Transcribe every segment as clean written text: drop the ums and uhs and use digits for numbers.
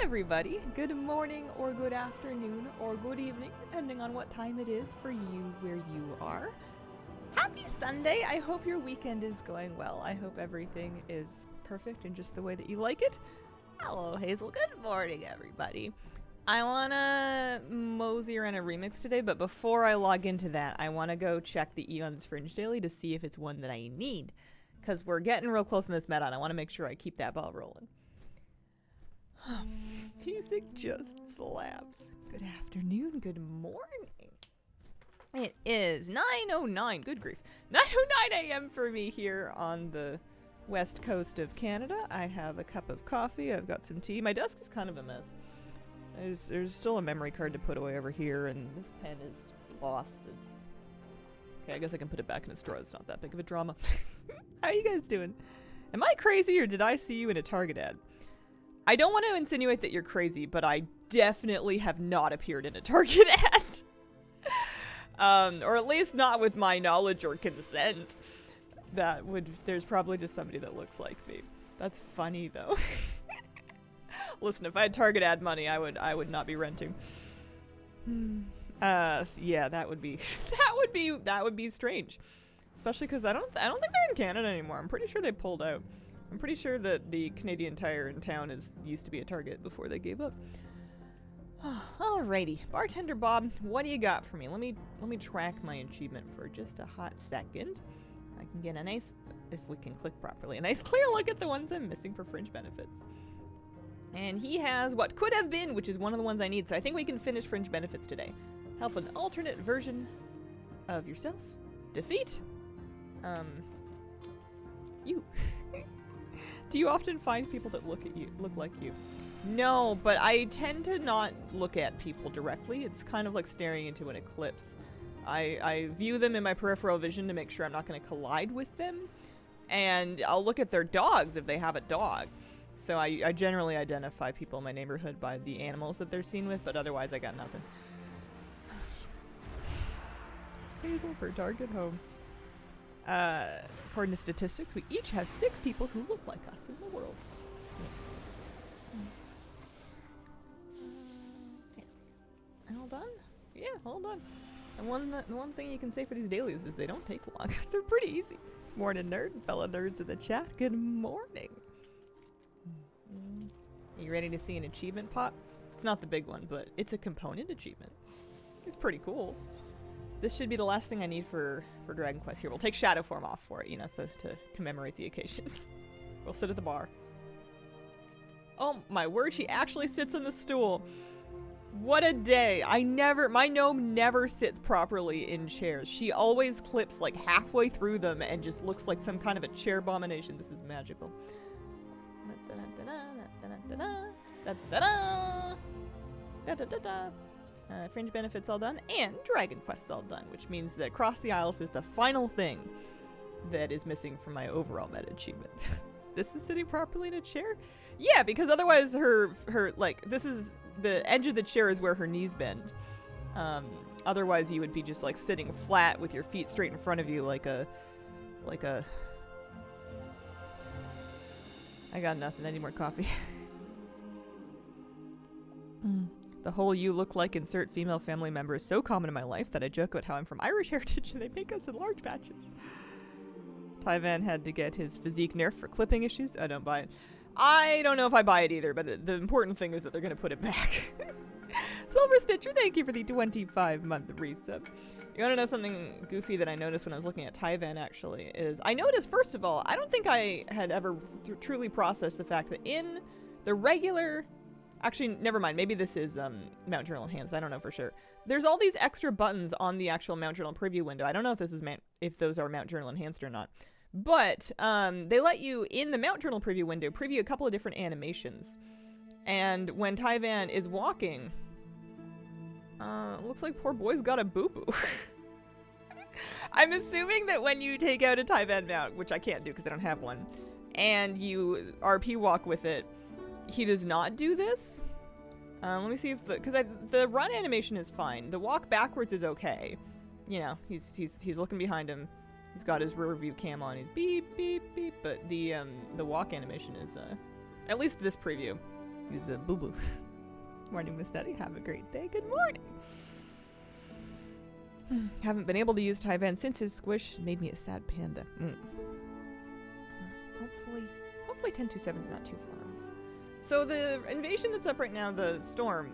everybody. Good morning or good afternoon or good evening, depending on what time it is for you where you are. Happy Sunday. I hope your weekend is going well. I hope everything is perfect and just the way that you like it. Hello, Hazel. Good morning, everybody. I want to mosey around a remix today, but before I log into that, I want to go check the Eons Fringe Daily to see if it's one that I need. Because we're getting real close in this meta, and I want to make sure I keep that ball rolling. Music just slaps. Good afternoon, good morning. It is 9:09, good grief. 9:09 a.m. for me here on the west coast of Canada. I have a cup of coffee, I've got some tea. My desk is kind of a mess. There's still a memory card to put away over here, and this pen is lost. Okay, I guess I can put it back in its drawer. It's not that big of a drama. How are you guys doing? Am I crazy, or did I see you in a Target ad? I don't want to insinuate that you're crazy, but I definitely have not appeared in a Target ad. Or at least not with my knowledge or consent. There's probably just somebody that looks like me. That's funny, though. Listen, if I had Target ad money, I would not be renting. Yeah, that would be strange. Especially because I don't think they're in Canada anymore. I'm pretty sure they pulled out. I'm pretty sure that the Canadian Tire in town used to be a Target before they gave up. Alrighty, Bartender Bob, what do you got for me? Let me track my achievement for just a hot second. I can get a nice, if we can click properly, a nice clear look at the ones I'm missing for fringe benefits. And he has what could have been, which is one of the ones I need. So I think we can finish fringe benefits today. Help an alternate version of yourself. Defeat. You. Do you often find people that look like you? No, but I tend to not look at people directly. It's kind of like staring into an eclipse. I view them in my peripheral vision to make sure I'm not going to collide with them. And I'll look at their dogs if they have a dog. So I generally identify people in my neighborhood by the animals that they're seen with, but otherwise I got nothing. Hazel for Target Home. According to statistics, we each have 6 people who look like us in the world. All done? Yeah, all done. And the one thing you can say for these dailies is they don't take long. They're pretty easy. Morning, nerd. Fellow nerds in the chat. Good morning. Are you ready to see an achievement pop? It's not the big one, but it's a component achievement. It's pretty cool. This should be the last thing I need for Dragon Quest here. We'll take shadow form off for it, you know, so to commemorate the occasion. We'll sit at the bar. Oh my word, she actually sits on the stool. What a day. My gnome never sits properly in chairs. She always clips like halfway through them and just looks like some kind of a chair abomination. This is magical. Fringe benefits all done, and Dragon Quest's all done, which means that Cross the Isles is the final thing that is missing from my overall meta achievement. This is sitting properly in a chair? Yeah, because otherwise her like, this is, the edge of the chair is where her knees bend. Otherwise you would be just like sitting flat with your feet straight in front of you like a I got nothing, I need more coffee. The whole "you look like insert female family member" is so common in my life that I joke about how I'm from Irish heritage and they make us in large batches. Tyvan had to get his physique nerfed for clipping issues. I don't buy it. I don't know if I buy it either, but the important thing is that they're going to put it back. Silver Stitcher, thank you for the 25-month resub. You want to know something goofy that I noticed when I was looking at Tyvan, actually, is I noticed, first of all, I don't think I had ever truly processed the fact that in the regular... Actually, never mind. Maybe this is Mount Journal Enhanced. I don't know for sure. There's all these extra buttons on the actual Mount Journal preview window. I don't know if this is if those are Mount Journal Enhanced or not. But they let you, in the Mount Journal preview window, preview a couple of different animations. And when Tyvan is walking, looks like poor boy's got a boo-boo. I'm assuming that when you take out a Tyvan mount, which I can't do because I don't have one, and you RP walk with it, he does not do this. Let me see if because the run animation is fine. The walk backwards is okay. You know, he's looking behind him. He's got his rear view cam on. He's beep beep beep. But the walk animation is at least this preview He's a boo-boo. Morning, Miss Nutty. Have a great day. Good morning. Haven't been able to use Tyvan since his squish made me a sad panda. Hopefully 1027's not too far off. So the invasion that's up right now, the storm,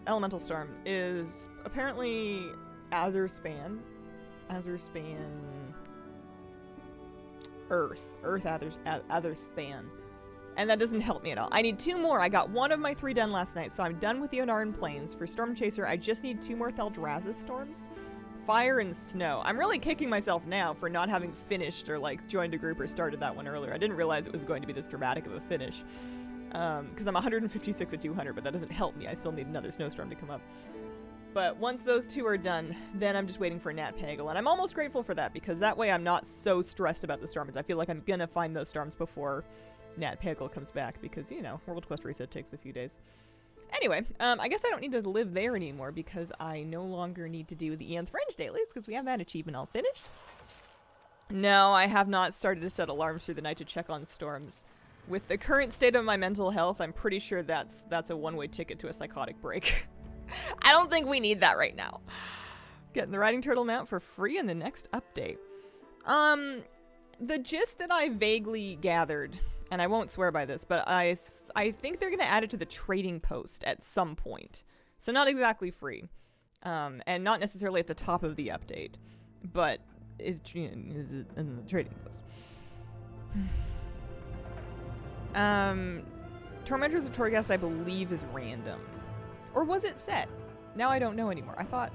elemental storm, is apparently Azerspan, Earth Azerspan. And that doesn't help me at all. I need 2 more. I got 1 of my 3 done last night, so I'm done with the Onaran Plains. For Storm Chaser, I just need 2 more Thaldraszus storms. Fire and snow. I'm really kicking myself now for not having finished or like joined a group or started that one earlier. I didn't realize it was going to be this dramatic of a finish. Because I'm 156 at 200, but that doesn't help me. I still need another snowstorm to come up. But once those 2 are done, then I'm just waiting for Nat Pagel. And I'm almost grateful for that, because that way I'm not so stressed about the storms. I feel like I'm gonna find those storms before Nat Pagel comes back, because, you know, World Quest Reset takes a few days. Anyway, I guess I don't need to live there anymore, because I no longer need to do the Eons Fringe dailies, because we have that achievement all finished. No, I have not started to set alarms through the night to check on storms. With the current state of my mental health, I'm pretty sure that's a one-way ticket to a psychotic break. I don't think we need that right now. Getting the riding turtle mount for free in the next update. The gist that I vaguely gathered, and I won't swear by this, but I think they're going to add it to the trading post at some point. So not exactly free. And not necessarily at the top of the update. But it is in the trading post. Tormentors of Torghast, I believe, is random. Or was it set? Now I don't know anymore. I thought...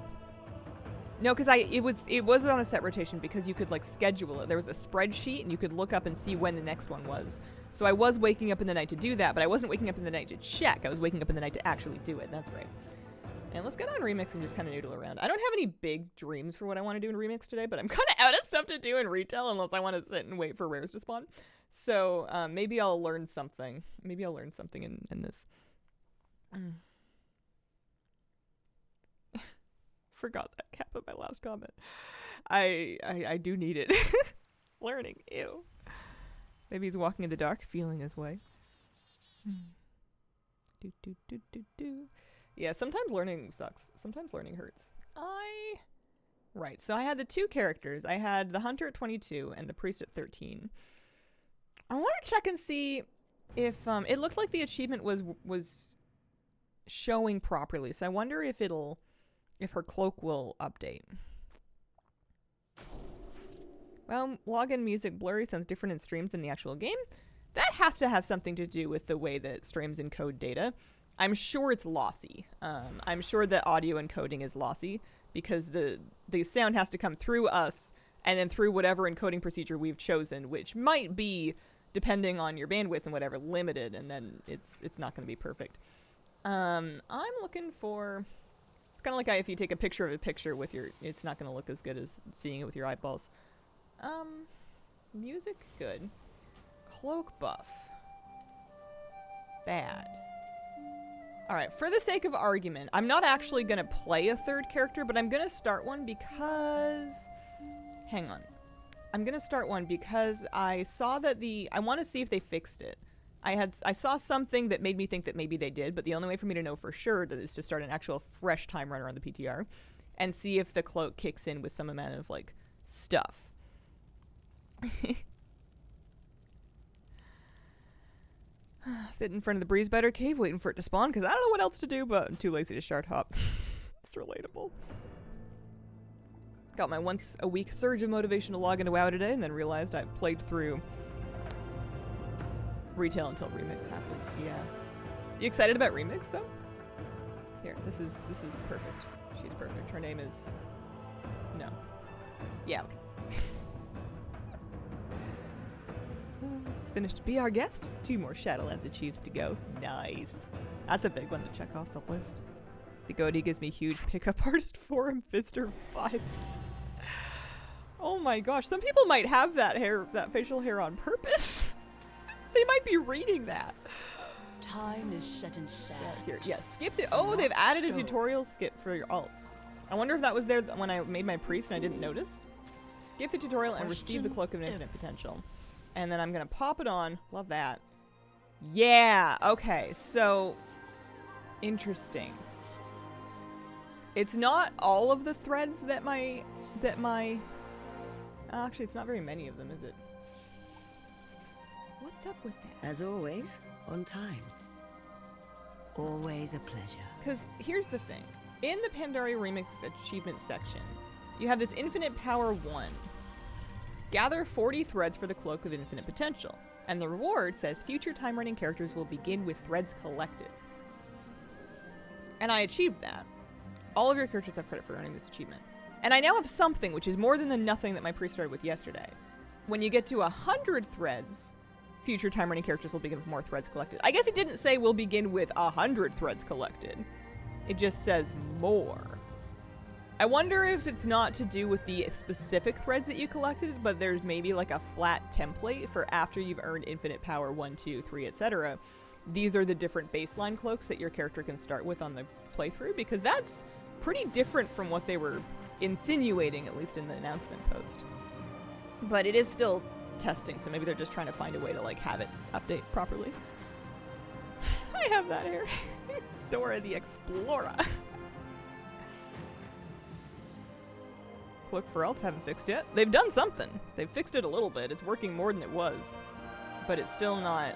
No, because it was on a set rotation because you could like schedule it. There was a spreadsheet and you could look up and see when the next one was. So I was waking up in the night to do that, but I wasn't waking up in the night to check. I was waking up in the night to actually do it. That's right. And let's get on Remix and just kind of noodle around. I don't have any big dreams for what I want to do in Remix today, but I'm kind of out of stuff to do in retail unless I want to sit and wait for rares to spawn. So maybe I'll learn something. Maybe I'll learn something in this. Forgot that cap of my last comment. I do need it. Learning. Ew. Maybe he's walking in the dark, feeling his way. Yeah, sometimes learning sucks. Sometimes learning hurts. Right, so I had the 2 characters. I had the hunter at 22 and the priest at 13. I want to check and see if it looked like the achievement was showing properly. So I wonder if her cloak will update. Well, login music blurry sounds different in streams than the actual game. That has to have something to do with the way that streams encode data. I'm sure it's lossy. I'm sure that audio encoding is lossy because the sound has to come through us and then through whatever encoding procedure we've chosen, which might be, depending on your bandwidth and whatever, limited, and then it's not going to be perfect. I'm looking for... It's kind of like if you take a picture of a picture with your... It's not going to look as good as seeing it with your eyeballs. Music? Good. Cloak buff. Bad. Alright, for the sake of argument, I'm not actually going to play a 3rd character, but I'm going to start one because... Hang on. I'm going to start one because I saw that I want to see if they fixed it. I saw something that made me think that maybe they did, but the only way for me to know for sure is to start an actual fresh time runner on the PTR and see if the cloak kicks in with some amount of, like, stuff. Sit in front of the breeze biter cave waiting for it to spawn because I don't know what else to do, but I'm too lazy to shard hop. It's relatable. Got my once a week surge of motivation to log into WoW today and then realized I've played through retail until Remix happens. Yeah. You excited about Remix though? Here, this is perfect. She's perfect. Her name is... No. Yeah, okay. Finished Be Our Guest. 2 more Shadowlands achieves to go. Nice. That's a big one to check off the list. The goatee gives me huge pickup artist forum fister vibes. Oh my gosh. Some people might have that facial hair on purpose. They might be reading that. Time is set in sand. Yeah, here. Yeah, skip the... Oh, they've added a tutorial skip for your alts. I wonder if that was there when I made my priest and I didn't notice. Skip the tutorial and receive the Cloak of Infinite Potential. And then I'm going to pop it on. Love that. Yeah. Okay. So Interesting. It's not all of the threads that my actually, it's not very many of them, is it? What's up with that? As always, on time. Always a pleasure. Because here's the thing. In the Pandaria Remix achievement section, you have this Infinite Power 1. Gather 40 threads for the Cloak of Infinite Potential. And the reward says future time-running characters will begin with threads collected. And I achieved that. All of your characters have credit for earning this achievement. And I now have something, which is more than the nothing that my priest started with yesterday. When you get to 100 threads, future time-running characters will begin with more threads collected. I guess it didn't say we'll begin with 100 threads collected. It just says more. I wonder if it's not to do with the specific threads that you collected, but there's maybe like a flat template for after you've earned infinite power 1, 2, 3, etc. These are the different baseline cloaks that your character can start with on the playthrough, because that's pretty different from what they were insinuating, at least in the announcement post. But it is still testing, so maybe they're just trying to find a way to like have it update properly. I have that here. Dora the Explorer. Cloak for Elts haven't fixed yet. They've done something. They've fixed it a little bit. It's working more than it was. But it's still not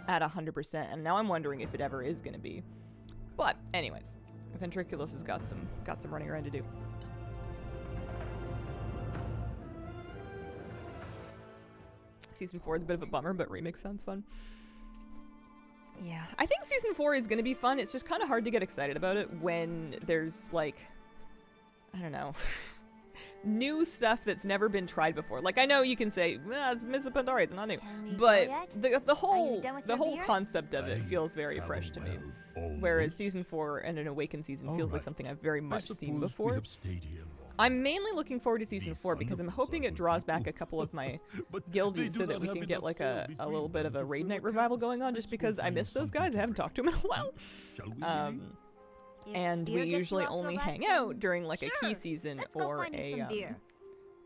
at 100%, and now I'm wondering if it ever is going to be. But anyways, Ventriculus has got some running around to do. Season 4 is a bit of a bummer, but Remix sounds fun. Yeah, I think Season 4 is going to be fun. It's just kind of hard to get excited about it when there's, like, I don't know, new stuff that's never been tried before. Like, I know you can say, well, it's Miss Pandaria, it's not new. But the whole concept of it feels very fresh to me. Whereas Season 4 and an Awakened season feels like something I've very much seen before. I'm mainly looking forward to Season 4 because I'm hoping it draws back a couple of my guildies so that we can get like a little bit of a raid night revival going on, just because I miss those guys. I haven't talked to them in a while. And we usually only hang out during like a key season or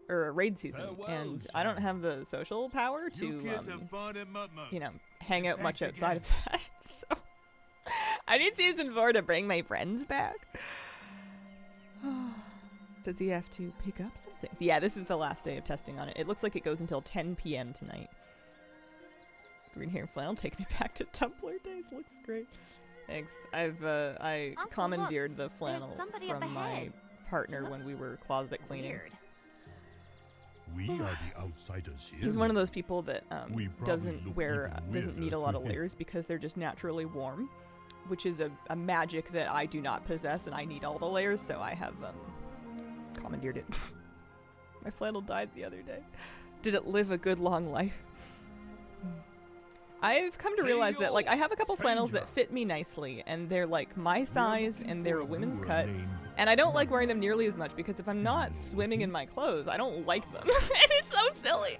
a raid season, and I don't have the social power to you know, hang out much outside of that. So I need Season 4 to bring my friends back. Does he have to pick up something? Yeah, this is the last day of testing on it. It looks like it goes until 10 p.m. tonight. Green hair and flannel taking me back to Tumblr days. Looks great. Thanks. I commandeered the flannel from my partner when we were closet cleaning. Weird. We are the outsiders here. He's one of those people that doesn't need a lot of layers because they're just naturally warm, which is a magic that I do not possess, and I need all the layers, so I have commandeered it. My flannel died the other day. Did it live a good long life? I've come to realize that, like, I have a couple flannels that fit me nicely, and they're like my size, and they're a women's cut, and I don't like wearing them nearly as much because if I'm not swimming in my clothes, I don't like them. And it's so silly.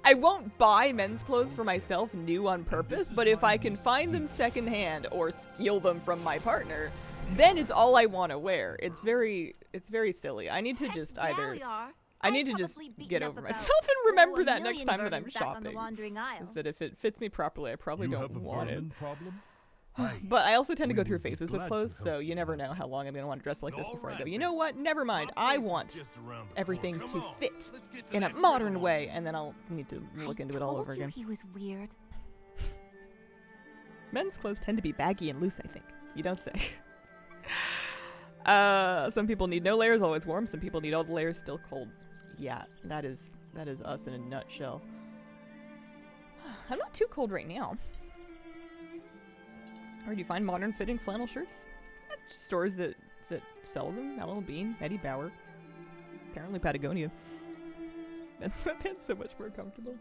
I won't buy men's clothes for myself new on purpose, but if I can find them secondhand or steal them from my partner, then it's all I want to wear. It's very silly. I need to just I need to just get over myself and remember that next time that I'm shopping. Is that if it fits me properly, I probably don't want it. But I also tend to go through phases with clothes, so you never know how long I'm going to want to dress like this before I go, you know what, never mind, I want everything to fit in a modern way, and then I'll need to look into it all over again. He was weird. Men's clothes tend to be baggy and loose, I think. You don't say. Some people need no layers, always warm. Some people need all the layers, still cold. Yeah, that is us in a nutshell. I'm not too cold right now. Where do you find modern fitting flannel shirts? Stores that sell them. Mellow Bean, Eddie Bauer. Apparently Patagonia. And sweatpants so much more comfortable.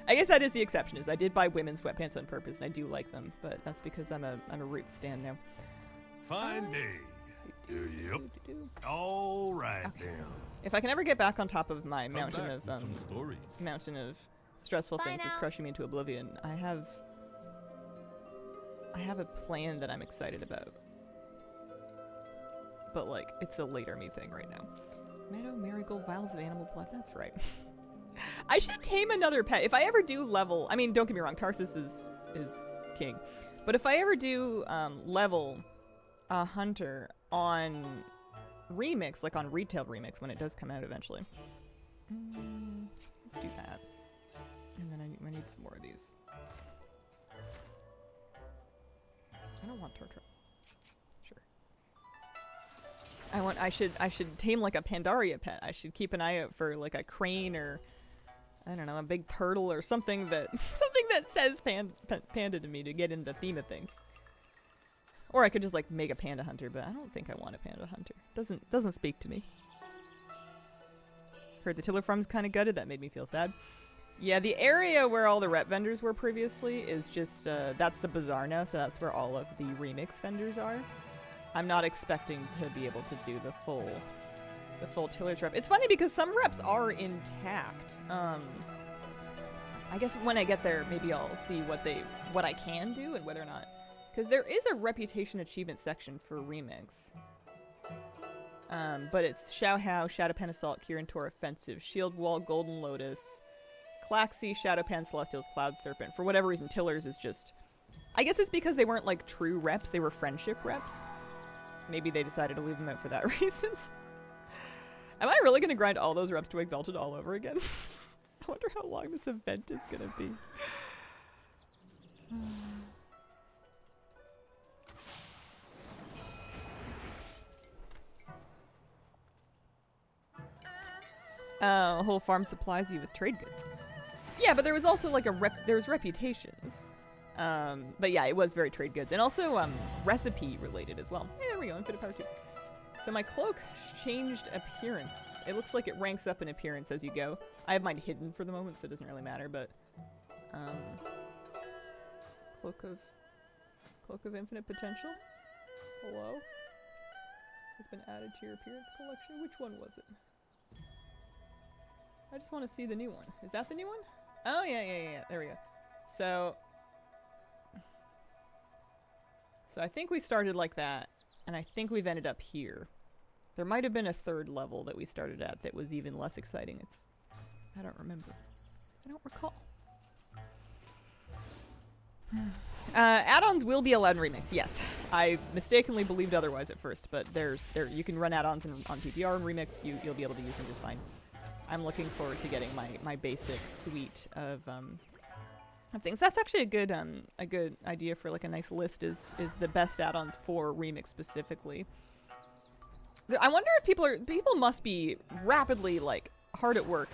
I guess that is the exception, is I did buy women's sweatpants on purpose, and I do like them, but that's because I'm a Roots stan now. Fine day. Yep. All right, okay. then. If I can ever get back on top of my mountain of stressful Bye things now. that's crushing me into oblivion, I have a plan that I'm excited about. But like, it's a later me thing right now. Meadow, marigold, vials of animal blood. That's right. I should tame another pet. If I ever do level, I mean, don't get me wrong, Tarsus is king. But if I ever do level a hunter on Remix, like on retail Remix when it does come out eventually. Let's do that. And then I need some more of these. I don't want Torture. Sure. I should tame like a Pandaria pet. I should keep an eye out for like a crane or I don't know, a big turtle or something that says panda to me to get in the theme of things. Or I could just like make a panda hunter, but I don't think I want a panda hunter. Doesn't speak to me. Heard the tiller farm's kind of gutted. That made me feel sad. Yeah, the area where all the rep vendors were previously is just, that's the bazaar now, so that's where all of the remix vendors are. I'm not expecting to be able to do the full tillage rep. It's funny because some reps are intact. I guess when I get there, maybe I'll see what I can do and whether or not, because there is a reputation achievement section for remix. But it's Xiao Hao, Shadowpan Assault, Kirin Tor Offensive, Shield Wall, Golden Lotus, Claxi, Shadowpan, Celestials, Cloud Serpent. For whatever reason, Tillers is just... I guess it's because they weren't like true reps, they were friendship reps. Maybe they decided to leave them out for that reason. Am I really going to grind all those reps to Exalted all over again? I wonder how long this event is going to be. Whole farm supplies you with trade goods. Yeah, but there was also like there was reputations. But yeah, it was very trade goods. And also recipe related as well. Hey, there we go, Infinite Power 2. So my cloak changed appearance. It looks like it ranks up in appearance as you go. I have mine hidden for the moment, so it doesn't really matter, but Cloak of Infinite Potential. Hello? Has been added to your appearance collection. Which one was it? I just want to see the new one. Is that the new one? Oh, yeah. There we go. So I think we started like that, and I think we've ended up here. There might have been a third level that we started at that was even less exciting. I don't remember. I don't recall. Add-ons will be allowed in Remix, yes. I mistakenly believed otherwise at first, but you can run add-ons on PTR and Remix. You'll be able to use them just fine. I'm looking forward to getting my basic suite of things. That's actually a good idea for like a nice list is the best add-ons for Remix specifically. I wonder if people must be rapidly like hard at work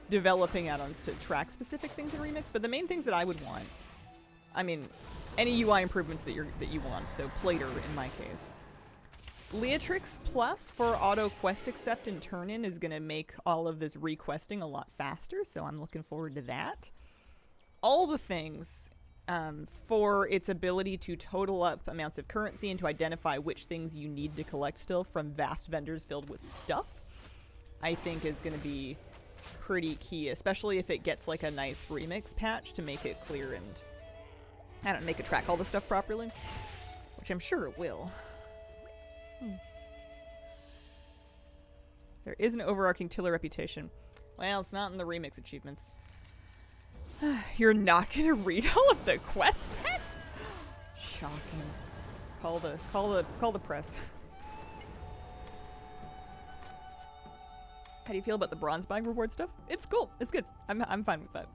developing add-ons to track specific things in Remix, but the main things that I would want, I mean, any UI improvements that you want, so Plater in my case. Leatrix Plus for auto quest accept and turn in is going to make all of this requesting a lot faster, so I'm looking forward to that. All the things for its ability to total up amounts of currency and to identify which things you need to collect still from vast vendors filled with stuff, I think is going to be pretty key, especially if it gets like a nice remix patch to make it clear and, I don't know, make it track all the stuff properly, which I'm sure it will. There is an overarching Tiller reputation. Well, it's not in the remix achievements. You're not gonna read all of the quest text? Shocking. Call the press. How do you feel about the bronze buying reward stuff? It's cool. It's good. I'm fine with that.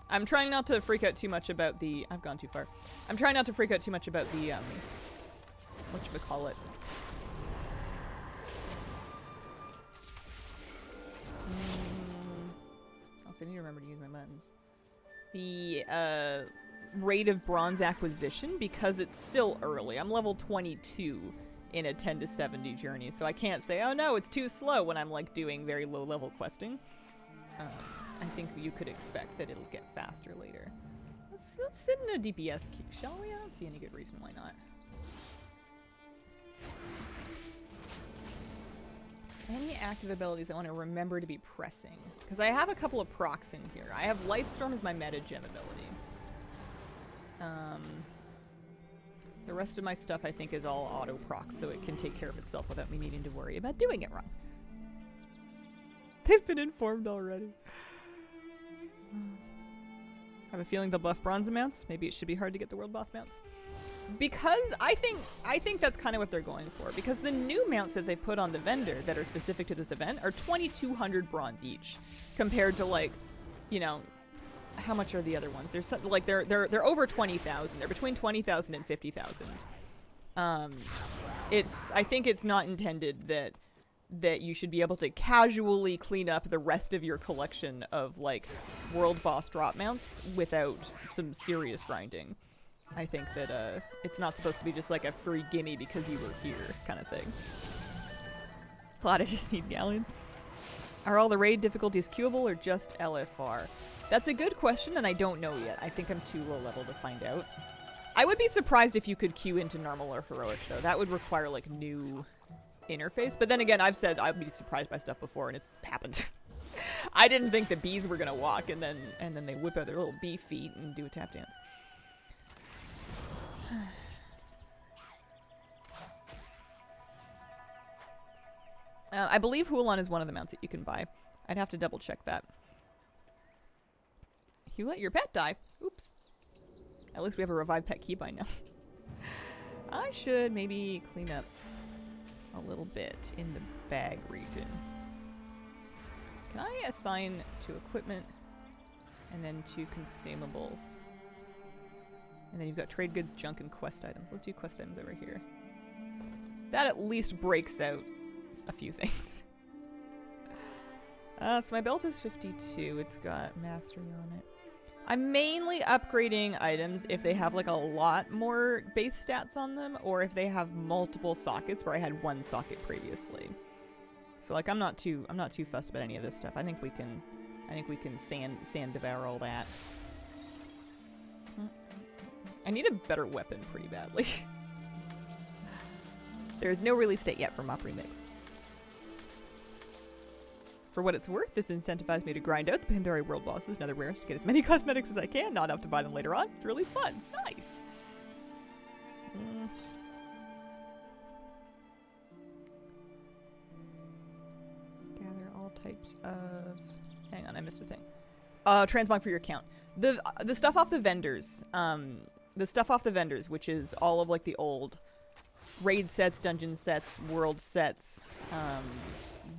I'm trying not to freak out too much about the... I've gone too far. I'm trying not to freak out too much about the, whatchamacallit. Also, I need to remember to use my buttons. The, rate of bronze acquisition, because it's still early. I'm level 22 in a 10 to 70 journey, so I can't say, oh no, it's too slow when I'm, like, doing very low-level questing. I think you could expect that it'll get faster later. Let's sit in a DPS queue, shall we? I don't see any good reason why not. Any active abilities I want to remember to be pressing? Because I have a couple of procs in here. I have Lifestorm as my meta gem ability. The rest of my stuff I think is all auto proc, so it can take care of itself without me needing to worry about doing it wrong. They've been informed already. I have a feeling they'll buff bronze amounts. Maybe it should be hard to get the world boss mounts. because I think that's kind of what they're going for. Because the new mounts that they put on the vendor that are specific to this event are 2,200 bronze each, compared to like, you know, how much are the other ones? They're like they're over 20,000. They're between 20,000 and 50,000. I think it's not intended that you should be able to casually clean up the rest of your collection of like world boss drop mounts without some serious grinding. I think that it's not supposed to be just like a free gimme because you were here kind of thing. Glad I just need Galleon. Are all the raid difficulties queuable or just LFR? That's a good question, and I don't know yet. I think I'm too low level to find out. I would be surprised if you could queue into normal or heroic, though. That would require like new interface. But then again, I've said I'd be surprised by stuff before, and it's happened. I didn't think the bees were gonna walk, and then they whip out their little bee feet and do a tap dance. I believe Hulan is one of the mounts that you can buy. I'd have to double check that. You let your pet die. Oops. At least we have a revived pet keybind now. I should maybe clean up a little bit in the bag region. Can I assign to equipment and then to consumables? And then you've got trade goods, junk, and quest items. Let's do quest items over here. That at least breaks out a few things. So my belt is 52. It's got mastery on it. I'm mainly upgrading items if they have like a lot more base stats on them, or if they have multiple sockets where I had one socket previously. So like I'm not too fussed about any of this stuff. I think we can sand devour all that. I need a better weapon pretty badly. There is no release date yet for Mop Remix. For what it's worth, this incentivized me to grind out the Pandaria world bosses and other rares to get as many cosmetics as I can, not enough to buy them later on. It's really fun. Nice. Gather all types of... Hang on, I missed a thing. Transmog for your account. The stuff off the vendors. The stuff off the vendors, which is all of like the old raid sets, dungeon sets, world sets,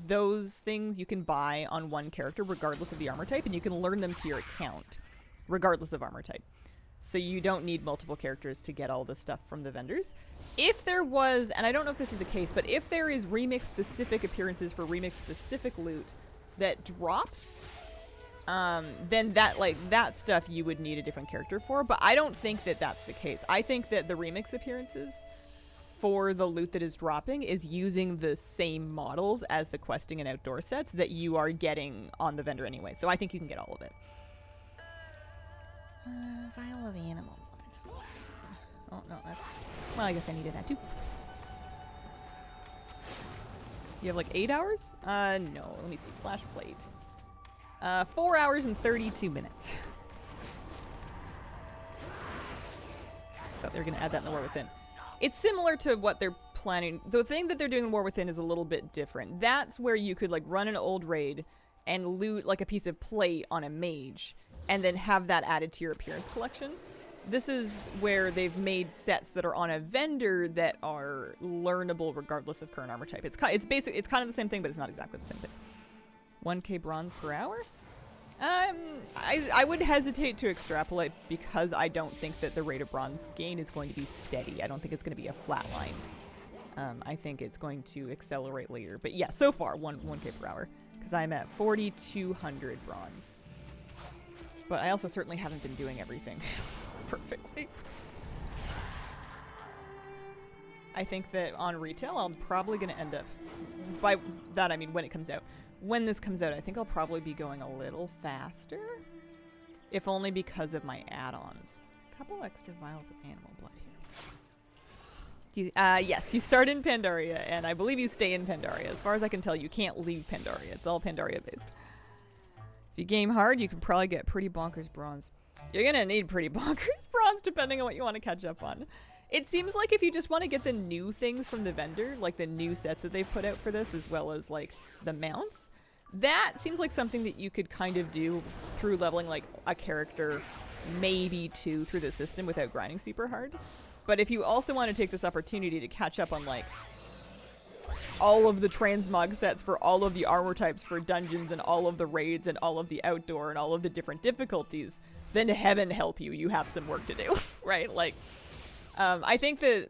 those things you can buy on one character regardless of the armor type, and you can learn them to your account regardless of armor type. So you don't need multiple characters to get all this stuff from the vendors. If there was, and I don't know if this is the case, but if there is remix-specific appearances for remix-specific loot that drops, then that stuff you would need a different character for, but I don't think that that's the case. I think that the remix appearances for the loot that is dropping is using the same models as the questing and outdoor sets that you are getting on the vendor anyway. So I think you can get all of it. Vial of animal blood. Oh, no, that's... Well, I guess I needed that too. You have like 8 hours? No. Let me see. Slash plate. 4 hours and 32 minutes. Thought they were going to add that in the War Within. It's similar to what they're planning. The thing that they're doing in War Within is a little bit different. That's where you could like run an old raid and loot like a piece of plate on a mage and then have that added to your appearance collection. This is where they've made sets that are on a vendor that are learnable regardless of current armor type. It's kind of the same thing, but it's not exactly the same thing. 1k bronze per hour? I would hesitate to extrapolate because I don't think that the rate of bronze gain is going to be steady. I don't think it's going to be a flat line. I think it's going to accelerate later. But yeah, so far, 1k per hour. Because I'm at 4,200 bronze. But I also certainly haven't been doing everything perfectly. I think that on retail, I'm probably going to end up... By that, I mean when it comes out. When this comes out, I think I'll probably be going a little faster. If only because of my add-ons. A couple extra vials of animal blood here. Yes, you start in Pandaria, and I believe you stay in Pandaria. As far as I can tell, you can't leave Pandaria. It's all Pandaria-based. If you game hard, you can probably get pretty bonkers bronze. You're gonna need pretty bonkers bronze, depending on what you want to catch up on. It seems like if you just want to get the new things from the vendor, like the new sets that they've put out for this, as well as like the mounts, that seems like something that you could kind of do through leveling like a character, maybe two, through the system without grinding super hard. But if you also want to take this opportunity to catch up on, like, all of the transmog sets for all of the armor types for dungeons and all of the raids and all of the outdoor and all of the different difficulties, then heaven help you, you have some work to do, right? Like, I think that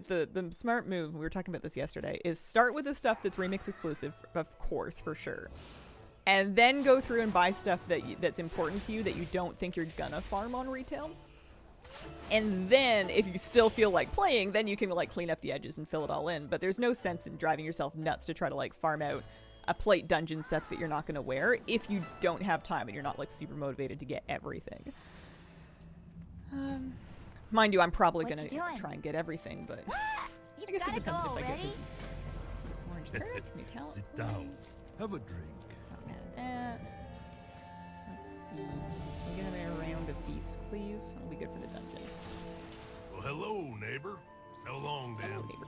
the smart move, we were talking about this yesterday, is start with the stuff that's Remix exclusive, of course, for sure. And then go through and buy stuff that's important to you that you don't think you're gonna farm on retail. And then, if you still feel like playing, then you can, like, clean up the edges and fill it all in. But there's no sense in driving yourself nuts to try to, like, farm out a plate dungeon set that you're not going to wear if you don't have time and you're not, like, super motivated to get everything. Mind you, I'm probably going to try and get everything, but I guess it depends if I get the orange carrots, new talent. Sit down. Have a drink. Not mad at that. Let's see. We're going to have a round of feast cleave. That'll be good for the dungeon. Well, hello, neighbor. So long, then. Hello, neighbor.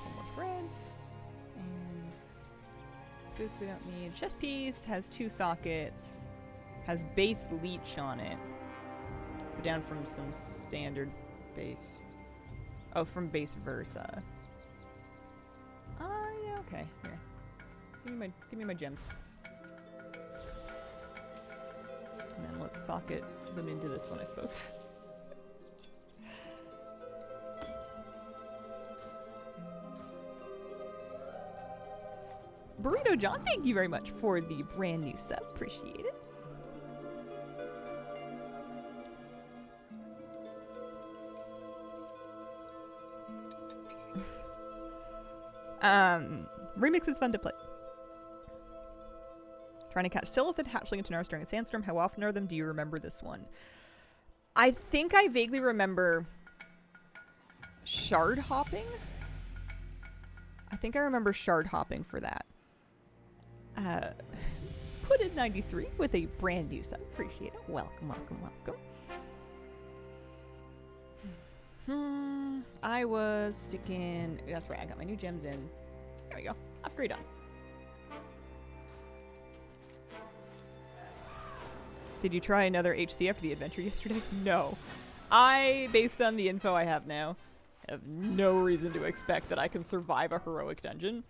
One more threads. And boots we don't need. Chest piece has 2 sockets. Has base leech on it. But down from some standard base. Oh, from base Versa. Yeah, okay. Here. Give me my gems. And then let's socket them into this one, I suppose. Burrito John, thank you very much for the brand new sub. Appreciate it. Remix is fun to play. Trying to catch Silithid hatchling into Nars during a sandstorm. How often are them? Do you remember this one? I think I vaguely remember shard hopping. I think I remember shard hopping for that. Put in 93 with a brand new sub. Appreciate it. Welcome, welcome, welcome. I was sticking... That's right, I got my new gems in. There we go. Upgrade on. Did you try another HC after the adventure yesterday? No. Based on the info I have now, have no reason to expect that I can survive a heroic dungeon.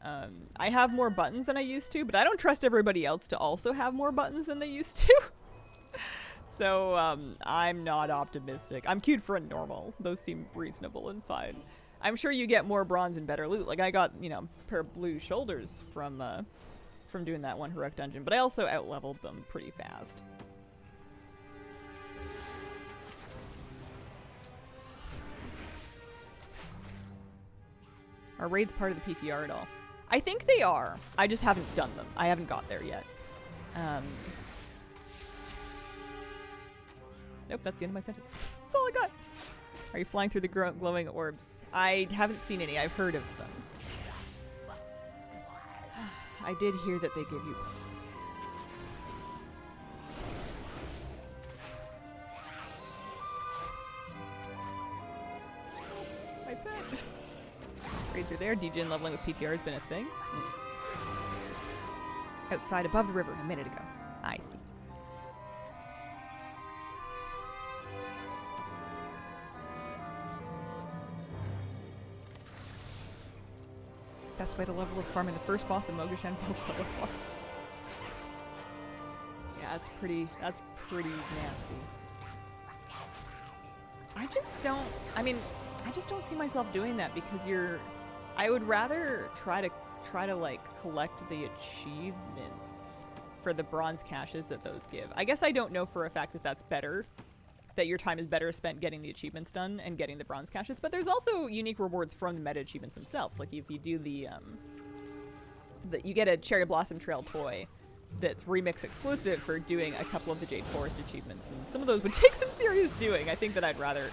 I have more buttons than I used to, but I don't trust everybody else to also have more buttons than they used to. So, I'm not optimistic. I'm queued for a normal. Those seem reasonable and fine. I'm sure you get more bronze and better loot. Like, I got, you know, a pair of blue shoulders from doing that one heroic dungeon, but I also out-leveled them pretty fast. Are raids part of the PTR at all? I think they are. I just haven't done them. I haven't got there yet. Nope, that's the end of my sentence. That's all I got. Are you flying through the glowing orbs? I haven't seen any. I've heard of them. I did hear that they give you wings. My pet. Raids are there. DJ leveling with PTR has been a thing. Outside above the river a minute ago. I see. Best way to level is farming the first boss in Mogashan Vaults level 4. Yeah, that's pretty nasty. I just don't see myself doing that because I would rather try to like collect the achievements for the bronze caches that those give. I guess I don't know for a fact that that's better, that your time is better spent getting the achievements done and getting the bronze caches, but there's also unique rewards from the meta achievements themselves. Like if you do you get a Cherry Blossom Trail toy that's Remix exclusive for doing a couple of the Jade Forest achievements, and some of those would take some serious doing. I think that I'd rather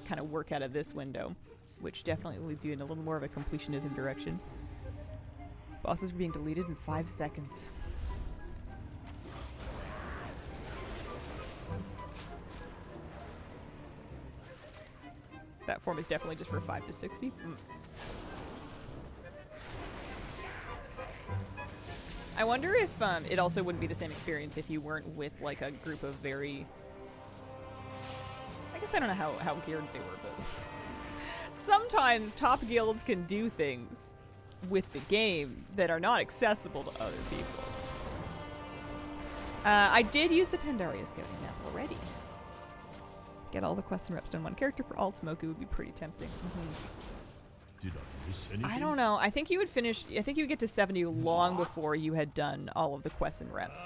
kind of work out of this window, which definitely leads you in a little more of a completionism direction. Bosses are being deleted in 5 seconds. That form is definitely just for 5 to 60. I wonder if it also wouldn't be the same experience if you weren't with like a group of very guess I don't know how geared they were, but sometimes top guilds can do things with the game that are not accessible to other people. I did use the Pandaria scouting map already. Get all the quests and reps done one character for alt smoke. It would be pretty tempting. Did I miss anything? I don't know. I think you would finish. I think you would get to 70 long before you had done all of the quests and reps.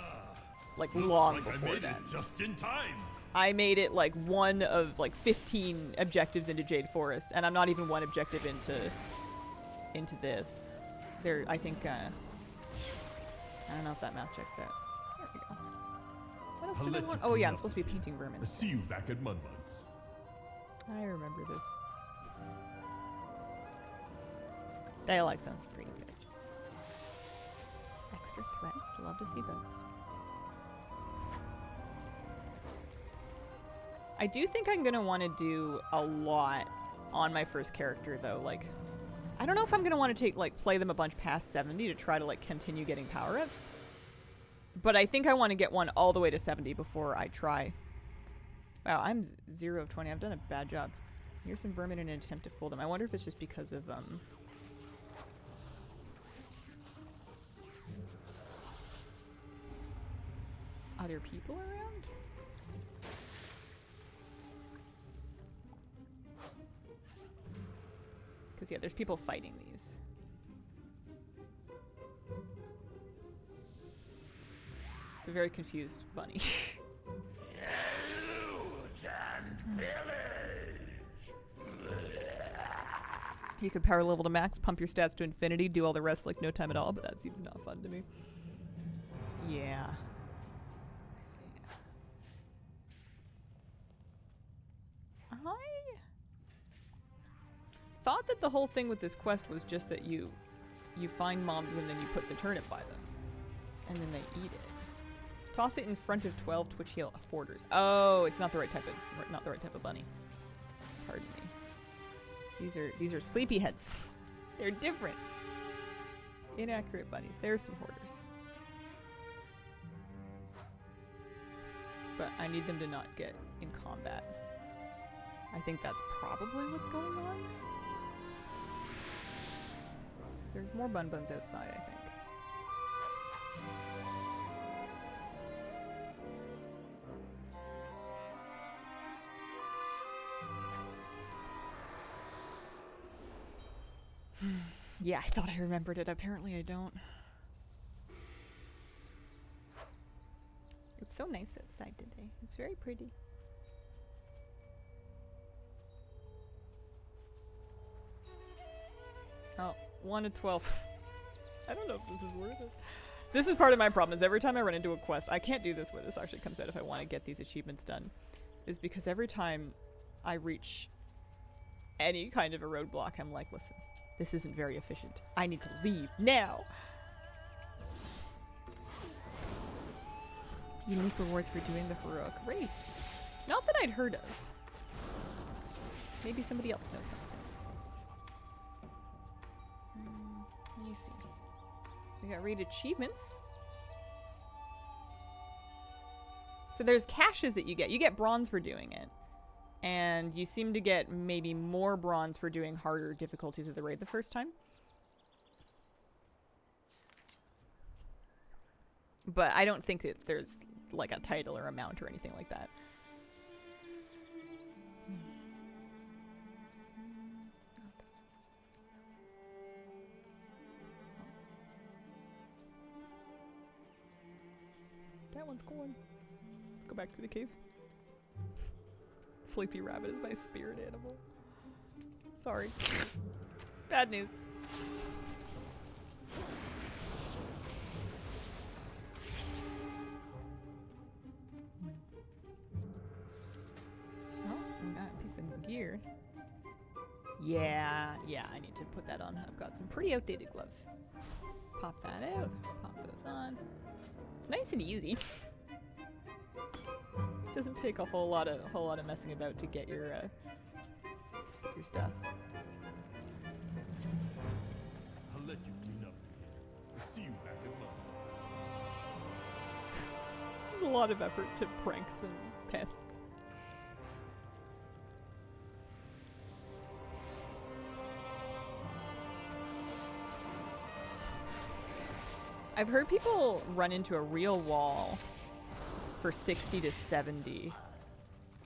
Like long before I made then. it just in time. I made it like one of like 15 objectives into Jade Forest, and I'm not even one objective into this. There, I think. I don't know if that map checks out. There we go. What else did I want? Oh yeah, I'm supposed to be painting vermin. I'll see you back at Mudbugs. I remember this. Dialogue sounds pretty good. Extra threats, love to see those. I do think I'm gonna want to do a lot on my first character though. Like, I don't know if I'm gonna want to play them a bunch past 70 to try to like continue getting power-ups. But I think I want to get one all the way to 70 before I try. Wow, I'm 0 of 20. I've done a bad job. Here's some vermin in an attempt to fool them. I wonder if it's just because of other people around? Because yeah, there's people fighting these. It's a very confused bunny. You could power level to max, pump your stats to infinity, do all the rest like no time at all, but that seems not fun to me. Yeah. I thought that the whole thing with this quest was just that you find mobs and then you put the turnip by them. And then they eat it. Toss it in front of 12 Twitch Heal hoarders. Oh, it's not the right type of bunny. Pardon me. These are sleepyheads. They're different. Inaccurate bunnies. There's some hoarders. But I need them to not get in combat. I think that's probably what's going on. There's more buns outside, I think. Yeah, I thought I remembered it. Apparently I don't. It's so nice outside today. It's very pretty. Oh, 1 to 12. I don't know if this is worth it. This is part of my problem, is every time I run into a quest, I can't do this where this actually comes out if I want to get these achievements done, is because every time I reach any kind of a roadblock, I'm like, listen, this isn't very efficient. I need to leave now. Unique rewards for doing the heroic race. Not that I'd heard of. Maybe somebody else knows something. Let me see. We got raid achievements. So there's caches that you get. You get bronze for doing it. And you seem to get maybe more bronze for doing harder difficulties of the raid the first time. But I don't think that there's like a title or a mount or anything like that. That one's gone. Let's go back through the cave. Sleepy rabbit is my spirit animal. Sorry. Bad news. Oh, I got a piece of gear. Yeah, I need to put that on. I've got some pretty outdated gloves. Pop that out. Pop those on. It's nice and easy. Doesn't take a whole lot of messing about to get your stuff. I'll let you clean up. I'll see you back at lunch. This is a lot of effort to prank some pests. I've heard people run into a real wall for 60 to 70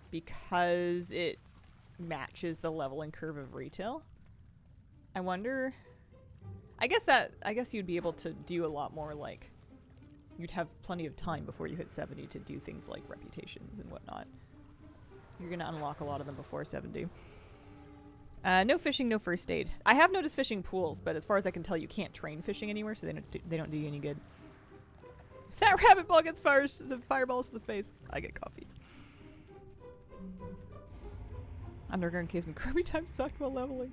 because it matches the leveling curve of retail. I wonder... I guess you'd be able to do a lot more, like... You'd have plenty of time before you hit 70 to do things like reputations and whatnot. You're gonna unlock a lot of them before 70. No fishing, no first aid. I have noticed fishing pools, but as far as I can tell, you can't train fishing anywhere, so they don't do you any good. If that rabbit ball gets the fireballs to the face, I get coffee. Underground caves and Kirby time sucked while leveling.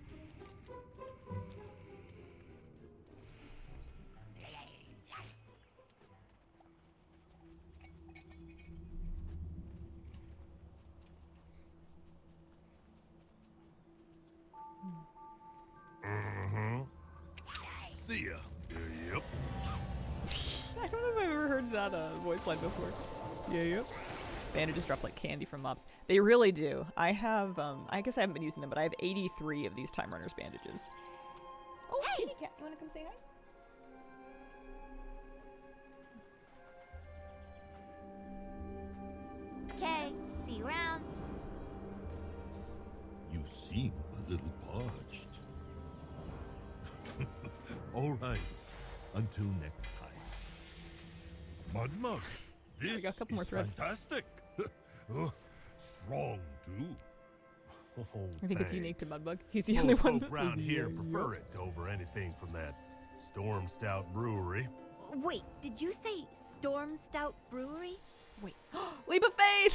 See ya. Yep. I don't know if I've ever heard that voice line before. Yeah, yep. Panda just dropped like candy from mobs. They really do. I have, I guess I haven't been using them, but I have 83 of these Time Runners bandages. Oh, hey! Kitty cat, you wanna come say hi? Okay, see you around. You seem a little parched. All right. Until next time. Mudmug, this we got a couple more is threads. fantastic. Strong too. Oh, I think it's thanks. unique to Mudbug. He's the Most only one folk that's around here yeah, prefer it over anything from that Storm Stout Brewery. Wait, did you say Storm Stout Brewery? Wait. Leap of faith!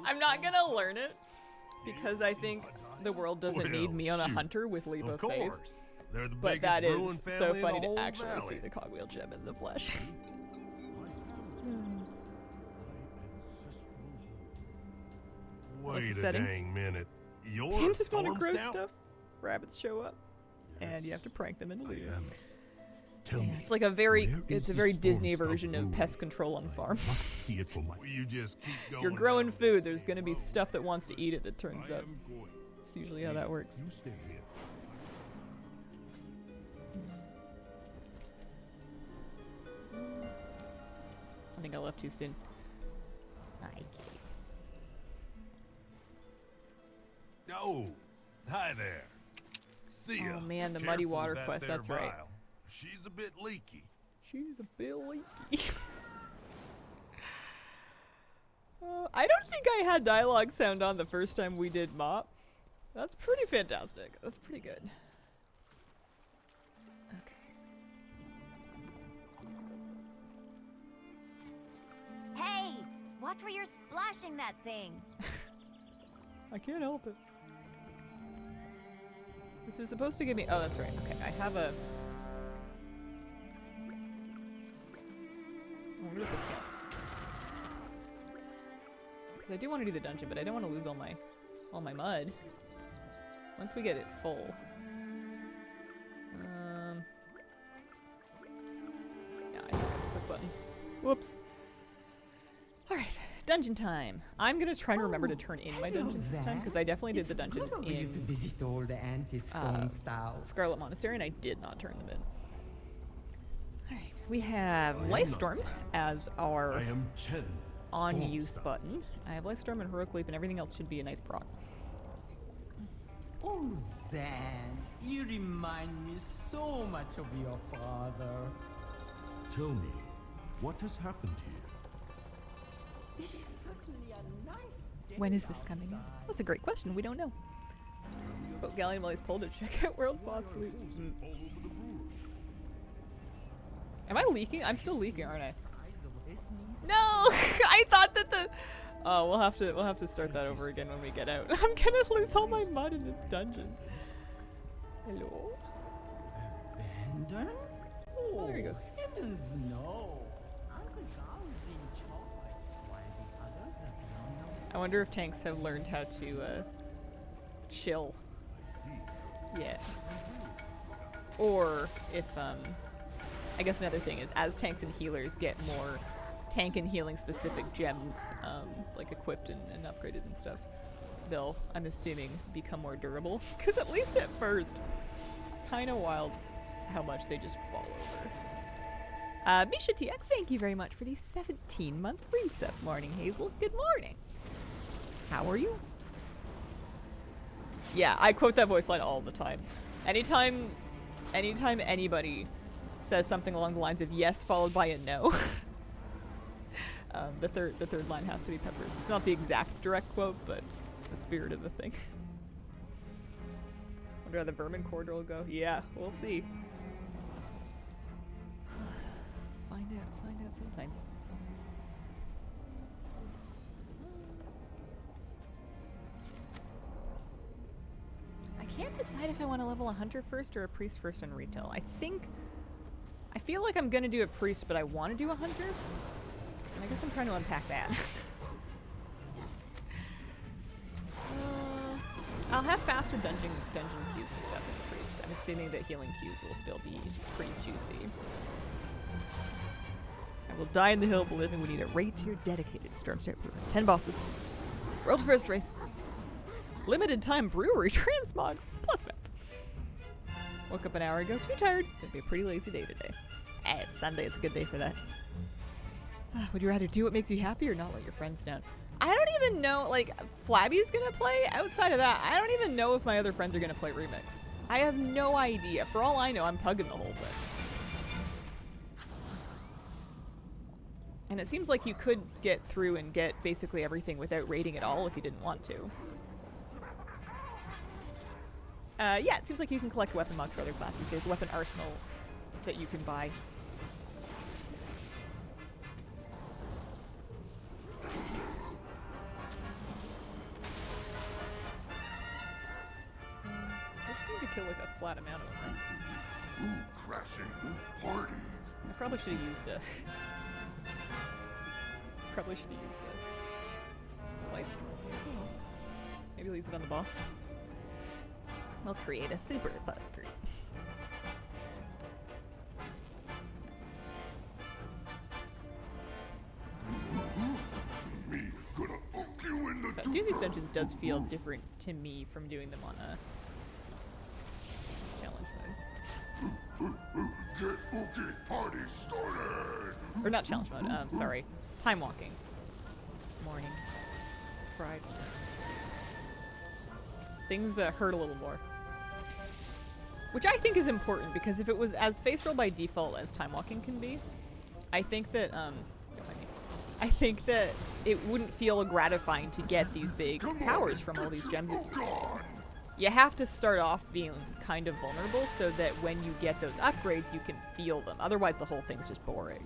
I'm not gonna learn it because I think the world doesn't need me on a hunter with Leap of Faith. Course. They're the But biggest that is brewing so family in funny the to whole actually valley. see the cogwheel gem in the flesh. Wait a setting. dang minute. You're You a just want to Storm grow Stout? stuff. Rabbits show up, and you have to prank them into leaving. Tell me. It's like a very, where it's is a the very Storm Disney Stout version of Brewery? pest control on I farms. must see it for my. You just keep going. If you're growing down food, this there's same going to be road. stuff that wants to eat it that turns I up. am going. It's usually how that works. You stay here. I think I left too soon. Oh, hi there. See ya. Oh man, the muddy Careful water with that quest, there that's right. vial. She's a bit leaky. She's a bit leaky. I don't think I had dialogue sound on the first time we did Mop. That's pretty fantastic. That's pretty good. Okay. Hey, watch where you're splashing that thing. I can't help it. This is supposed to give me... Oh, that's right. Okay, I have a... I wonder if this counts. Because I do want to do the dungeon, but I don't want to lose all my mud. Once we get it full. Yeah, I have a quick button. Whoops. Alright, dungeon time. I'm gonna try and remember to turn in my dungeons this time, because I definitely did the dungeons to in visit all the anti-stone styles. Scarlet Monastery, and I did not turn them in. Alright, we have I am Lifestorm not. as our I am Chen. on Storm use Stout. button. I have Lifestorm and Heroic Leap, and everything else should be a nice proc. Oh, Zan, you remind me so much of your father. Tell me, what has happened here? It is certainly a nice day When is this coming in? That's a great question. We don't know. But Galleon Molly's pulled to check out World Boss League. All over the brewery. Am I leaking? I'm still leaking, aren't I? outside. No! I thought that the... Oh, we'll have to start that over again when we get out. I'm gonna lose all my mud in this dungeon. Hello? Abandon? Oh, there he goes. Heavens no. Uncle Gao's in charge, while the others are down I wonder if tanks have learned how to, chill yet. Or if, I guess another thing is, as tanks and healers get more tank and healing specific gems, like equipped and upgraded and stuff, they'll, I'm assuming, become more durable. Because at least at first, kind of wild how much they just fall over. Misha TX, thank you very much for the 17-month reset. Morning, Hazel. Good morning. How are you? Yeah, I quote that voice line all the time. Anytime anybody says something along the lines of yes followed by a no, the third line has to be Peppers. It's not the exact direct quote, but it's the spirit of the thing. Wonder how the vermin corridor will go. Yeah, we'll see. Find out sometime. I can't decide if I want to level a hunter first or a priest first in retail. I feel like I'm gonna do a priest, but I want to do a hunter. And I guess I'm trying to unpack that. I'll have faster dungeon queues and stuff as a priest. I'm assuming that healing queues will still be pretty juicy. I will die in the hill of living. We need a raid tier dedicated Stormstart brewer. 10 bosses. World first race. Limited time brewery transmogs plus meds. Woke up an hour ago, too tired. Gonna be a pretty lazy day today. It's Sunday, it's a good day for that. Would you rather do what makes you happy or not let your friends down? I don't even know, like, Flabby's gonna play? Outside of that, I don't even know if my other friends are gonna play Remix. I have no idea. For all I know, I'm pugging the whole thing. And it seems like you could get through and get basically everything without raiding at all if you didn't want to. Yeah, it seems like you can collect weapon mods for other classes. There's a weapon arsenal that you can buy. I just need to kill like a flat amount of them. Ooh, crashing, ooh, party. I probably should have used a... Lifestorm. Oh. Maybe leaves it on the boss. We'll create a super factory. Me gonna hook you in the Doing these dungeons does feel different to me from doing them on a challenge mode. Get ookie party started. Or not challenge mode, sorry. Time walking. Morning. Fried. Things hurt a little more. Which I think is important, because if it was as face roll by default as time walking can be, I think that, I think that it wouldn't feel gratifying to get these big powers from all these gems. You have to start off being kind of vulnerable so that when you get those upgrades, you can feel them. Otherwise, the whole thing's just boring.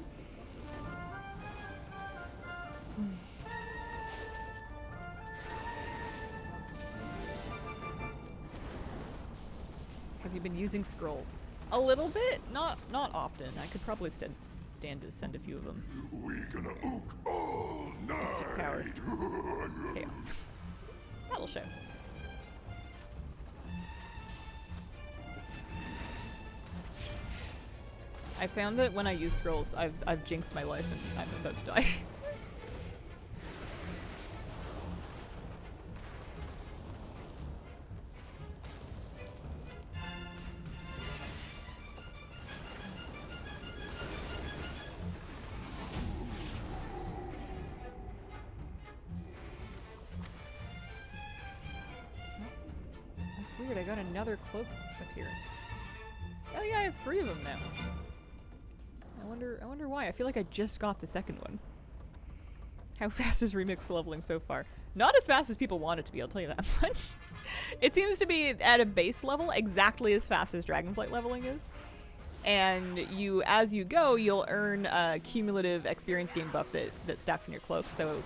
Have you been using scrolls? A little bit, not often. I could probably stand to send a few of them. We gonna ook all Mystic power. night. Chaos. That'll show. I found that when I use scrolls, I've jinxed my life and I'm about to die. Weird, I got another cloak appearance. Oh yeah, I have 3 of them now. I wonder why. I feel like I just got the second one. How fast is Remix leveling so far? Not as fast as people want it to be, I'll tell you that much. It seems to be at a base level exactly as fast as Dragonflight leveling is. And as you go, you'll earn a cumulative experience gain buff that stacks in your cloak, so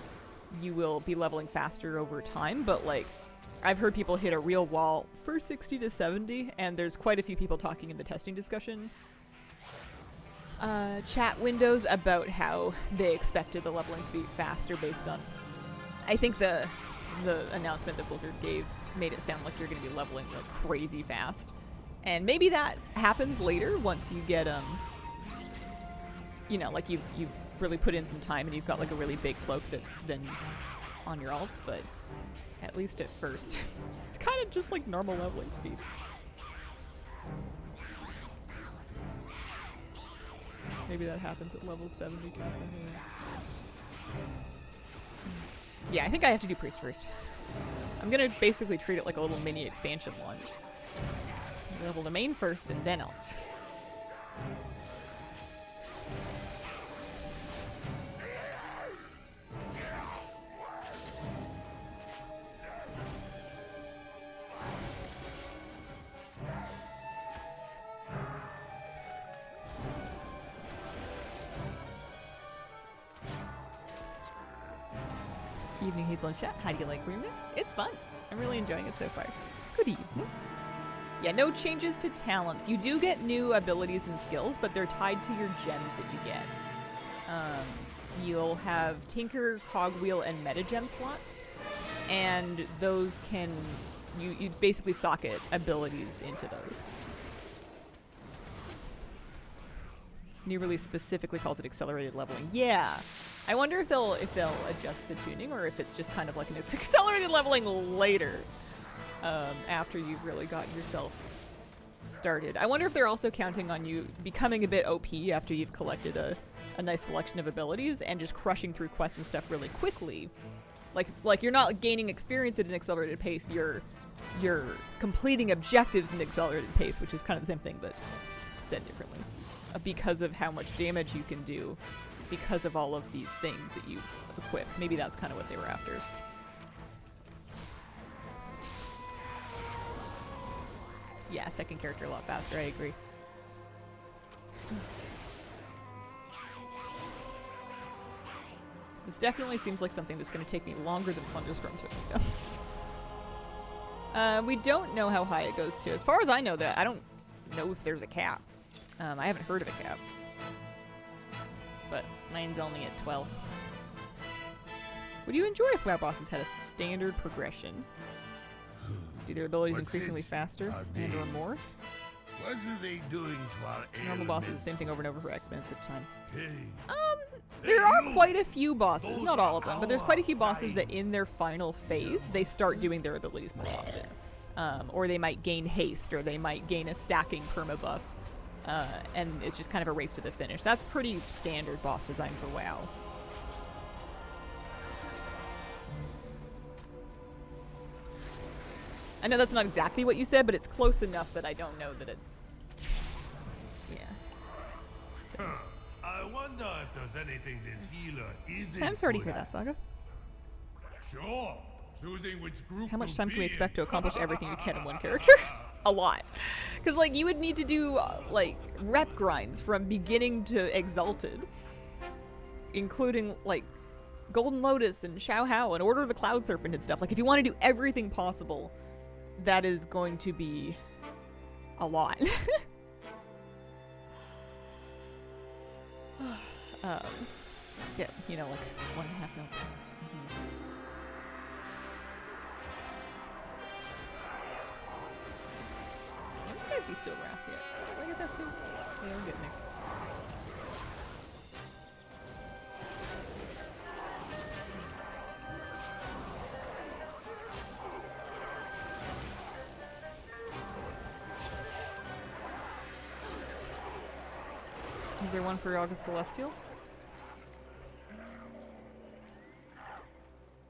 you will be leveling faster over time, but like, I've heard people hit a real wall for 60 to 70, and there's quite a few people talking in the testing discussion chat windows about how they expected the leveling to be faster based on... I think the announcement that Blizzard gave made it sound like you're going to be leveling like crazy fast. And maybe that happens later once you get, you know, like you've really put in some time and you've got like a really big cloak that's then on your alts, but at least at first, it's kind of just like normal leveling speed. Maybe that happens at level 70. Yeah, I think I have to do priest first. I'm gonna basically treat it like a little mini expansion launch. Level the main first and then else. Evening, Hazel and Chat. How do you like remix? It's fun. I'm really enjoying it so far. Good evening. Yeah, no changes to talents. You do get new abilities and skills, but they're tied to your gems that you get. You'll have Tinker, Cogwheel, and Metagem slots, and those can... You basically socket abilities into those. New release specifically calls it accelerated leveling. Yeah. I wonder if they'll adjust the tuning, or if it's just kind of like it's accelerated leveling later, after you've really gotten yourself started. I wonder if they're also counting on you becoming a bit OP after you've collected a nice selection of abilities and just crushing through quests and stuff really quickly. Like you're not gaining experience at an accelerated pace. You're completing objectives in an accelerated pace, which is kind of the same thing, but said differently, because of how much damage you can do. Because of all of these things that you've equipped. Maybe that's kind of what they were after. Yeah, second character a lot faster, I agree. This definitely seems like something that's going to take me longer than Thunderstorm took me, though. We don't know how high it goes to. As far as I know, that I don't know if there's a cap. I haven't heard of a cap. But mine's only at 12. Would you enjoy if WoW bosses had a standard progression? Do their abilities increasingly faster and or more? What are they doing to our Normal bosses, the same thing over and over for X minutes at a time. Hey. There are quite a few bosses, not all of them, but there's quite a few bosses that in their final phase, they start doing their abilities more often. Or they might gain haste, or they might gain a stacking perma buff. And it's just kind of a race to the finish. That's pretty standard boss design for WoW. I know that's not exactly what you said, but it's close enough that I don't know that it's... Yeah. I wonder if there's anything this healer isn't. I'm sorry to hear good that, at. Saga. Sure. Choosing which group How much to time can we be expect to in. accomplish everything you can in one character? A lot. Because, like, you would need to do, like, rep grinds from beginning to Exalted. Including, like, Golden Lotus and Xiao Hao and Order of the Cloud Serpent and stuff. Like, if you want to do everything possible, that is going to be a lot. Yeah, you know, like 1.5 mil. I might be still Wrath yet. Did I get that soon? Yeah, I'm getting there. Is there one for August Celestial?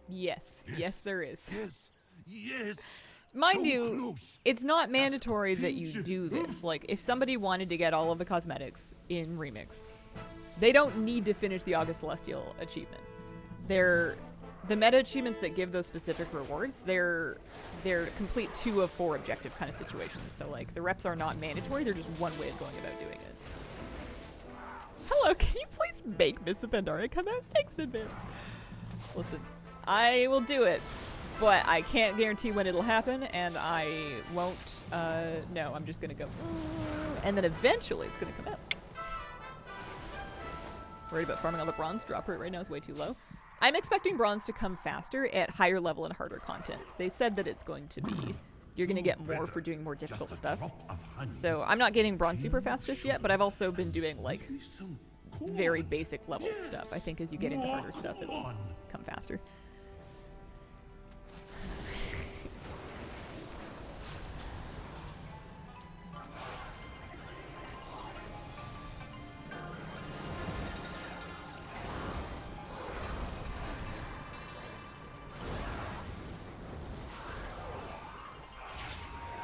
Yes. Yes, there is. Yes. Yes. Mind So you, close. it's not mandatory that you do this. Like, if somebody wanted to get all of the cosmetics in Remix, they don't need to finish the August Celestial achievement. They're the meta achievements that give those specific rewards. They're complete 2 of 4 objective kind of situations. So, like, the reps are not mandatory. They're just one way of going about doing it. Hello, can you please make Miss Pandaria come out? Thanks in advance. Listen, I will do it, but I can't guarantee when it'll happen, and I won't, no, I'm just gonna go, and then eventually it's gonna come out. Worried about farming all the bronze? Drop rate right now is way too low. I'm expecting bronze to come faster at higher level and harder content. They said that it's going to be, you're gonna get more for doing more difficult stuff. So I'm not getting bronze super fast just yet, but I've also been doing, like, very basic level stuff. I think as you get into harder stuff, it'll come faster.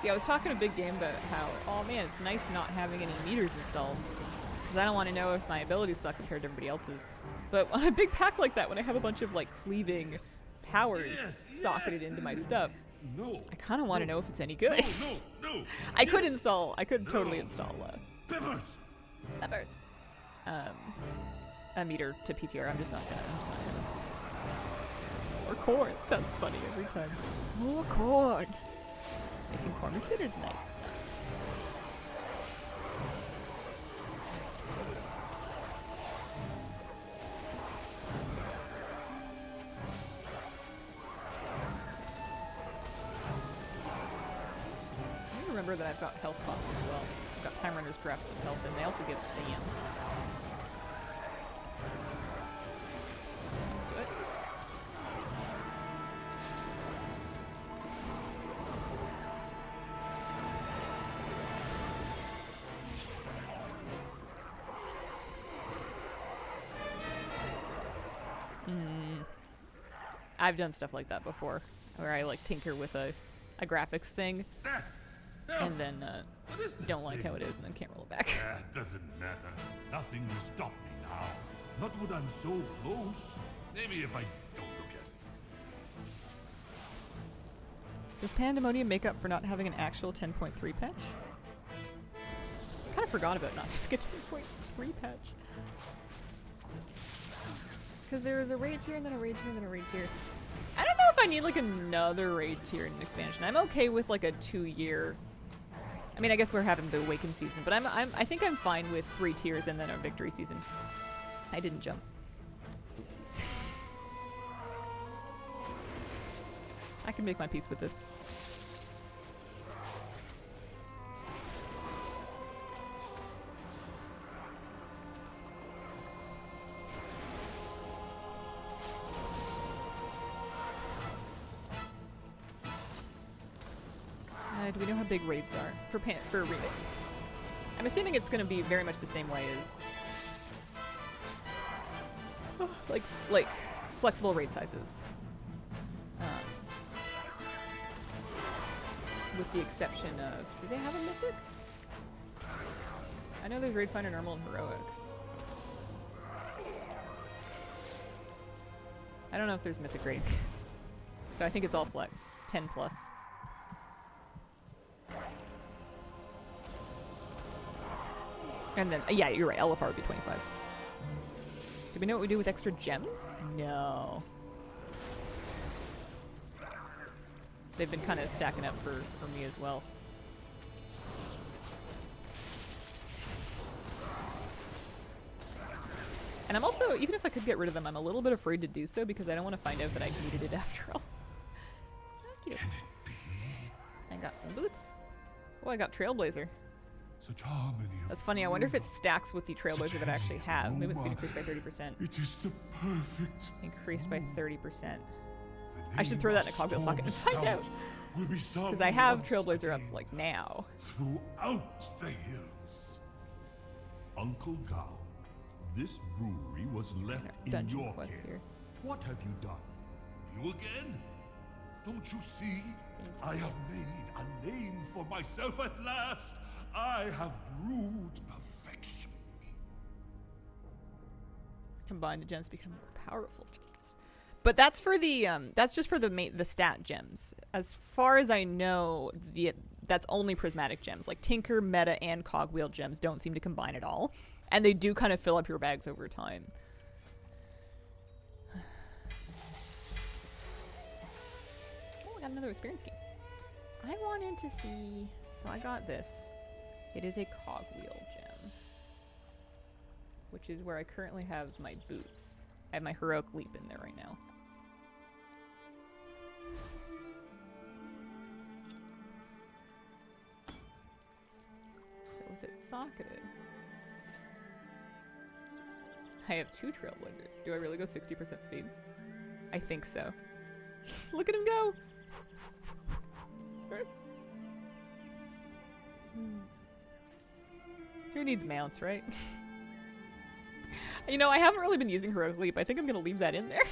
See, I was talking a big game about how, oh man, it's nice not having any meters installed. Because I don't want to know if my abilities suck compared to everybody else's. But on a big pack like that, when I have a bunch of like cleaving powers socketed into my stuff, No. I kind of want to know if it's any good. No. I could totally install Peppers. peppers. A meter to PTR. I'm just not gonna. Or corn. Sounds funny every time. More corn. Making corn with dinner tonight. I remember that I've got health pots as well. I've got Time Runner's Drafts of Health, and they also give sand. Let's do it. I've done stuff like that before, where I like tinker with a graphics thing, and then don't like how it is, and then can't roll it back. That doesn't matter. Nothing will stop me now. Not when I'm so close. Maybe if I don't look at it. Does Pandemonium make up for not having an actual 10.3 patch? I kind of forgot about not having a 10.3 patch. Because there was a raid tier and then a raid tier and then a raid tier. I don't know if I need like another raid tier in an expansion. I'm okay with like a 2-year. I mean, I guess we're having the Awaken season, but I think I'm fine with 3 tiers and then a victory season. I didn't jump. Oopsies. I can make my peace with this. Do we know how big raids are for remix? I'm assuming it's going to be very much the same way as like flexible raid sizes, with the exception of, do they have a mythic? I know there's raid finder, normal, and heroic. I don't know if there's mythic raid, so I think it's all flex, 10 plus. And then, yeah, you're right, LFR would be 25. Do we know what we do with extra gems? No. They've been kind of stacking up for me as well. And I'm also, even if I could get rid of them, I'm a little bit afraid to do so because I don't want to find out that I needed it after all. Thank you. I got some boots. Oh, I got Trailblazer. That's funny. I wonder if it stacks with the Trailblazer that I actually have. Movement speed increased by 30%. It is the perfect. Increased by 30%. I should throw that in a cogwheel socket and find out. Because Because I have Trailblazer up like now. Throughout the hills. Uncle Gao, this brewery was left in Dungeon your quest care. here. What have you done? You again? Don't you see? I have made a name for myself at last. I have brewed perfection. Combine the gems to become more powerful gems. But that's for the that's just for the stat gems. As far as I know, that's only prismatic gems. Like Tinker, Meta, and Cogwheel gems don't seem to combine at all, and they do kind of fill up your bags over time. Oh, I got another experience game. I wanted to see, so I got this. It is a Cogwheel gem, which is where I currently have my boots. I have my Heroic Leap in there right now. So with it socketed, I have 2 Trailblazers. Do I really go 60% speed? I think so. Look at him go! Who needs mounts, right? You know, I haven't really been using Heroic Leap. I think I'm gonna leave that in there.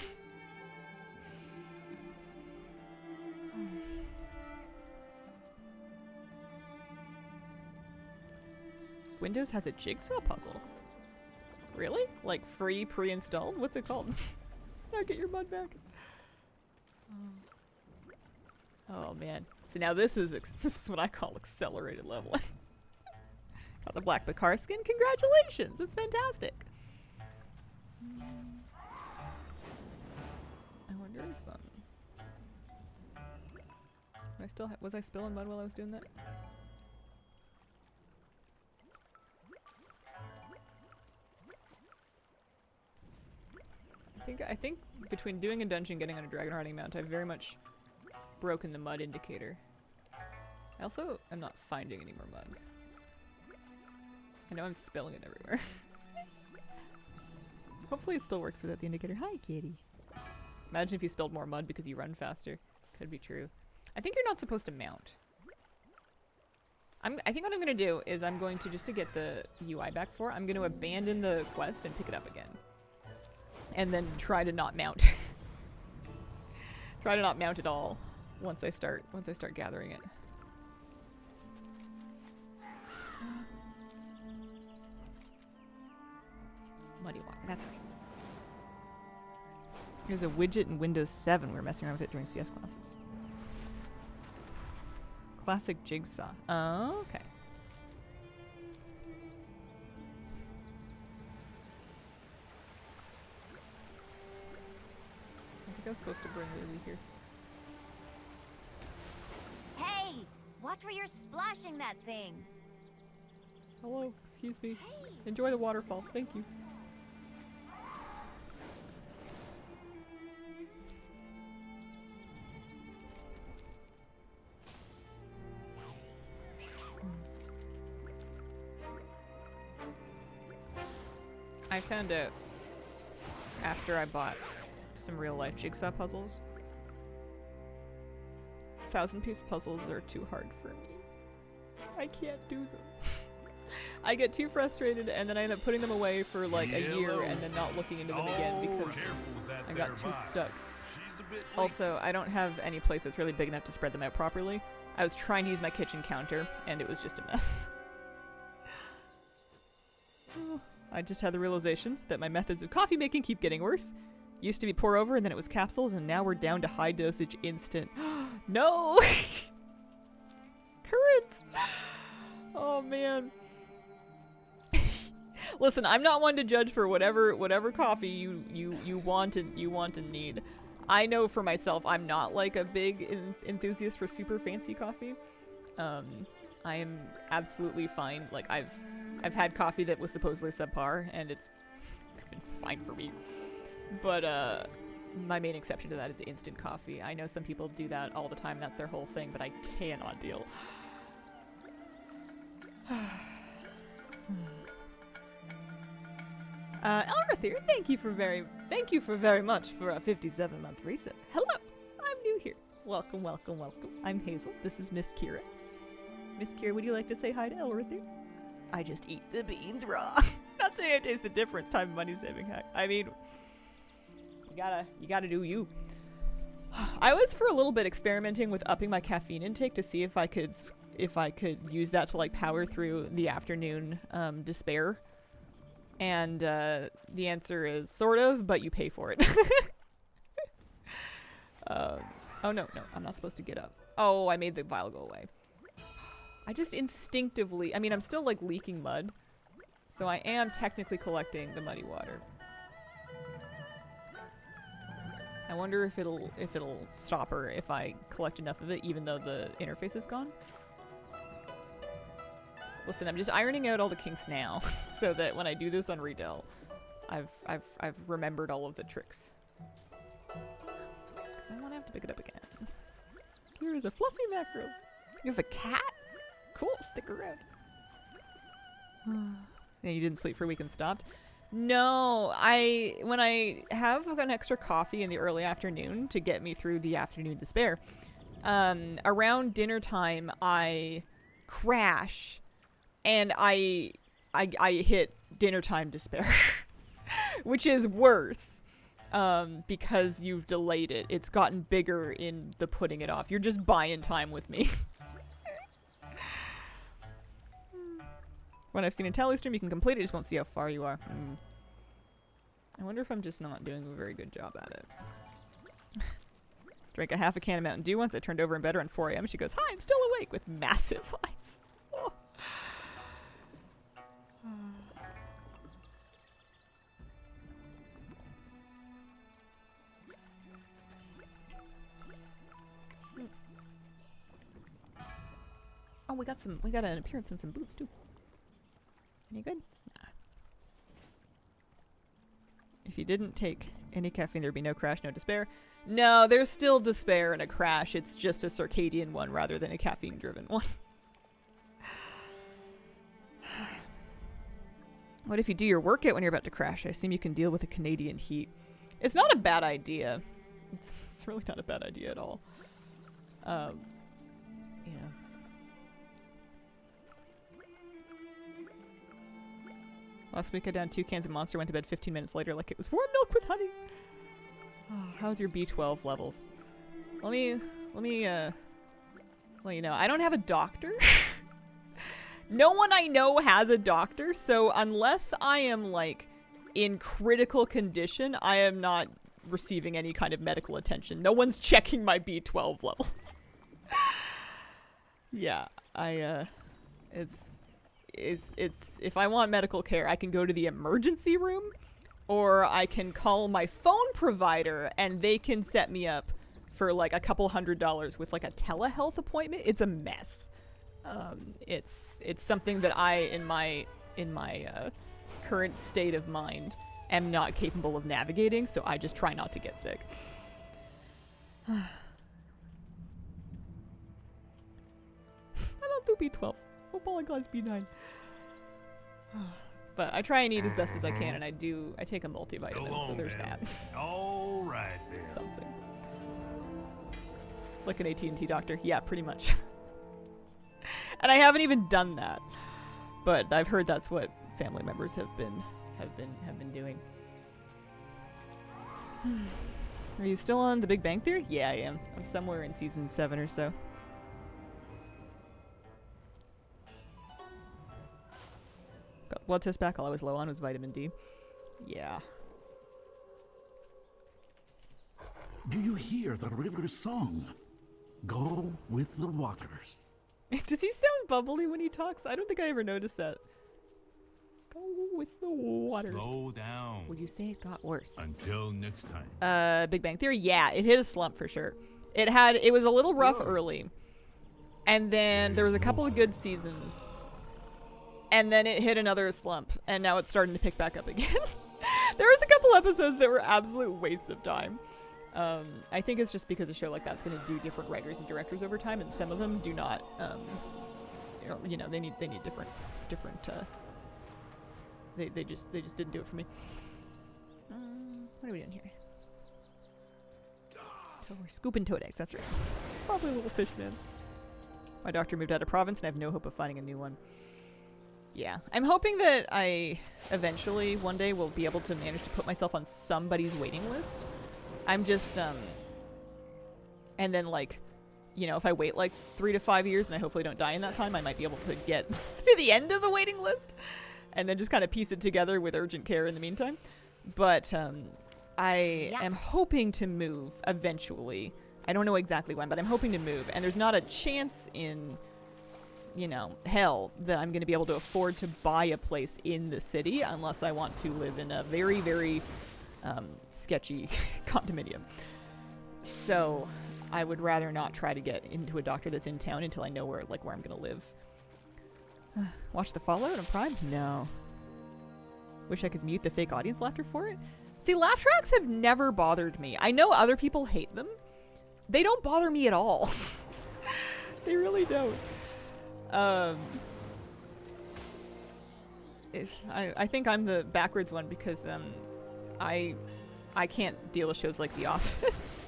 Windows has a jigsaw puzzle. Really? Like free pre-installed? What's it called? Now get your mud back. Oh man. So now this is what I call accelerated leveling. Got the black Bakar skin. Congratulations! It's fantastic. I wonder if I still was I spilling mud while I was doing that? I think between doing a dungeon and getting on a dragon harding mount, I've very much broken the mud indicator. I also am not finding any more mud. I know I'm spilling it everywhere. Hopefully it still works without the indicator. Hi, kitty. Imagine if you spilled more mud because you run faster. Could be true. I think you're not supposed to mount. I think what I'm going to do is I'm going to, just to get the UI back for, I'm going to abandon the quest and pick it up again. And then try to not mount. Try to not mount at all once I start gathering it. Muddy water, that's right. There's a widget in Windows 7. We were messing around with it during CS classes. Classic jigsaw. Oh, okay. I think I was supposed to bring Lily here. Hey! Watch where you're splashing that thing! Hello, excuse me. Hey! Enjoy the waterfall. Thank you. I found out after I bought some real life jigsaw puzzles, 1,000-piece puzzles are too hard for me. I can't do them. I get too frustrated and then I end up putting them away for like a year and then not looking into them again because I got too stuck. Also, I don't have any place that's really big enough to spread them out properly. I was trying to use my kitchen counter and it was just a mess. I just had the realization that my methods of coffee making keep getting worse. Used to be pour over and then it was capsules and now we're down to high dosage instant. No! Currents! Oh man. Listen, I'm not one to judge for whatever coffee you want and need. I know for myself I'm not like a big enthusiast for super fancy coffee. I am absolutely fine. Like I've had coffee that was supposedly subpar and it's been fine for me. But my main exception to that is instant coffee. I know some people do that all the time, that's their whole thing, but I cannot deal. Elrith here, thank you for very much for a 57-month reset. Hello, I'm new here. Welcome, welcome, welcome. I'm Hazel. This is Miss Kira. Miss Kira, would you like to say hi to Elrith here? I just eat the beans raw. Not saying I taste the difference. Time and money saving hack. I mean, you gotta do you. I was for a little bit experimenting with upping my caffeine intake to see if I could use that to like power through the afternoon despair. And the answer is sort of, but you pay for it. Oh no, I'm not supposed to get up. Oh, I made the vial go away. I just instinctively, I mean, I'm still like leaking mud, so I am technically collecting the muddy water. I wonder if it'll stop her if I collect enough of it, even though the interface is gone. Listen, I'm just ironing out all the kinks now, so that when I do this on Redell, I've remembered all of the tricks. I want to have to pick it up again. Here is a fluffy mackerel. You have a cat? Cool, stick around. Yeah, you didn't sleep for a week and stopped? No, when I have an extra coffee in the early afternoon to get me through the afternoon despair, around dinner time I crash and I hit dinner time despair, which is worse because you've delayed it. It's gotten bigger in the putting it off. You're just buying time with me. When I've seen a tally stream, you can complete it, just won't see how far you are. I wonder if I'm just not doing a very good job at it. Drank a half a can of Mountain Dew once. I turned over in bed around 4 a.m. She goes, "Hi, I'm still awake," with massive eyes. Oh. Oh, we got an appearance in some boots too. Any good? Nah. If you didn't take any caffeine, there'd be no crash, no despair. No, there's still despair and a crash. It's just a circadian one rather than a caffeine-driven one. What if you do your workout when you're about to crash? I assume you can deal with the Canadian heat. It's not a bad idea. It's really not a bad idea at all. Yeah. Last week I downed 2 cans of Monster, went to bed 15 minutes later like it was warm milk with honey. Oh, how's your B12 levels? Let me let you know. I don't have a doctor. No one I know has a doctor, so unless I am like in critical condition, I am not receiving any kind of medical attention. No one's checking my B12 levels. Yeah, it's if I want medical care, I can go to the emergency room, or I can call my phone provider and they can set me up for like a couple $100 with like a telehealth appointment. It's a mess. It's something that I in my current state of mind am not capable of navigating, so I just try not to get sick. I don't do B12. Hope all I got is B9. But I try and eat as best as I can, and I take a multivitamin, so there's that. All right, then. Something. Like an AT&T doctor. Yeah, pretty much. And I haven't even done that. But I've heard that's what family members have been doing. Are you still on The Big Bang Theory? Yeah, I am. I'm somewhere in season 7 or so. Got blood test back. All I was low on was vitamin D. Yeah. Do you hear the river's song? Go with the waters. Does he sound bubbly when he talks? I don't think I ever noticed that. Go with the waters. Slow down. Would you say it got worse? Until next time. Big Bang Theory? Yeah, it hit a slump for sure. It was a little rough early. And then there was a couple of good seasons. And then it hit another slump. And now it's starting to pick back up again. There was a couple episodes that were absolute wastes of time. I think it's just because a show like that's going to do different writers and directors over time, and some of them do not. They need different. They just didn't do it for me. What are we doing here? Oh, we're scooping toad eggs. That's right. Probably a little fish man. My doctor moved out of province, and I have no hope of finding a new one. Yeah, I'm hoping that I eventually one day will be able to manage to put myself on somebody's waiting list. I'm just, and then like, if I wait like 3 to 5 years and I hopefully don't die in that time, I might be able to get to the end of the waiting list and then just kind of piece it together with urgent care in the meantime. But, I am hoping to move eventually. I don't know exactly when, but I'm hoping to move. And there's not a chance in, hell that I'm going to be able to afford to buy a place in the city unless I want to live in a very, very, sketchy condominium. So I would rather not try to get into a doctor that's in town until I know where I'm gonna live. Watch the Fallout on Prime? No. Wish I could mute the fake audience laughter for it. See, laugh tracks have never bothered me. I know other people hate them. They don't bother me at all. They really don't. I think I'm the backwards one because I can't deal with shows like The Office.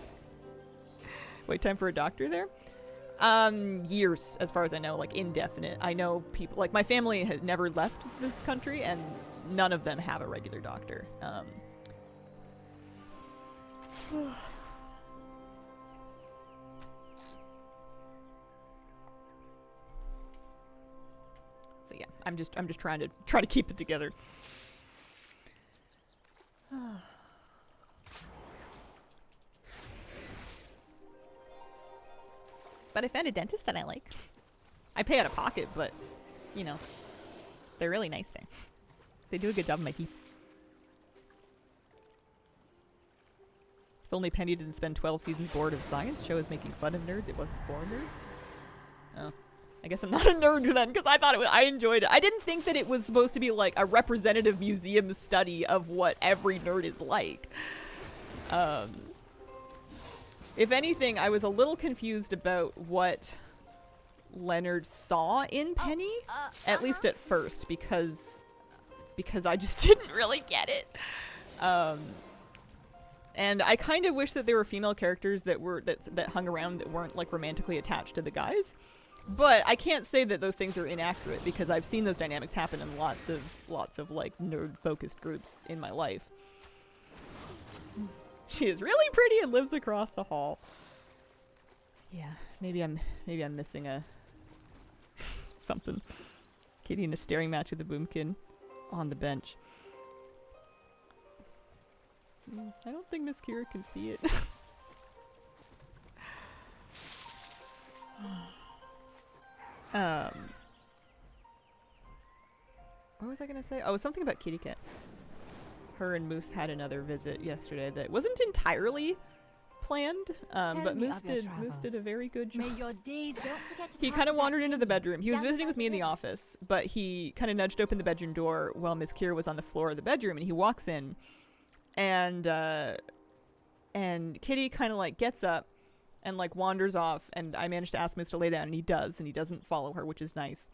Wait time for a doctor there? Years, as far as I know, like indefinite. I know people, like my family has never left this country and none of them have a regular doctor. So yeah, I'm just trying to keep it together. But I found a dentist that I like. I pay out of pocket, but you know, they're really nice there. They do a good job of my teeth. If only Penny didn't spend 12 seasons bored of science shows making fun of nerds, it wasn't for nerds. Oh. I guess I'm not a nerd then, because I thought I enjoyed it. I didn't think that it was supposed to be like a representative museum study of what every nerd is like. If anything, I was a little confused about what Leonard saw in Penny, at least at first, because I just didn't really get it. And I kind of wish that there were female characters that hung around that weren't like romantically attached to the guys. But I can't say that those things are inaccurate because I've seen those dynamics happen in lots of like nerd-focused groups in my life. She is really pretty and lives across the hall. Yeah, maybe I'm missing a something. Kitty in a staring match with the boomkin on the bench. I don't think Miss Kira can see it. What was I gonna say? Oh, something about Kitty Cat. Her and Moose had another visit yesterday that wasn't entirely planned, but Moose did a very good job. May your days don't forget to He talk kind of about wandered into the Timmy. bedroom. He was Down visiting about with me in the the office, but he kind of nudged open the bedroom door while Miss Kira was on the floor of the bedroom, and he walks in, and Kitty kind of like gets up and like wanders off, and I managed to ask Moose to lay down, and he does, and he doesn't follow her, which is nice.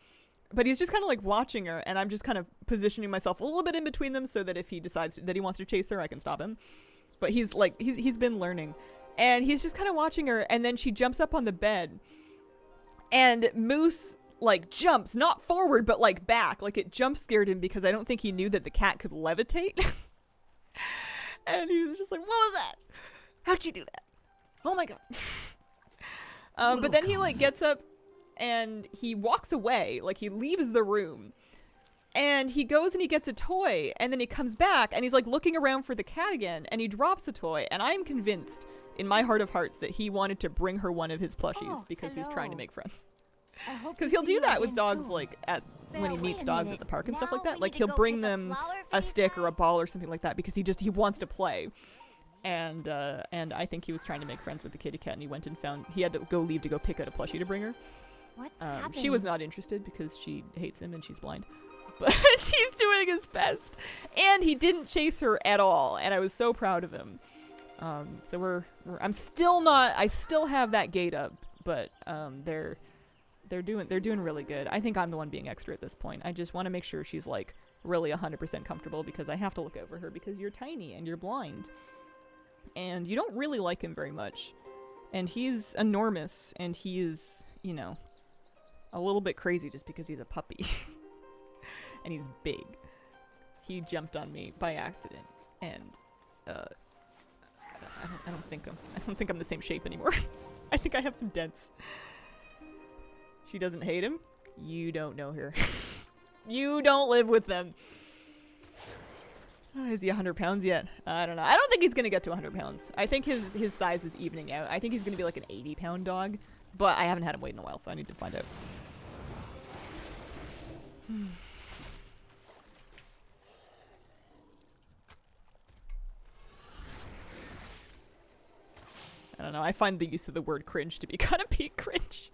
But he's just kind of like watching her, and I'm just kind of positioning myself a little bit in between them so that if he decides that he wants to chase her, I can stop him. But he's like, he's been learning. And he's just kind of watching her, and then she jumps up on the bed. And Moose, like, jumps, not forward, but, like, back. Like, it jump scared him because I don't think he knew that the cat could levitate. And he was just like, what was that? How'd you do that? Oh my god. But then he, like, gets up, and he walks away. Like, he leaves the room. And he goes and he gets a toy, and then he comes back, and he's, like, looking around for the cat again, and he drops the toy, and I'm convinced in my heart of hearts that he wanted to bring her one of his plushies because he's trying to make friends. Because he'll do that with dogs, like, when he meets dogs at the park and stuff like that. Like, he'll bring them a stick or a ball or something like that because he wants to play. And I think he was trying to make friends with the kitty cat, and he had to leave to go pick out a plushie to bring her. What's happening? She was not interested because she hates him and she's blind. But she's doing his best. And he didn't chase her at all, and I was so proud of him. So I still have that gate up, but they're doing really good. I think I'm the one being extra at this point. I just want to make sure she's like really 100% comfortable because I have to look over her because you're tiny and you're blind. And you don't really like him very much. And he's enormous, and he is, you know, a little bit crazy just because he's a puppy. And he's big. He jumped on me by accident, and I don't think I'm the same shape anymore. I think I have some dents. She doesn't hate him. You don't know her. You don't live with them. Oh, is he 100 pounds yet? I don't know. I don't think he's gonna get to 100 pounds. I think his size is evening out. I think he's gonna be like an 80-pound dog, but I haven't had him weigh in a while, so I need to find out. I don't know. I find the use of the word cringe to be kind of peak cringe.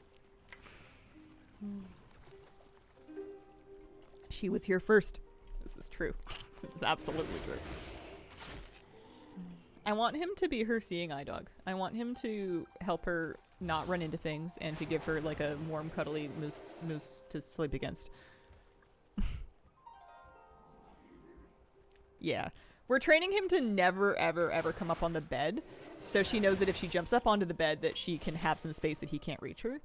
She was here first. This is true. This is absolutely true. I want him to be her seeing eye dog. I want him to help her not run into things and to give her like a warm, cuddly moose to sleep against. Yeah. We're training him to never, ever, ever come up on the bed. So she knows that if she jumps up onto the bed that she can have some space that he can't reach her.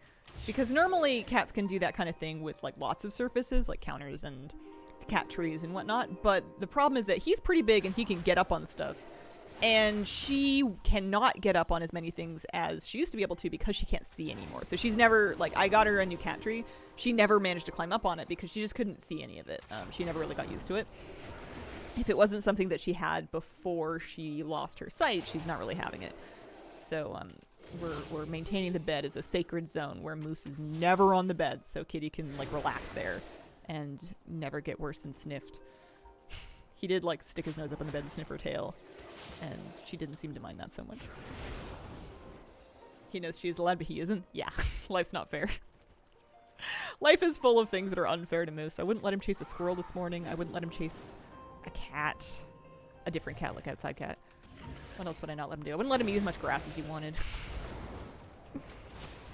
Because normally cats can do that kind of thing with like lots of surfaces, like counters and cat trees and whatnot. But the problem is that he's pretty big and he can get up on stuff. And she cannot get up on as many things as she used to be able to because she can't see anymore. So she's never, like, I got her a new cat tree. She never managed to climb up on it because she just couldn't see any of it. She never really got used to it. If it wasn't something that she had before she lost her sight, she's not really having it. So we're maintaining the bed as a sacred zone where Moose is never on the bed, so Kitty can, like, relax there and never get worse than sniffed. He did, like, stick his nose up on the bed and sniff her tail. And she didn't seem to mind that so much. He knows she's allowed, but he isn't? Yeah, life's not fair. Life is full of things that are unfair to Moose. I wouldn't let him chase a squirrel this morning. I wouldn't let him chase a cat. A different cat, like outside cat. What else would I not let him do? I wouldn't let him eat as much grass as he wanted.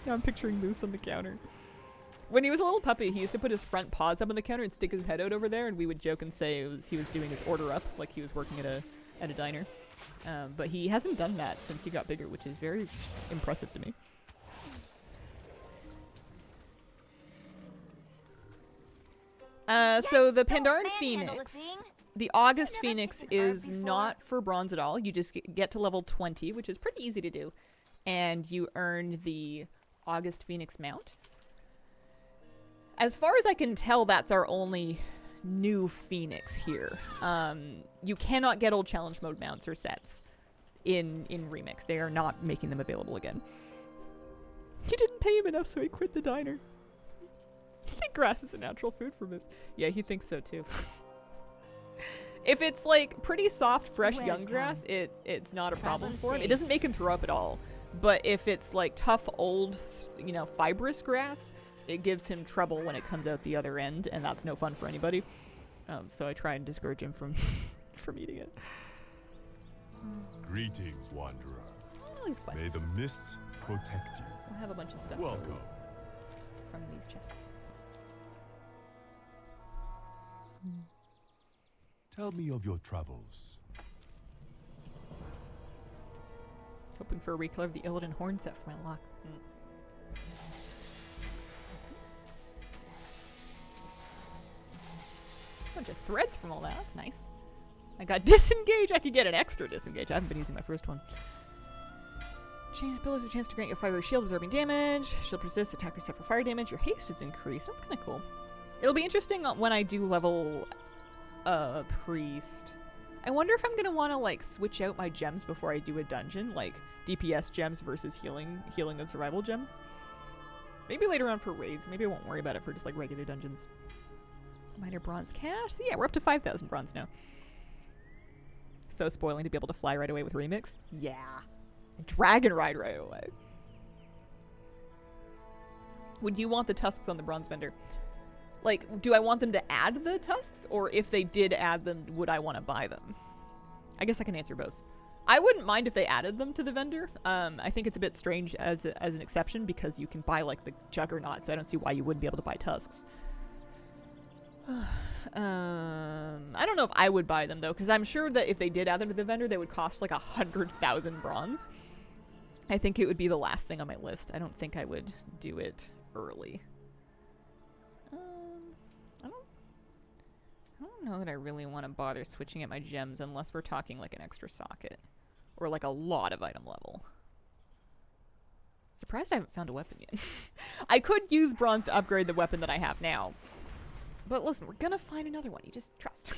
Now I'm picturing Moose on the counter. When he was a little puppy, he used to put his front paws up on the counter and stick his head out over there, and we would joke and say he was doing his order up, like he was working at a diner. But he hasn't done that since he got bigger, which is very impressive to me. So the Pandaren Phoenix, the August Phoenix is not for bronze at all. You just get to level 20, which is pretty easy to do. And you earn the August Phoenix mount. As far as I can tell, that's our only new Phoenix here. You cannot get old challenge mode mounts or sets in Remix. They are not making them available again. He didn't pay him enough, so he quit the diner. I think grass is a natural food for Moose. Yeah, he thinks so too. If it's like pretty soft, fresh young grass, it's not a problem for him. It doesn't make him throw up at all. But if it's like tough, old, fibrous grass, it gives him trouble when it comes out the other end, and that's no fun for anybody. So I try and discourage him from eating it. Greetings, wanderer. Oh, he's quite. May the mists protect you. We'll have a bunch of stuff Welcome. from these chests. Tell me of your travels. Hoping for a recolor of the Illidan horn set for my lock. Bunch of threads from all that. That's nice. I got disengage. I could get an extra disengage. I haven't been using my first one. Chain abilities have a chance to grant you fiery shield absorbing damage. Shield persists. Attackers suffer fire damage. Your haste is increased. That's kind of cool. It'll be interesting when I do level priest. I wonder if I'm gonna want to like switch out my gems before I do a dungeon, like DPS gems versus healing and survival gems. Maybe later on for raids. Maybe I won't worry about it for just like regular dungeons. Minor bronze cash. So yeah, we're up to 5,000 bronze now. So spoiling to be able to fly right away with Remix. Yeah. Dragon ride right away. Would you want the tusks on the bronze vendor? Like, do I want them to add the tusks? Or if they did add them, would I want to buy them? I guess I can answer both. I wouldn't mind if they added them to the vendor. I think it's a bit strange as an exception because you can buy, like, the Juggernaut, so I don't see why you wouldn't be able to buy tusks. I don't know if I would buy them, though, because I'm sure that if they did add them to the vendor, they would cost, like, 100,000 bronze. I think it would be the last thing on my list. I don't think I would do it early. I don't know that I really want to bother switching at my gems unless we're talking like an extra socket or like a lot of item level. Surprised I haven't found a weapon yet. I could use bronze to upgrade the weapon that I have now. But listen, we're gonna find another one. You just trust.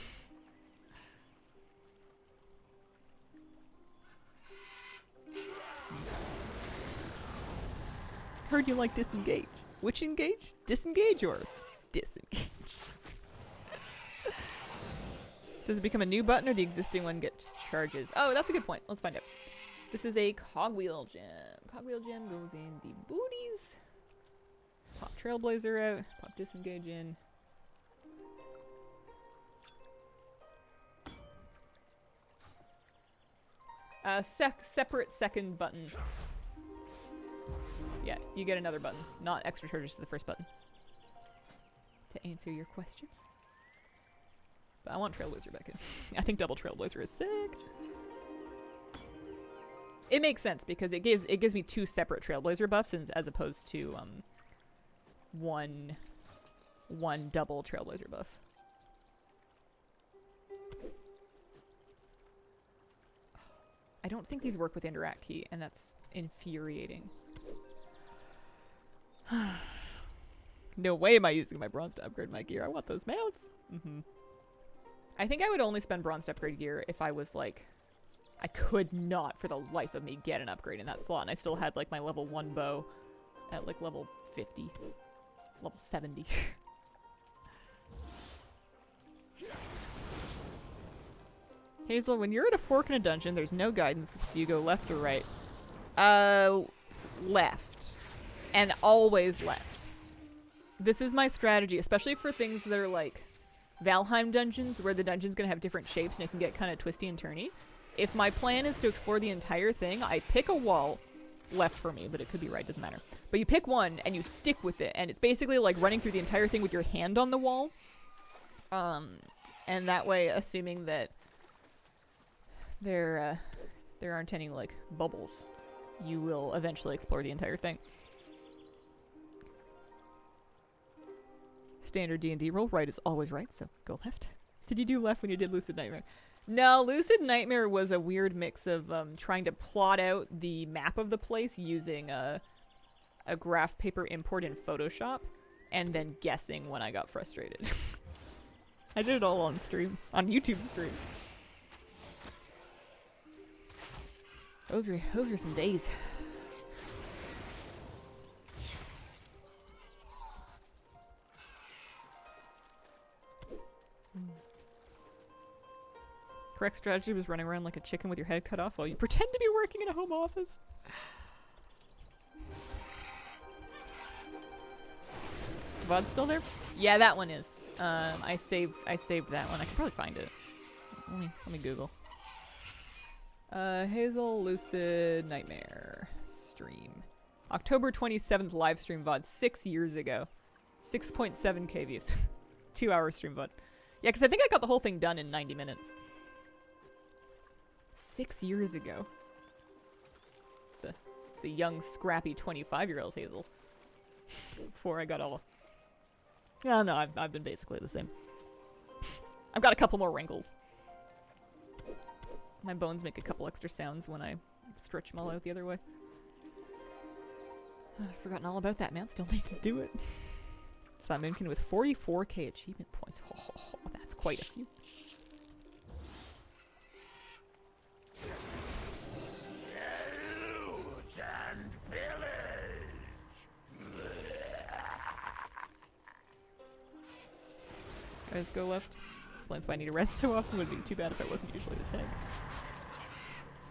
Heard you like disengage. Which engage? Disengage or disengage? Does it become a new button or the existing one gets charges? Oh, that's a good point. Let's find out. This is a cogwheel gem. Cogwheel gem goes in the booties. Pop Trailblazer out. Pop disengage in. Separate second button. Yeah, you get another button. Not extra charges to the first button. To answer your question. But I want Trailblazer back in. I think double Trailblazer is sick. It makes sense because it gives me two separate Trailblazer buffs as opposed to one double Trailblazer buff. I don't think these work with interact key, and that's infuriating. No way am I using my bronze to upgrade my gear. I want those mounts. I think I would only spend bronze to upgrade gear if I was like, I could not for the life of me get an upgrade in that slot, and I still had like my level 1 bow at like level 50, level 70. Hazel, when you're at a fork in a dungeon, there's no guidance. Do you go left or right? Left. And always left. This is my strategy, especially for things that are like Valheim dungeons, where the dungeon's gonna have different shapes and it can get kind of twisty and turny. If my plan is to explore the entire thing, I pick a wall, left for me, but it could be right, doesn't matter. But you pick one and you stick with it, and it's basically like running through the entire thing with your hand on the wall. And that way, assuming that there aren't any like bubbles, you will eventually explore the entire thing. Standard D&D roll, right is always right, so go left. Did you do left when you did Lucid Nightmare? No, Lucid Nightmare was a weird mix of trying to plot out the map of the place using a graph paper import in Photoshop, and then guessing when I got frustrated. I did it all on stream, on YouTube stream. Those were some days. Correct strategy was running around like a chicken with your head cut off while you pretend to be working in a home office. VOD's still there? Yeah, that one is. I saved that one. I can probably find it. Let me Google. Hazel Lucid Nightmare stream. October 27th live stream VOD 6 years ago. 6.7k views. 2 hour stream VOD. Yeah, because I think I got the whole thing done in 90 minutes. 6 years ago. It's a young, scrappy 25-year-old Hazel. Before I got all... Oh, no, I've been basically the same. I've got a couple more wrinkles. My bones make a couple extra sounds when I stretch them all out the other way. I've forgotten all about that, man. Still need to do it. So I'm Moonkin with 44k achievement points. Oh, that's quite a few. Guys, go left. This lands why I need a rest so often. Would be too bad if I wasn't usually the tank.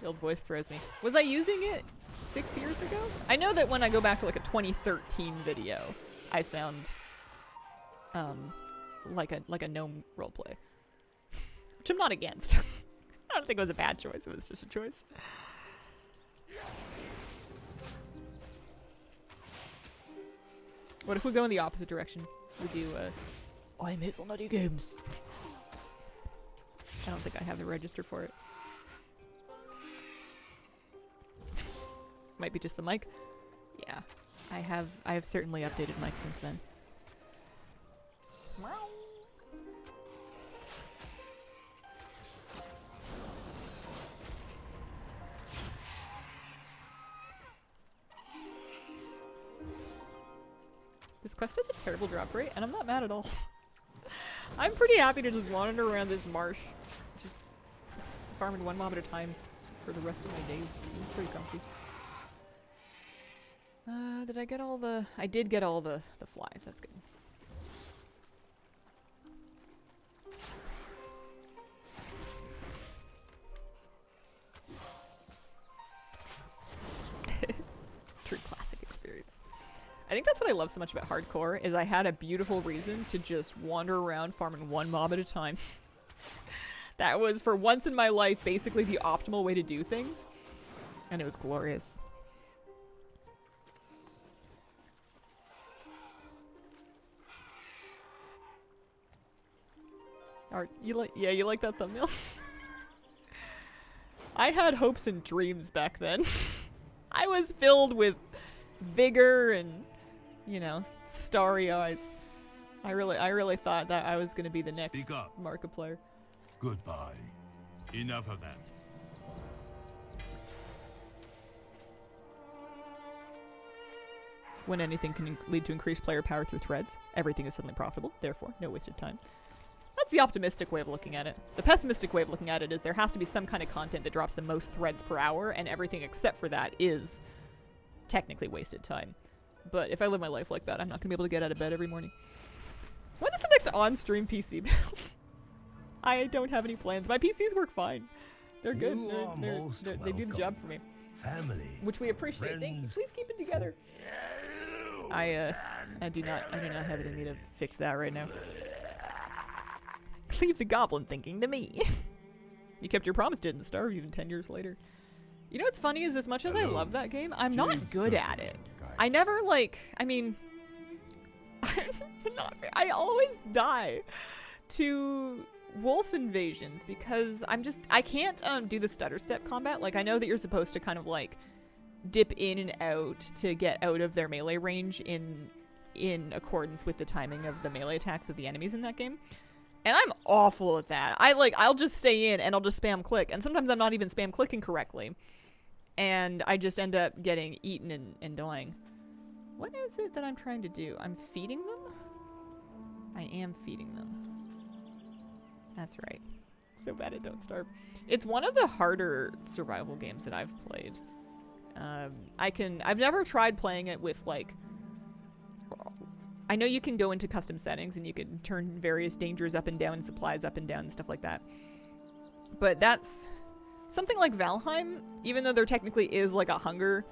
The old voice throws me. Was I using it 6 years ago? I know that when I go back to like a 2013 video, I sound like a gnome roleplay, which I'm not against. I don't think it was a bad choice. It was just a choice. What if we go in the opposite direction? We do I'm Hazelnutty Games. I don't think I have the register for it. Might be just the mic. Yeah, I have certainly updated mic since then. This quest has a terrible drop rate, and I'm not mad at all. I'm pretty happy to just wander around this marsh, just farming one mob at a time for the rest of my days. It's pretty comfy. Did I get all the... I did get all the flies. That's good. True classic experience. I think that's what I love so much about hardcore, is I had a beautiful reason to just wander around farming one mob at a time. That was, for once in my life, basically the optimal way to do things. And it was glorious. Art, you like that thumbnail? I had hopes and dreams back then. I was filled with vigor and, you know, starry eyes. I really thought that I was going to be the next Markiplier. Goodbye. Enough of that. When anything can lead to increased player power through threads, everything is suddenly profitable, therefore no wasted time. That's the optimistic way of looking at it. The pessimistic way of looking at it is there has to be some kind of content that drops the most threads per hour, and everything except for that is technically wasted time. But if I live my life like that, I'm not going to be able to get out of bed every morning. When is the next on-stream PC build? I don't have any plans. My PCs work fine. They're good. They do the job for me. Family, which we appreciate. Thank you. Please keep it together. I do not have it in me to fix that right now. Leave the goblin thinking to me. You kept your promise, didn't starve even 10 years later. You know what's funny is as much as I love that game, I'm not good at it. I never I mean, I always die to wolf invasions because I can't do the stutter step combat. Like, I know that you're supposed to kind of like dip in and out to get out of their melee range in accordance with the timing of the melee attacks of the enemies in that game. And I'm awful at that. I'll just stay in and I'll just spam click, and sometimes I'm not even spam clicking correctly. And I just end up getting eaten and dying. What is it that I'm trying to do? I'm feeding them? I am feeding them. That's right. So bad at Don't Starve. It's one of the harder survival games that I've played. I've never tried playing it with I know you can go into custom settings and you can turn various dangers up and down, supplies up and down, and stuff like that. But that's something like Valheim, even though there technically is like a hunger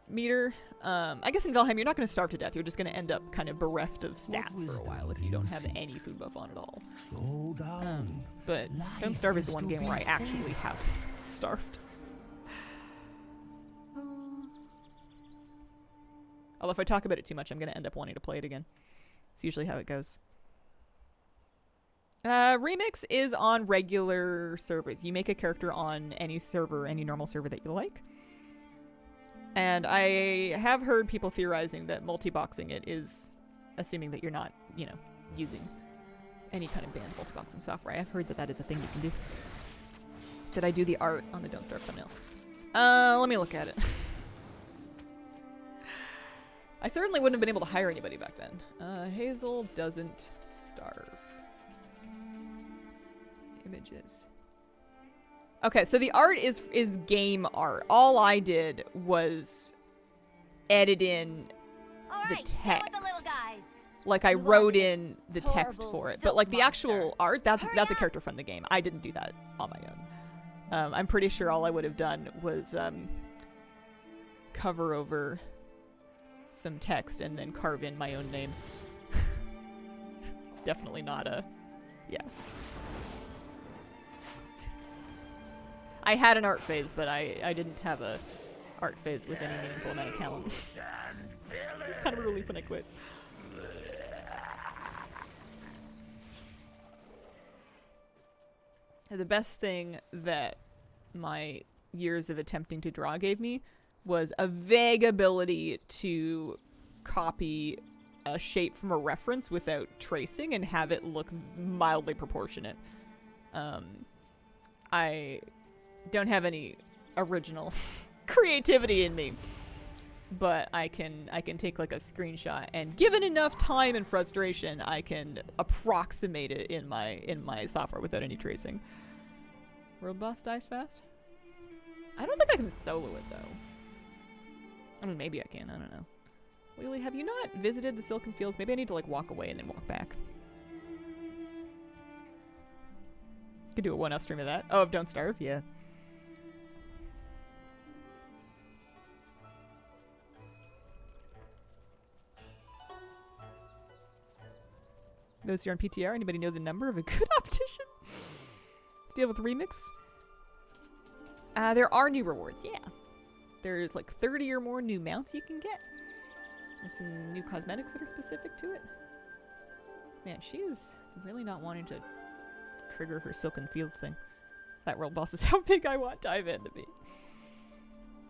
meter. I guess in Valheim you're not going to starve to death. You're just going to end up kind of bereft of stats for a while if you don't have any food buff on at all. Slow down. But Don't Starve is the one game where I actually have starved. Although if I talk about it too much, I'm going to end up wanting to play it again. It's usually how it goes. Remix is on regular servers. You make a character on any server, any normal server that you like. And I have heard people theorizing that multi-boxing it is assuming that you're not, using any kind of banned multi-boxing software. I have heard that that is a thing you can do. Did I do the art on the Don't Starve thumbnail? Let me look at it. I certainly wouldn't have been able to hire anybody back then. Hazel doesn't starve. Images. Okay, so the art is game art. All I did was edit in the text. Like I wrote in the text for it, but like the actual art, that's a character from the game. I didn't do that on my own. I'm pretty sure all I would have done was cover over some text and then carve in my own name. Definitely not yeah. I had an art phase, but I didn't have a art phase with any meaningful amount of talent. It's kind of a relief when I quit. The best thing that my years of attempting to draw gave me was a vague ability to copy a shape from a reference without tracing and have it look mildly proportionate. I don't have any original creativity in me, but I can take like a screenshot, and given enough time and frustration, I can approximate it in my software without any tracing. World boss dies fast? I don't think I can solo it though. I mean, maybe I can. I don't know. Lily, have you not visited the Silken Fields? Maybe I need to like walk away and then walk back. Could do a one-off stream of that. Oh, of Don't Starve? Yeah. Those here on PTR, anybody know the number of a good optician? To deal with Remix? There are new rewards, yeah. There's like 30 or more new mounts you can get. There's some new cosmetics that are specific to it. Man, she is really not wanting to trigger her Silken Fields thing. That world boss is how big I want Divan to be.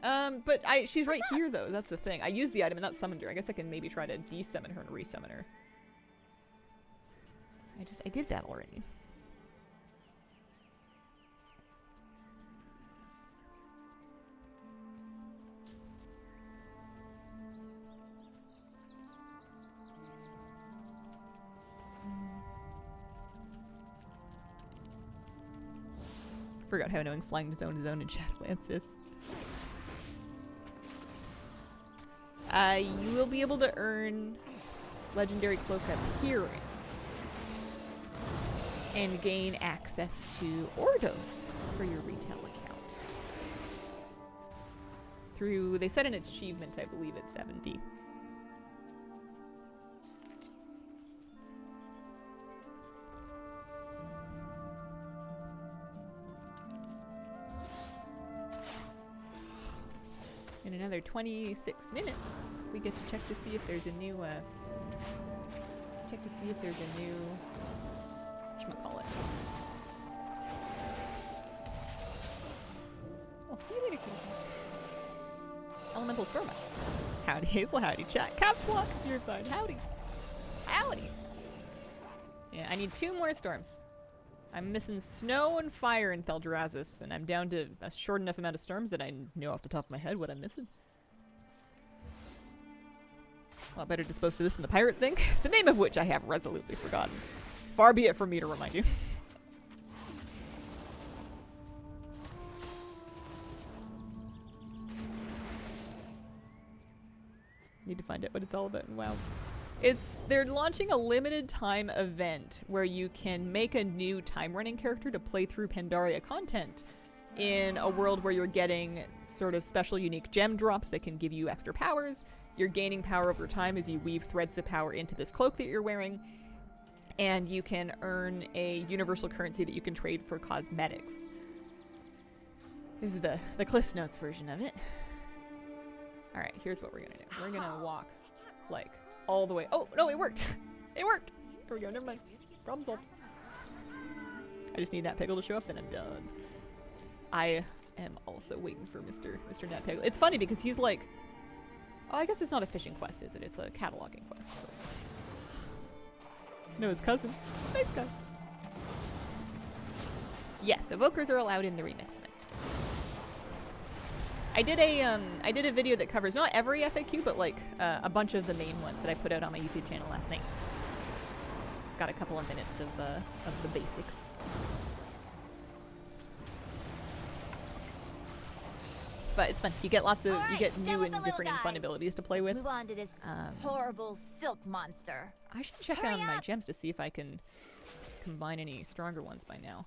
But she's right here though, that's the thing. I used the item and not summoned her. I guess I can maybe try to desummon her and resummon her. I did that already. Forgot how annoying flying zone to zone in Shadowlands is. You will be able to earn legendary cloak appearance and gain access to Ordos for your retail account. Through, they set an achievement, I believe, at 70. In another 26 minutes, we get to check to see if there's a new, whatchamacallit. Oh, see you later, kitty. Elemental Storm. Howdy, Hazel, howdy, chat. Caps lock, you're fine. Howdy. Howdy. Yeah, I need 2 more storms. I'm missing snow and fire in Theldraszus, and I'm down to a short enough amount of storms that I know off the top of my head what I'm missing. A lot better disposed to this than the pirate thing, the name of which I have resolutely forgotten. Far be it from me to remind you. Need to find out what it's all about in WoW. They're launching a limited time event where you can make a new time running character to play through Pandaria content in a world where you're getting sort of special unique gem drops that can give you extra powers. You're gaining power over time as you weave threads of power into this cloak that you're wearing, and you can earn a universal currency that you can trade for cosmetics. This is the Cliff's Notes version of it. Alright, here's what we're gonna do. We're gonna walk like all the way. Oh, no, it worked. It worked. Here we go. Never mind. Problem solved. I just need Nat Piggle to show up, then I'm done. I am also waiting for Mr. Nat Piggle. It's funny because he's like, oh, I guess it's not a fishing quest, is it? It's a cataloging quest. No, his cousin. Nice guy. Yes, evokers are allowed in the remix event. I did a video that covers not every FAQ, but like a bunch of the main ones that I put out on my YouTube channel last night. It's got a couple of minutes of the basics. But it's fun. You get lots of you get new and different and fun abilities to play with. Move on to this horrible silk monster. I should check out my gems to see if I can combine any stronger ones by now.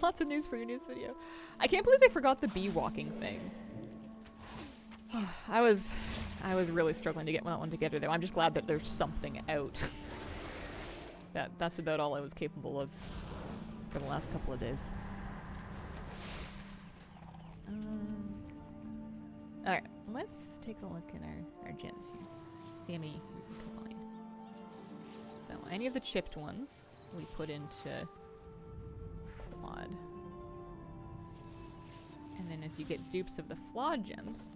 Lots of news for your news video. I can't believe they forgot the bee walking thing. I was really struggling to get that one together though. I'm just glad that there's something out. That's about all I was capable of for the last couple of days. Alright, let's take a look at our gems here. See how many we can combine. So any of the chipped ones we put into flawed. And then as you get dupes of the flawed gems,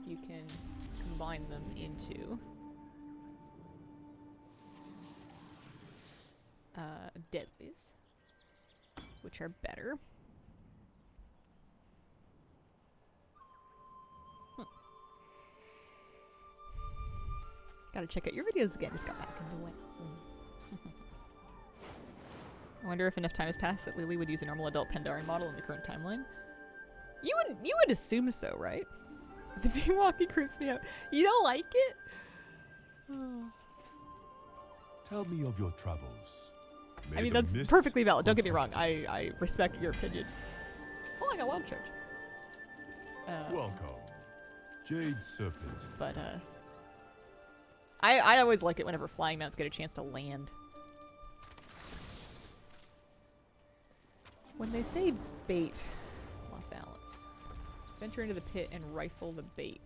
you can combine them into deadlies, which are better. Gotta check out your videos again. Just got back into it. I wonder if enough time has passed that Lily would use a normal adult Pandarian model in the current timeline. You would assume so, right? The bee walking creeps me out. You don't like it? Tell me of your travels. I mean, that's perfectly valid. Don't get me wrong. I respect your opinion. Oh, I got wild charge. Welcome, Jade Serpent. But I always like it whenever flying mounts get a chance to land. When they say bait, Lothalis, venture into the pit and rifle the bait.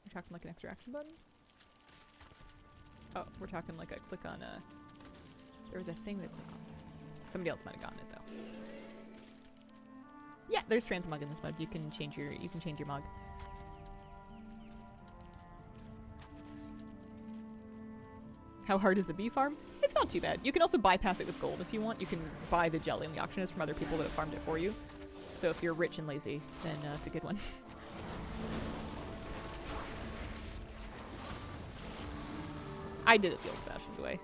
We're talking like an extra action button? Oh, we're talking like a click on a... There was a thing to click on. Somebody else might have gotten it though. Yeah, there's transmog in this mode. You can change your mog. How hard is the bee farm? It's not too bad. You can also bypass it with gold if you want. You can buy the jelly and the auctionist from other people that have farmed it for you. So if you're rich and lazy, then it's a good one. I did it the old-fashioned way.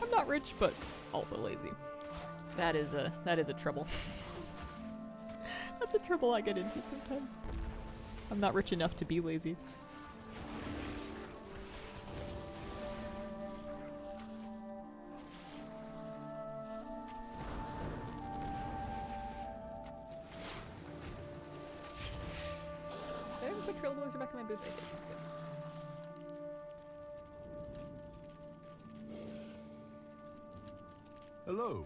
I'm not rich, but also lazy. That is a trouble. That's a trouble I get into sometimes. I'm not rich enough to be lazy. Did I ever put trailblazer back in my boots? I did. That's good. Hello.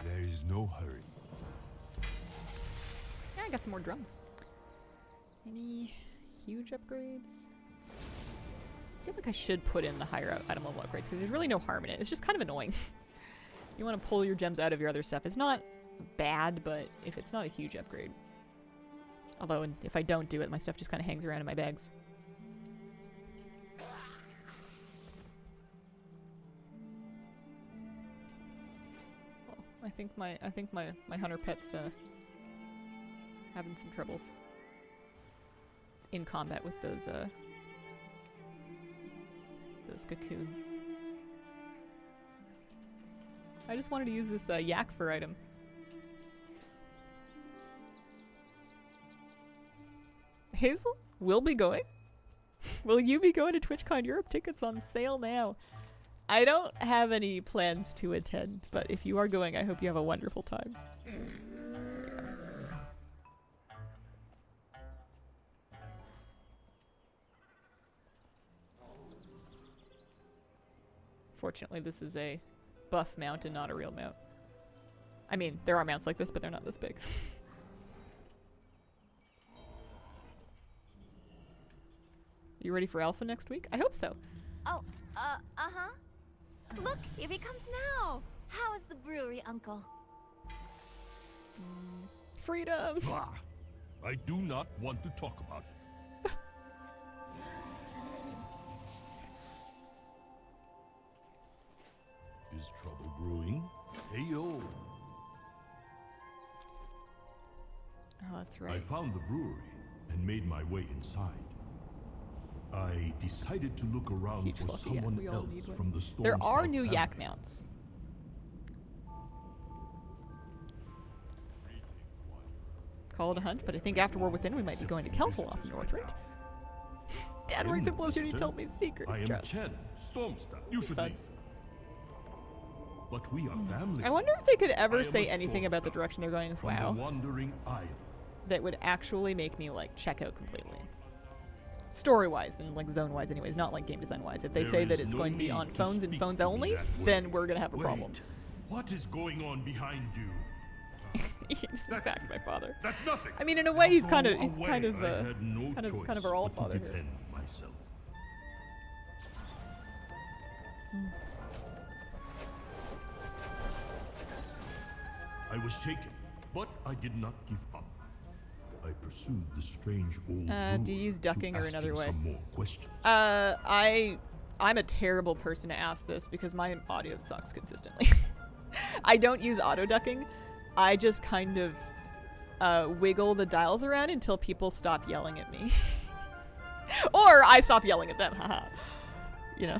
There is no hurry. Yeah, I got some more drums. Any huge upgrades? I feel like I should put in the higher item level upgrades because there's really no harm in it. It's just kind of annoying. You want to pull your gems out of your other stuff. It's not bad, but if it's not a huge upgrade. Although, if I don't do it, my stuff just kind of hangs around in my bags. Well, I think my hunter pet's having some troubles in combat with those cocoons. I just wanted to use this yak fur item. Hazel, we'll be going. Will you be going to TwitchCon Europe? Tickets on sale now. I don't have any plans to attend, but if you are going, I hope you have a wonderful time. Fortunately, this is a buff mount and not a real mount. I mean, there are mounts like this, but they're not this big. You ready for Alpha next week? I hope so. Oh, uh-huh. Look, here he comes now. How is the brewery, Uncle? Freedom! Blah. I do not want to talk about it. Is trouble brewing? Heyo! Oh, that's I right. found the brewery and made my way inside. I decided to look around Huge for fluffy yak. someone We all need else one. from the storm. There are new yak mounts. Call it a hunch, but I think after we're within, we might be going to Kel'Thuzos in Northrend. Dad works at Blizzard. He told me secret. I am Trust. Chen, Stormstar. You should Fun. leave. But we are family. I wonder if they could I ever am say a anything about the Stormstar direction they're going with from WoW the Wandering Isle. that would actually make me like check out completely. Story-wise and like zone-wise, anyways, not like game design-wise. If they There say that is it's no going to be need on to phones and speak phones to me only, that then way. we're gonna have a problem. Wait, what is going on behind you? He's in fact my father. That's nothing. I mean, in a way, he's Go kind of away. he's kind of I had no kind choice of our all but father to here. defend myself. I was shaken, but I did not give up. I pursued the strange old do you brewer use ducking to or ask another him way? some more questions. I'm a terrible person to ask this because my audio sucks consistently. I don't use auto ducking. I just kind of wiggle the dials around until people stop yelling at me. Or I stop yelling at them, haha. You know.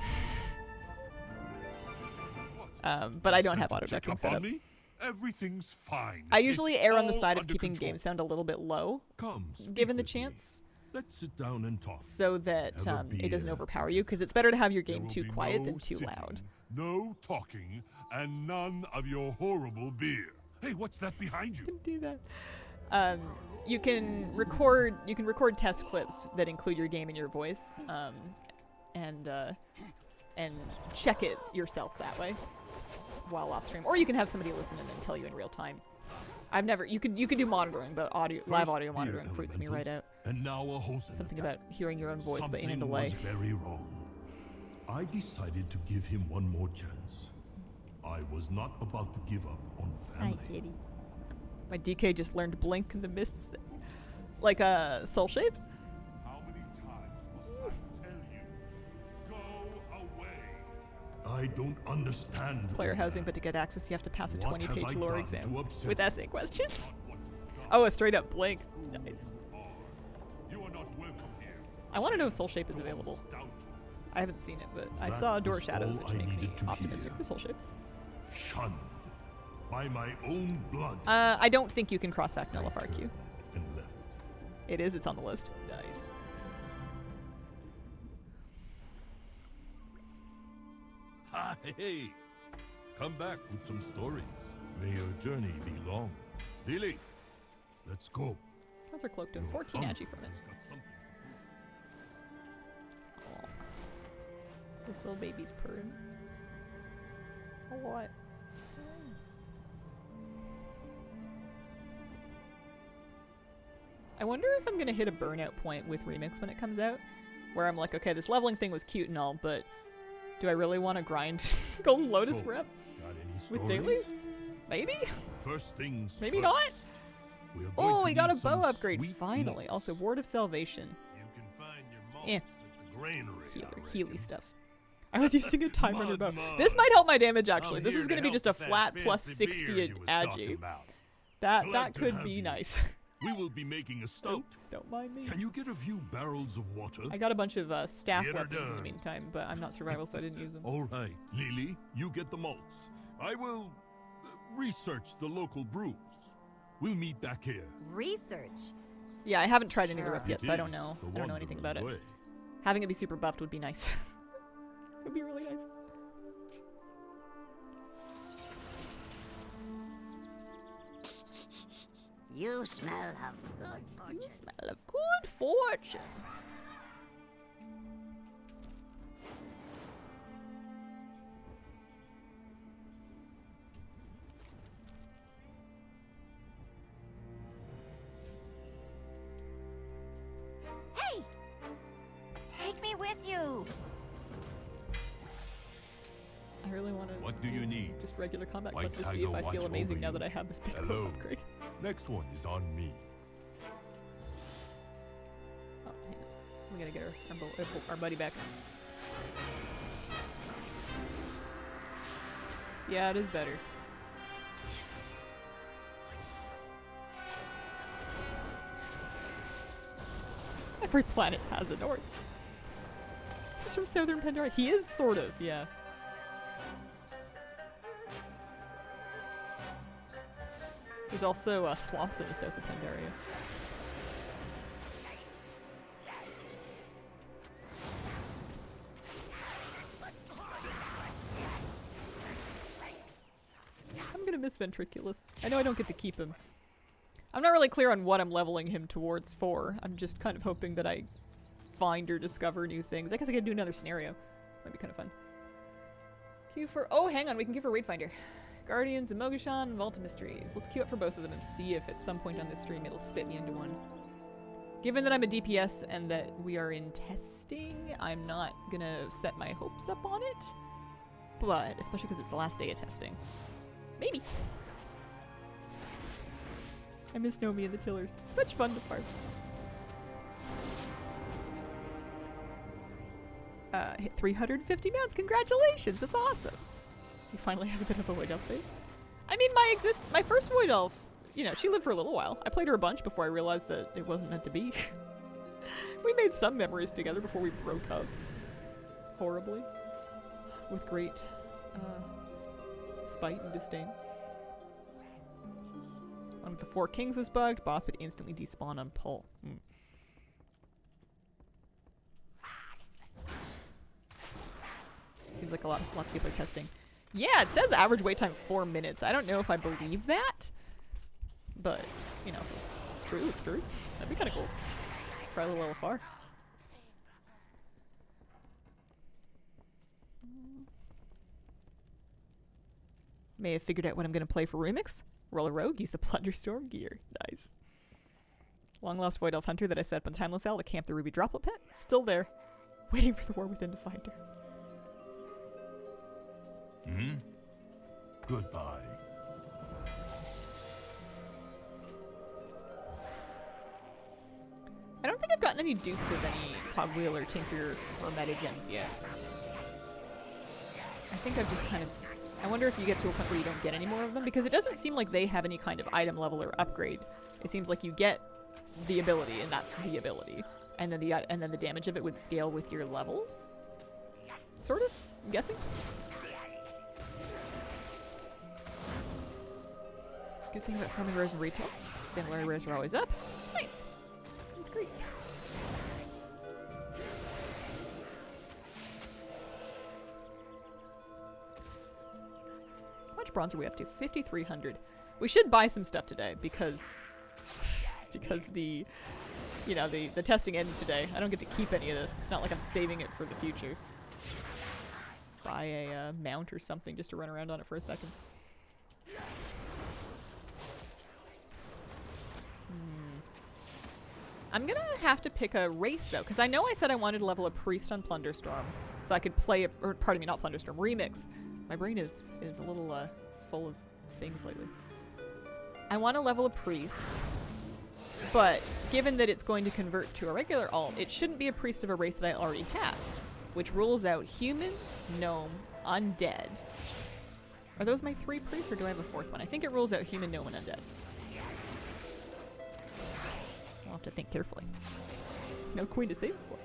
But I don't have auto Check ducking up set on up. me? Everything's fine. I usually It's err on the all side of under keeping control. game sound a little bit low, Come, speak given the with me. chance, Let's sit down and talk. so that Have a it doesn't beer. overpower you, because it's better to have your There game will too be quiet no than too sitting, loud. No talking, and none of your horrible beer. Hey, what's that behind you? Do that. You can record test clips that include your game and your voice, and check it yourself that way while off stream, or you can have somebody listen and then tell you in real time. I've never you can do monitoring, but live First audio beer monitoring freaks me right out. elementals, and now a hose in Something attack. about hearing your own voice but in a Something delay. was very wrong. I decided to give him one more chance. I was not about to give up on Hi, family. kitty. My DK just learned blink in the mists. Like a soul shape? How many times must I tell you? Go away. I don't understand. Player old housing, man. but to get access you have to pass a What have 20-page I lore done exam to upset with you? essay questions. What you've done. Oh, a straight up blink. Nice. You are not welcome here. I want to know if soul shape is available. Stout. I haven't seen it, but I That saw Door was Shadows, all which I makes me needed to optimistic hear. for soul shape. Shunned by my own blood. I don't think you can cross-fact nullify Q. And left. It is, it's on the list. Nice. Ah, hey, come back with some stories. May your journey be long. Dilly, let's go. How's our cloak doing? Your 14 uncle agi from it. has got something to Aw. This little baby's purring. A lot. I wonder if I'm gonna hit a burnout point with Remix when it comes out, where I'm like, okay, this leveling thing was cute and all, but do I really want to grind Golden Lotus So, rep Got any with stories? dailies? Maybe? First things Maybe first. not? We are going Oh, to we got a need bow some upgrade, sweet finally. malts. Also, Ward of Salvation. You can find your malts Eh. at the granary. I Healer, reckon. Healy stuff. I was using a time runner Mud, bow. mud. This might help my damage, I'm actually. This here is going to be help just a with that flat plus fancy beer 60 you was talking agi. about. That Glad to could have be you. nice. We will be making a stout. Don't mind me. Can you get a few barrels of water? I got a bunch of staff Get her weapons in the done. meantime, but I'm not survival, so I didn't use them. All right, Lily, you get the malts. I will research the local brews. We'll meet back here. Research. Yeah, I haven't tried any of the Sure. rep yet, so I don't know. The I don't know anything about it. wanderer's way. Having it be super buffed would be nice. Would be really nice. You smell of good You fortune. smell of good fortune. Hey! Take me with you. I really want to. What do you need? Just regular combat White quests to see if Tiger I feel watch amazing over now you. that I have this big Hello. upgrade. Next one is on me. Oh, hang on. We gotta get our buddy back. Yeah, it is better. Every planet has a north. He's from southern Pandaria. He is sort of, yeah. There's also swamps in the south of Pandaria. I'm gonna miss Ventriculus. I know I don't get to keep him. I'm not really clear on what I'm leveling him towards for. I'm just kind of hoping that I find or discover new things. I guess I could do another scenario. Might be kind of fun. Queue for— oh, hang on, we can queue for Raid Finder. Guardians and Mogashan and Vault of Mysteries. Let's queue up for both of them and see if at some point on this stream it'll spit me into one. Given that I'm a DPS and that we are in testing, I'm not gonna set my hopes up on it. But, especially because it's the last day of testing. Maybe. I miss Nomi and the Tillers. Such fun to farm. Hit 350 mounts. Congratulations! That's awesome. You finally have a bit of a Void Elf phase. I mean, my first Void Elf, you know, she lived for a little while. I played her a bunch before I realized that it wasn't meant to be. We made some memories together before we broke up. Horribly. With great spite and disdain. One of the 4 kings was bugged. Boss would instantly despawn on pull. Seems like lots of people are testing. Yeah, it says average wait time 4 minutes. I don't know if I believe that, but you know, it's true. It's true. That'd be kind of cool. Try a little LFR. May have figured out what I'm going to play for Remix. Roll a rogue, use the Plunderstorm gear. Nice. Long lost Void Elf Hunter that I set up on Timeless Owl to camp the Ruby Droplet Pet. Still there. Waiting for the War Within to find her. Hmm? Goodbye. gotten any dupes of any Cogwheel or Tinker or meta gems yet. I think I've just kind of... I wonder if you get to a point where you don't get any more of them, because it doesn't seem like they have any kind of item level or upgrade. It seems like you get the ability, and that's the ability. And then the damage of it would scale with your level? Sort of? I'm guessing? Good thing about farming rares and retail. Ancillary rares are always up. Nice! That's great. How much bronze are we up to? 5,300. We should buy some stuff today because the the testing ends today. I don't get to keep any of this. It's not like I'm saving it for the future. Buy a mount or something just to run around on it for a second. I'm gonna have to pick a race though, because I know I said I wanted to level a priest on Plunderstorm, so I could play or pardon me, not Plunderstorm, Remix. My brain is a little full of things lately. I want to level a priest, but given that it's going to convert to a regular alt, it shouldn't be a priest of a race that I already have, which rules out human, gnome, undead. Are those my 3 priests, or do I have a 4th one? I think it rules out human, gnome, and undead. I'll have to think carefully. No queen to save it for.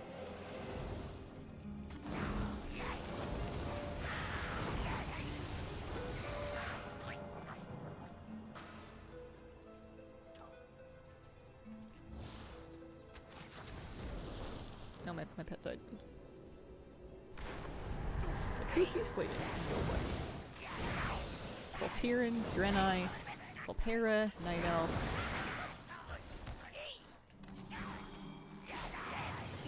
No, my pet died. Oops. So who's beast waiting? No way. Zoltiran, Draenei, Volpera, Night Elf.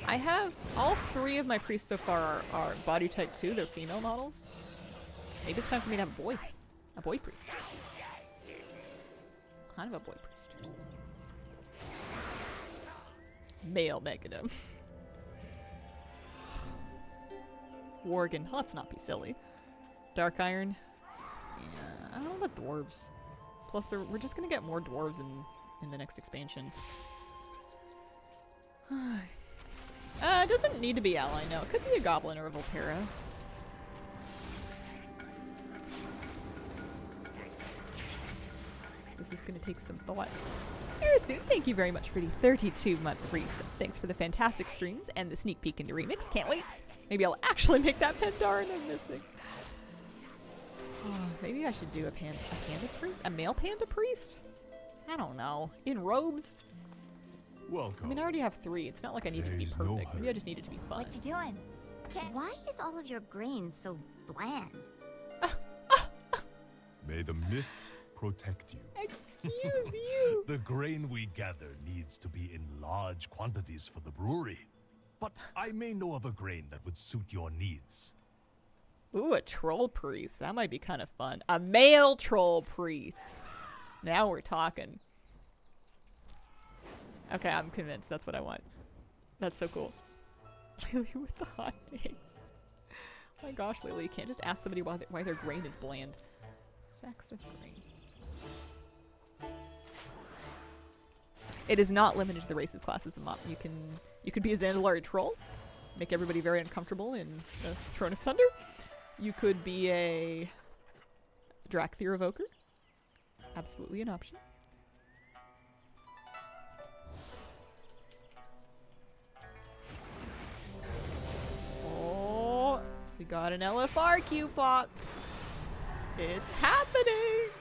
I have all 3 of my priests so far are body type 2. They're female models. Maybe it's time for me to have a boy priest. Kind of a boy priest. Male Megadom. Worgen. Let's not be silly. Dark Iron. Yeah, I don't know about dwarves. Plus, we're just gonna get more dwarves in the next expansion. It doesn't need to be ally, no. It could be a goblin or a Volpera. This is gonna take some thought. Harrison, thank you very much for the 32-month resub. Thanks for the fantastic streams and the sneak peek into Remix. Can't wait. Maybe I'll actually make that Pandaria I'm missing. Oh, maybe I should do a panda priest? A male panda priest? I don't know. In robes? Welcome. I mean, I already have 3. It's not like I need it to be There's no perfect. Maybe I just need it to be fun. What you doing? Why is all of your grain so bland? May the mists protect you. Excuse you! The grain we gather needs to be in large quantities for the brewery. But I may know of a grain that would suit your needs. Ooh, a troll priest. That might be kind of fun. A male troll priest. Now we're talking. Okay, I'm convinced. That's what I want. That's so cool. Lily with the hot takes. Oh my gosh, Lily, you can't just ask somebody why their grain is bland. Sacks of grain. It is not limited to the races, classes, and mop. You could be a Zandalari troll, make everybody very uncomfortable in the Throne of Thunder. You could be a Drakthir Evoker. Absolutely an option. Oh, we got an LFR Q-pop. It's happening.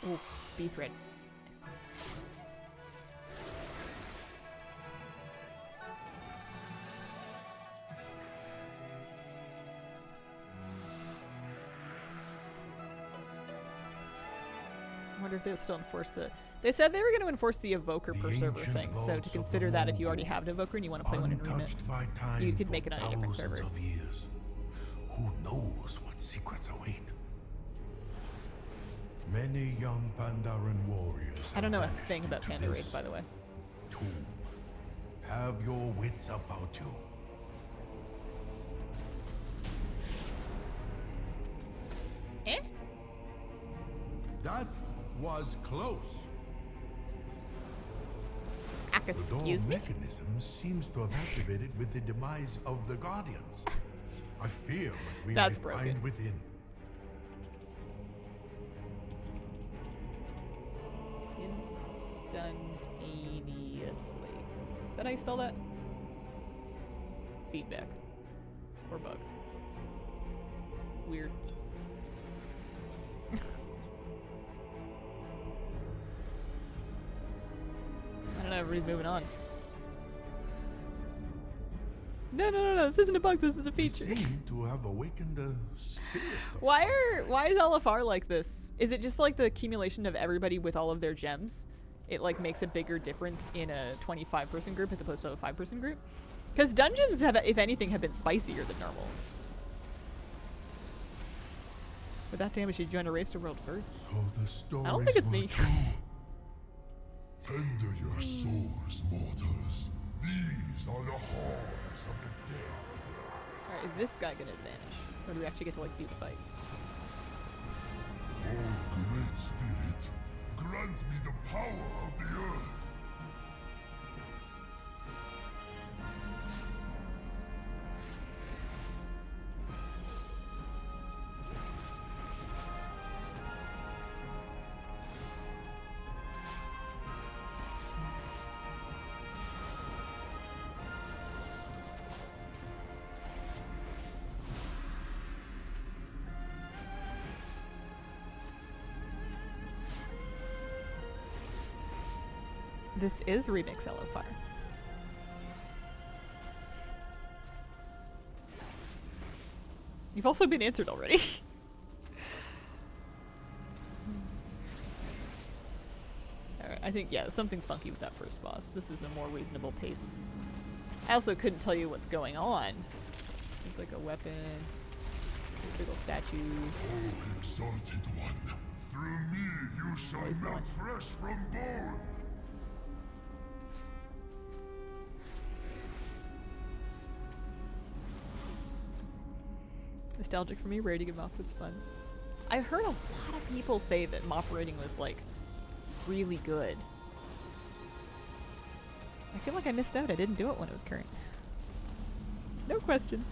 Oh, speed thread. Nice. I wonder if they'll still enforce the... They said they were going to enforce the Evoker per server thing, so to consider that if you already have an Evoker and you want to play one in Remix, you could make it on a different server. Who knows what secrets await? Many young Pandaran warriors. I don't know a thing about Panda raids, by the way. Tomb. Have your wits about you. Eh? That was close. The door Excuse me? mechanism seems to have activated with the demise of the Guardians. I fear what we That's may broken. find within. Instantaneously. Is that how you spell that? Feedback. Or bug. Weird. I don't know, everybody's moving on. No, this isn't a bug, this is a We feature. seem to have awakened a spirit of Why is LFR like this? Is it just like the accumulation of everybody with all of their gems? It like makes a bigger difference in a 25-person group as opposed to a 5-person group? Because dungeons have, if anything, have been spicier than normal. With that damage, you join a race to world first. So the stories I don't think it's were me. true. Tender your souls, mortals. These are the horrors of the dead. Alright, is this guy gonna vanish? Or do we actually get to like do the fight? Oh, great spirit, grant me the power of the earth. This is Remix LFR. You've also been answered already. Alright, I think, yeah, something's funky with that first boss. This is a more reasonable pace. I also couldn't tell you what's going on. There's like a weapon, a big old statue. Oh, exalted one, through me you shall he's melt gone. flesh from bone. Nostalgic for me, raiding a mop was fun. I've heard a lot of people say that mop raiding was like really good. I feel like I missed out. I didn't do it when it was current. No questions.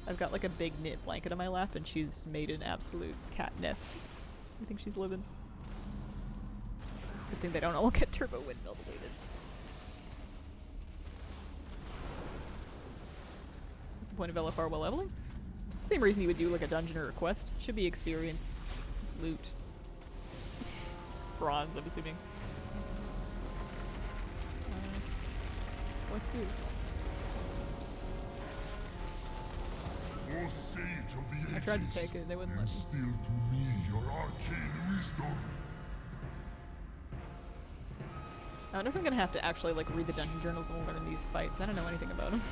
I've got like a big knit blanket on my lap and she's made an absolute cat nest. I think she's living. Good thing they don't all get turbo windmill deleted. What's the point of LFR while leveling? Same reason you would do like a dungeon or a quest. Should be experience, loot, bronze, I'm assuming. What do? O sage of the ages, I tried to take it, they wouldn't let me. instill to me your arcane wisdom. I wonder if I'm gonna have to actually like read the dungeon journals and learn these fights. I don't know anything about them.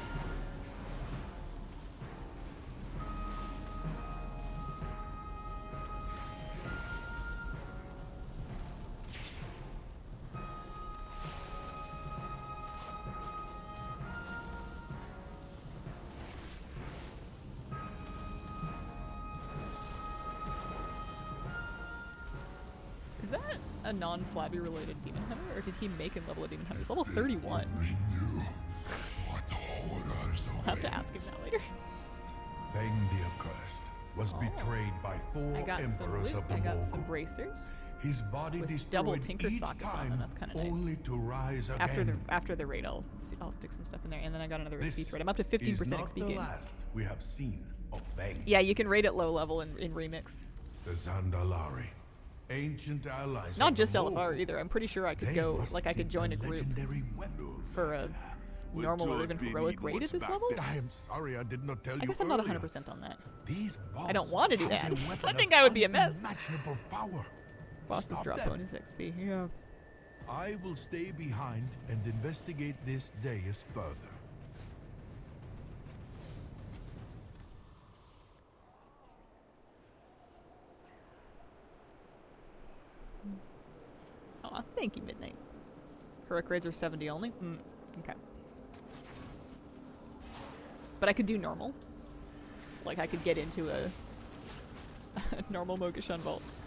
Is that a non-flabby related demon hunter, or did he make and level a demon hunter? It's level 31. Renew. What horrors I'll have to ask him that later. Feng the Accursed was betrayed by I 4 got some emperors loot, of the I got Mogul. some bracers. His body with destroyed double tinker each sockets on time, them, that's kinda nice. only to rise again. After the raid, I'll stick some stuff in there, and then I got another This XP thread. I'm up to 15% is not XP the gain. last we have seen of Feng. Yeah, you can raid at low level in Remix. The Zandalari, ancient allies. Not of just the LFR Mogul. either. I'm pretty sure I could They go, must like I could seek join the a group legendary weapon. for a normal or even heroic raid at this level. I am sorry I did not tell you I guess I'm not earlier. 100% on that. These I don't vaults want to do house that. a weapon I think of I would be a mess. unimaginable power. Bosses Stop drop them. bonus XP. Yeah. I will stay behind and investigate this dais further. Aw, thank you, Midnight. Heroic raids are 70 only? Okay. But I could do normal. Like, I could get into a normal Mogushun vaults.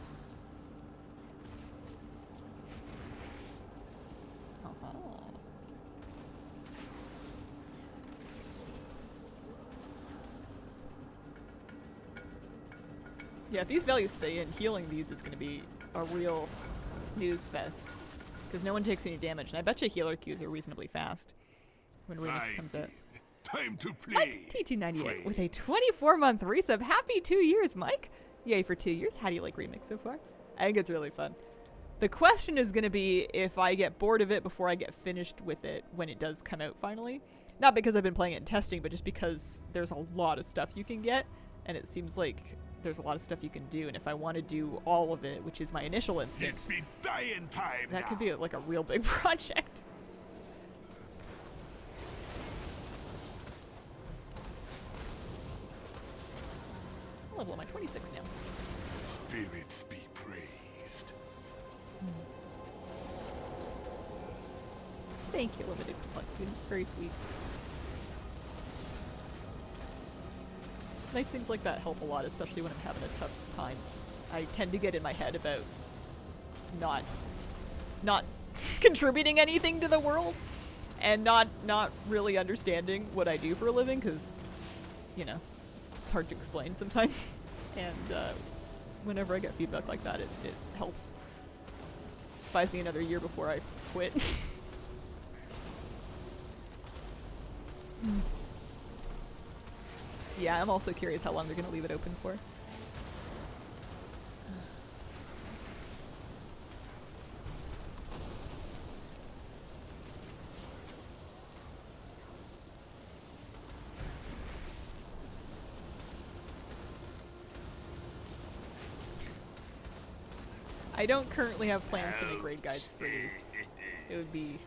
Yeah, if these values stay in, healing these is going to be a real snooze fest. Because no one takes any damage, and I bet you healer queues are reasonably fast when Remix comes out. Time to play. Mike T298 with a 24-month resub. Happy 2 years, Mike! Yay for 2 years. How do you like Remix so far? I think it's really fun. The question is going to be if I get bored of it before I get finished with it when it does come out finally. Not because I've been playing it in testing, but just because there's a lot of stuff you can get, and it seems like there's a lot of stuff you can do, and if I want to do all of it, which is my initial instinct, It be dying time that now. could be like a real big project. I'm level am I 26 now? Spirits be praised. Thank you, Limited Complexity. It's very sweet. Nice things like that help a lot, especially when I'm having a tough time. I tend to get in my head about not contributing anything to the world and not really understanding what I do for a living, because, you know, it's hard to explain sometimes. And whenever I get feedback like that, it helps. Buys me another year before I quit. Yeah, I'm also curious how long they're going to leave it open for. I don't currently have plans to make raid guides for these. It would be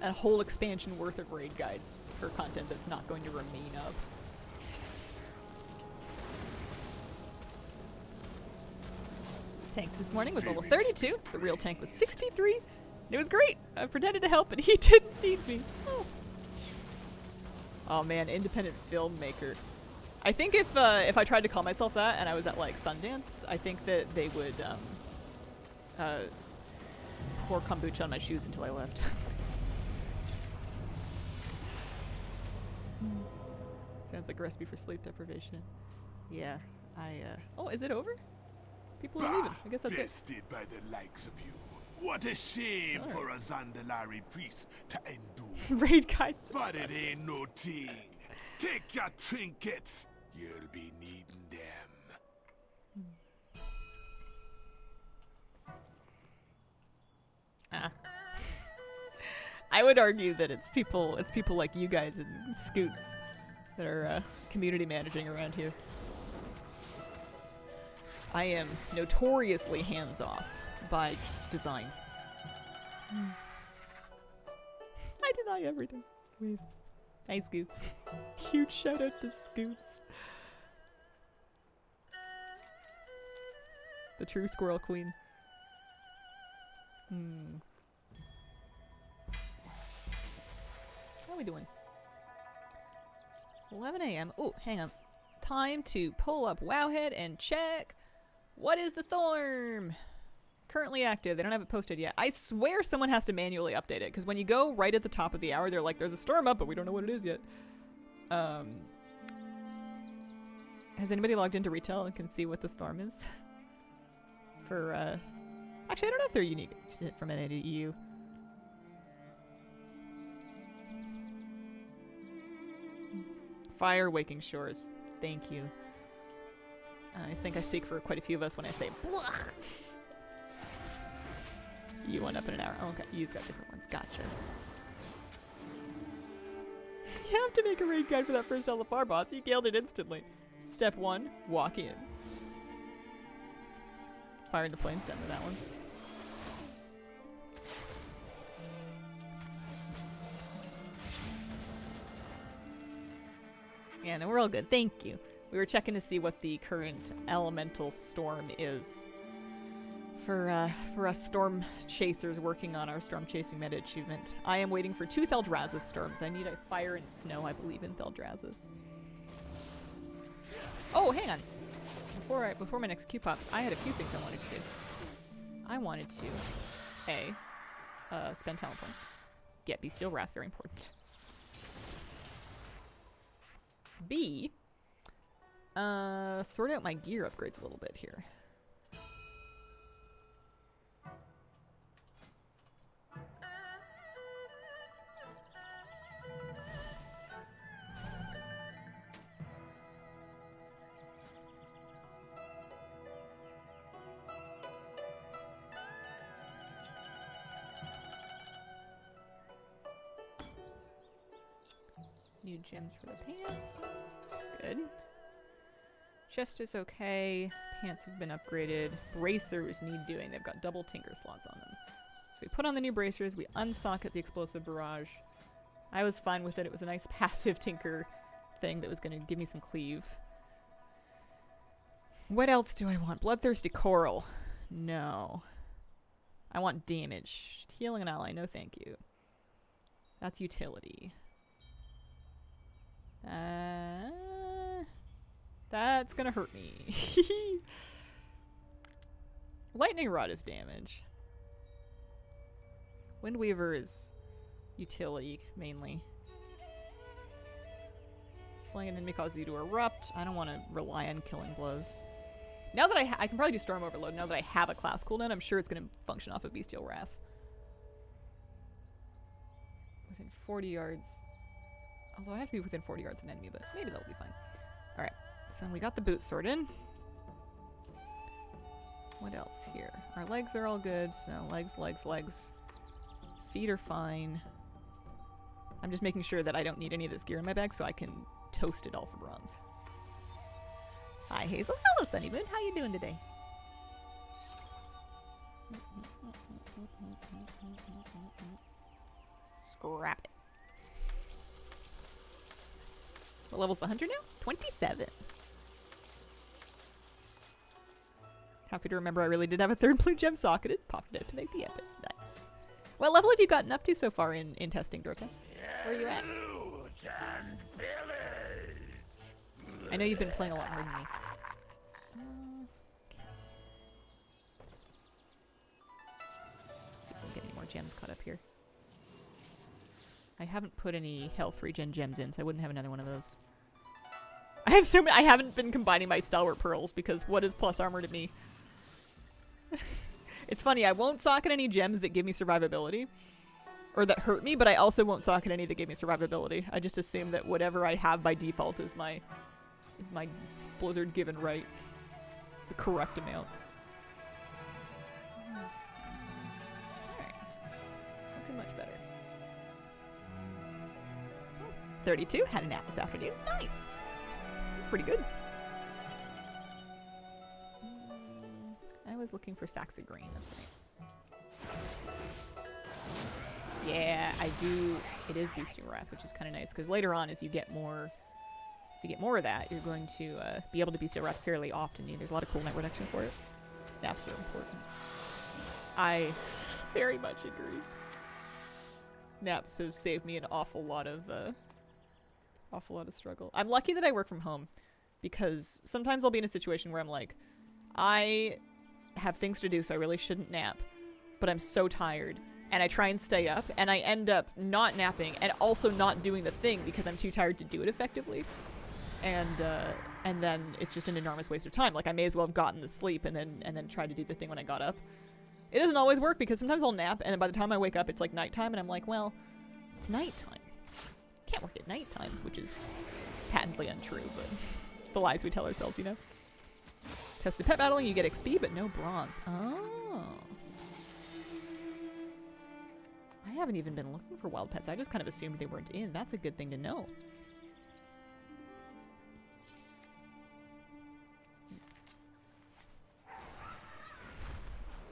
a whole expansion worth of raid guides for content that's not going to remain up. Tank this morning was level 32. The real tank was 63. And it was great. I pretended to help and he didn't need me. Oh man, independent filmmaker. I think if I tried to call myself that and I was at like Sundance, I think that they would pour kombucha on my shoes until I left. Sounds like a recipe for sleep deprivation. Yeah, oh, is it over? People are leaving. I guess that's it. Bested by the likes of you. What a shame Alright. for a Zandalari priest to endure. Raid guides. But it ain't no thing. Take your trinkets. You'll be needing them. I would argue that it's people like you guys and Scoots that are community managing around here. I am notoriously hands-off by design. I deny everything. Please. Hi, Scoots. Huge shout out to Scoots. The true squirrel queen. How are we doing? 11 a.m. Oh, hang on. Time to pull up Wowhead and check. What is the storm? Currently active. They don't have it posted yet. I swear someone has to manually update it, because when you go right at the top of the hour, they're like, there's a storm up, but we don't know what it is yet. Has anybody logged into retail and can see what the storm is? For, actually, I don't know if they're unique from NA to EU. Fire Waking Shores. Thank you. I think I speak for quite a few of us when I say Blech! You went up in an hour. Oh, okay, you've got different ones. Gotcha. You have to make a raid guide for that first LFR boss. You nailed it instantly. Step 1, walk in. Firing the planes done with that one. Yeah, no, we're all good. Thank you. We were checking to see what the current elemental storm is for us storm chasers working on our storm chasing meta achievement. I am waiting for 2 Theldraszus storms. I need a fire and snow, I believe, in Theldraszus. Oh, hang on. Before my next Q pops, I had a few things I wanted to do. I wanted to spend talent points. Get Bestial Wrath, very important. B, Sort out my gear upgrades a little bit here. New gems for the pants. Good. Chest is okay. Pants have been upgraded. Bracers need doing. They've got double tinker slots on them. So we put on the new bracers. We unsocket the explosive barrage. I was fine with it. It was a nice passive tinker thing that was going to give me some cleave. What else do I want? Bloodthirsty coral. No. I want damage. Healing an ally. No thank you. That's utility. That's gonna hurt me. Lightning Rod is damage. Windweaver is utility, mainly. Slaying an enemy causes you to erupt. I don't want to rely on killing blows. Now that I can probably do Storm Overload. Now that I have a class cooldown, I'm sure it's gonna function off of Bestial Wrath. Within 40 yards. Although I have to be within 40 yards of an enemy, but maybe that'll be fine. Alright, so we got the boots sorted. What else here? Our legs are all good, so legs. Feet are fine. I'm just making sure that I don't need any of this gear in my bag so I can toast it all for bronze. Hi Hazel. Hello Sunny Moon. How you doing today? Scrap it. What level's the hunter now? 27. Happy to remember I really did have a third blue gem socketed. Popped it out to make the epic. Nice. What level have you gotten up to so far in testing, Dorka? Where are you at? I know you've been playing a lot more than me. See if I can get any more gems caught up here. I haven't put any health regen gems in, so I wouldn't have another one of those. I have so many. I haven't been combining my stalwart pearls because what is plus armor to me? It's funny. I won't socket any gems that give me survivability, or that hurt me, but I also won't socket any that give me survivability. I just assume that whatever I have by default is my Blizzard given right. It's the correct amount. Alright. Looking much better. 32. Had a nap this afternoon. Nice. Pretty good. I was looking for sacks of green. That's right. Yeah, I do. It is Bestial Wrath, which is kind of nice because later on, as you get more of that, you're going to be able to Bestial Wrath fairly often. There's a lot of cooldown reduction for it. Naps are important. I very much agree. Naps have saved me an awful lot of struggle. I'm lucky that I work from home because sometimes I'll be in a situation where I'm like, I have things to do, so I really shouldn't nap, but I'm so tired. And I try and stay up, and I end up not napping and also not doing the thing because I'm too tired to do it effectively. And then it's just an enormous waste of time. Like, I may as well have gotten the sleep and then try to do the thing when I got up. It doesn't always work because sometimes I'll nap, and then by the time I wake up, it's like nighttime, and I'm like, well, it's nighttime. Can't work at nighttime, which is patently untrue, but the lies we tell ourselves, you know? Tested pet battling, you get XP, but no bronze. Oh. I haven't even been looking for wild pets. I just kind of assumed they weren't in. That's a good thing to know.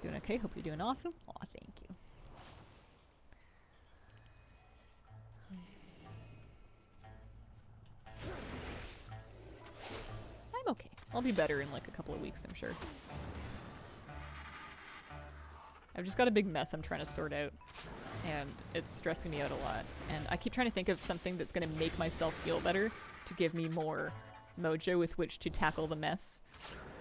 Doing okay? Hope you're doing awesome. Aw, thank you. I'm okay. I'll be better in like a couple of weeks, I'm sure. I've just got a big mess I'm trying to sort out, and it's stressing me out a lot. And I keep trying to think of something that's going to make myself feel better to give me more mojo with which to tackle the mess.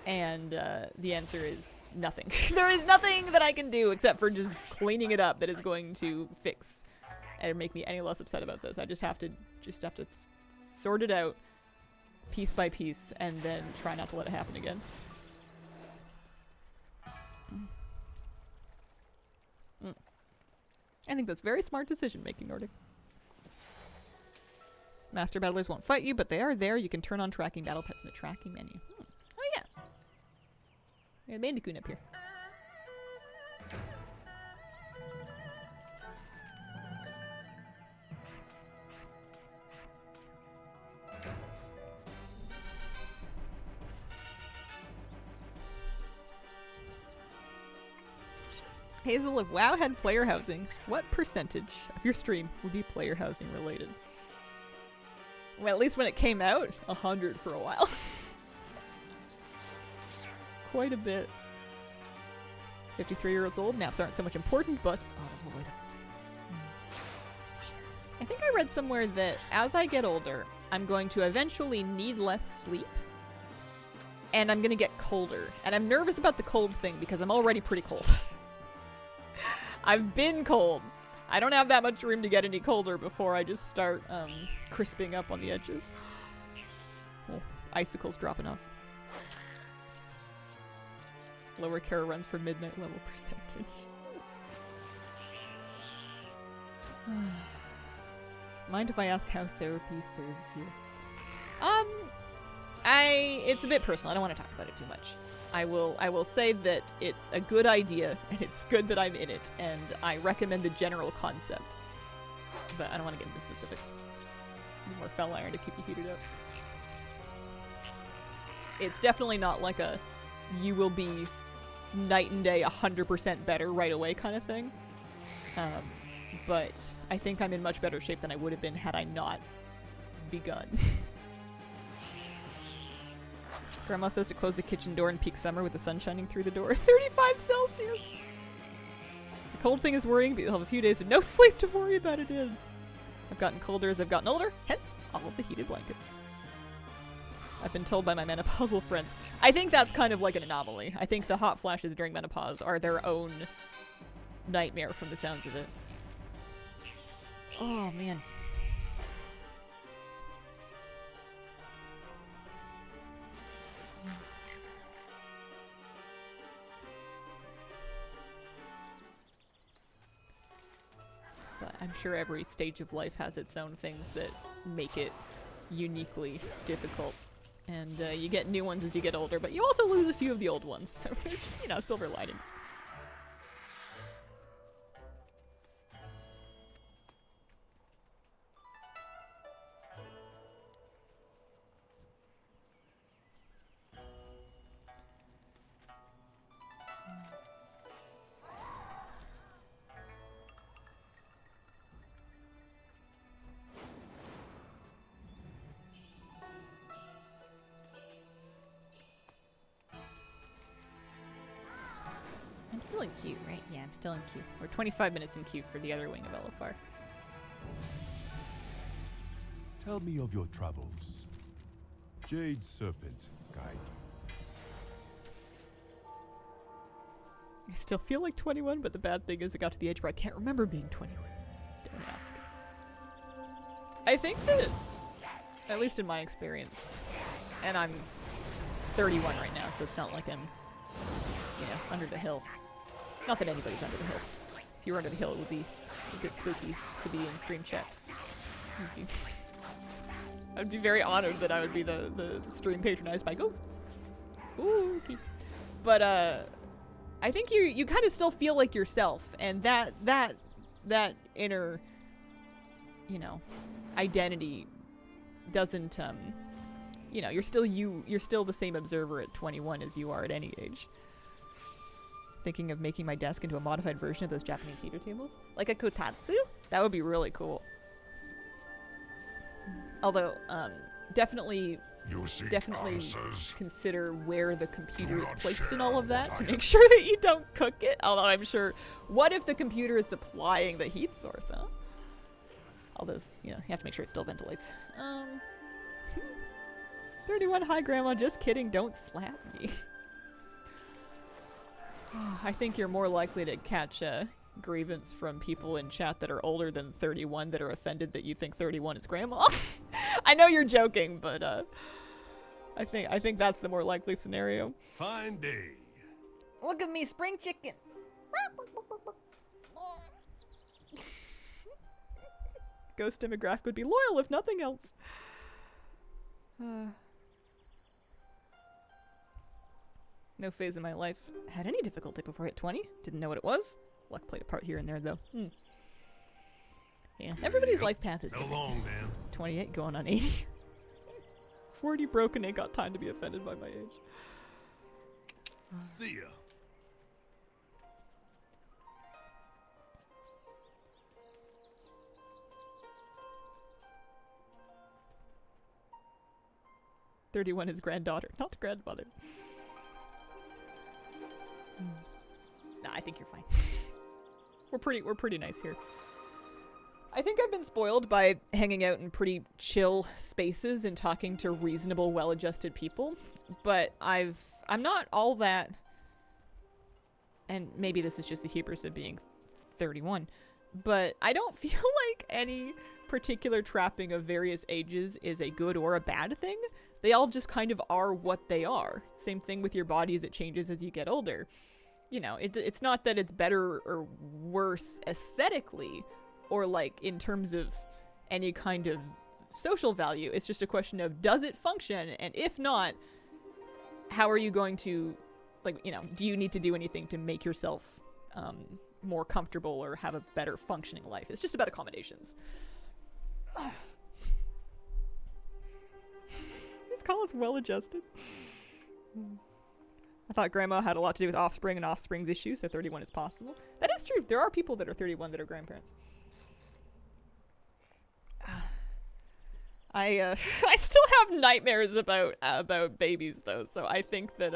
And the answer is nothing. There is nothing that I can do except for just cleaning it up that is going to fix and make me any less upset about this. I just have to sort it out piece by piece and then try not to let it happen again. I think that's very smart decision making, Nordic. Master battlers won't fight you, but they are there. You can turn on tracking battle pets in the tracking menu. Oh yeah. We have Bandicoot up here. Hazel, if WoW had player housing, what percentage of your stream would be player housing related? Well, at least when it came out, 100 for a while. Quite a bit. 53-year-olds old, naps aren't so much important, but unavoidable. I think I read somewhere that as I get older, I'm going to eventually need less sleep. And I'm gonna get colder. And I'm nervous about the cold thing because I'm already pretty cold. I've been cold. I don't have that much room to get any colder before I just start crisping up on the edges. Oh, icicles dropping off. Lower Kara runs for midnight level percentage. Mind if I ask how therapy serves you? It's a bit personal. I don't want to talk about it too much. I will say that it's a good idea, and it's good that I'm in it, and I recommend the general concept. But I don't want to get into specifics. Need more fell iron to keep you heated up. It's definitely not like a you will be night and day 100% better right away kind of thing. But I think I'm in much better shape than I would have been had I not begun. Grandma says to close the kitchen door in peak summer with the sun shining through the door. 35 Celsius! The cold thing is worrying, but you'll have a few days with no sleep to worry about it in. I've gotten colder as I've gotten older, hence all of the heated blankets. I've been told by my menopausal friends. I think that's kind of like an anomaly. I think the hot flashes during menopause are their own nightmare from the sounds of it. Oh, man. But I'm sure every stage of life has its own things that make it uniquely difficult. And you get new ones as you get older, but you also lose a few of the old ones. So there's, you know, silver linings. I'm still in queue, right? Yeah, I'm still in queue. We're 25 minutes in queue for the other wing of Elefar. Tell me of your travels. Jade Serpent, guide. I still feel like 21, but the bad thing is I got to the age where I can't remember being 21. Don't ask. I think that, at least in my experience, and I'm 31 right now, so it's not like I'm, you know, under the hill. Not that anybody's under the hill. If you were under the hill, it would be a bit spooky to be in stream chat. I'd be very honored that I would be the stream patronized by ghosts. Spooky. But I think you kind of still feel like yourself, and that inner, you know, identity doesn't you know, you're still the same observer at 21 as you are at any age. Thinking of making my desk into a modified version of those Japanese heater tables? Like a kotatsu? That would be really cool. Although, definitely consider where the computer is placed in all of that to make sure that you don't cook it. Although I'm sure, what if the computer is supplying the heat source, huh? All those, you know, you have to make sure it still ventilates. 31 hi grandma, just kidding, don't slap me. I think you're more likely to catch a grievance from people in chat that are older than 31 that are offended that you think 31 is grandma. I know you're joking, but I think that's the more likely scenario. Fine day. Look at me, spring chicken. Ghost demographic would be loyal if nothing else. No phase in my life had any difficulty before I hit 20. Didn't know what it was. Luck played a part here and there, though. Yeah, everybody's life path is So different. long, man. 28 going on 80. 40 broken, ain't got time to be offended by my age. See ya. "31 is granddaughter, not grandmother." Nah, I think you're fine. We're pretty nice here. I think I've been spoiled by hanging out in pretty chill spaces and talking to reasonable, well-adjusted people, but I'm not all that, and maybe this is just the hubris of being 31, but I don't feel like any particular trapping of various ages is a good or a bad thing. They all just kind of are what they are. Same thing with your body as it changes as you get older. You know, it's not that it's better or worse aesthetically, or like in terms of any kind of social value. It's just a question of, does it function? And if not, how are you going to, like, you know, do you need to do anything to make yourself more comfortable or have a better functioning life? It's just about accommodations. This column's well adjusted. I thought grandma had a lot to do with offspring and offspring's issues, so 31 is possible. That is true. There are people that are 31 that are grandparents. I still have nightmares about babies though, so I think that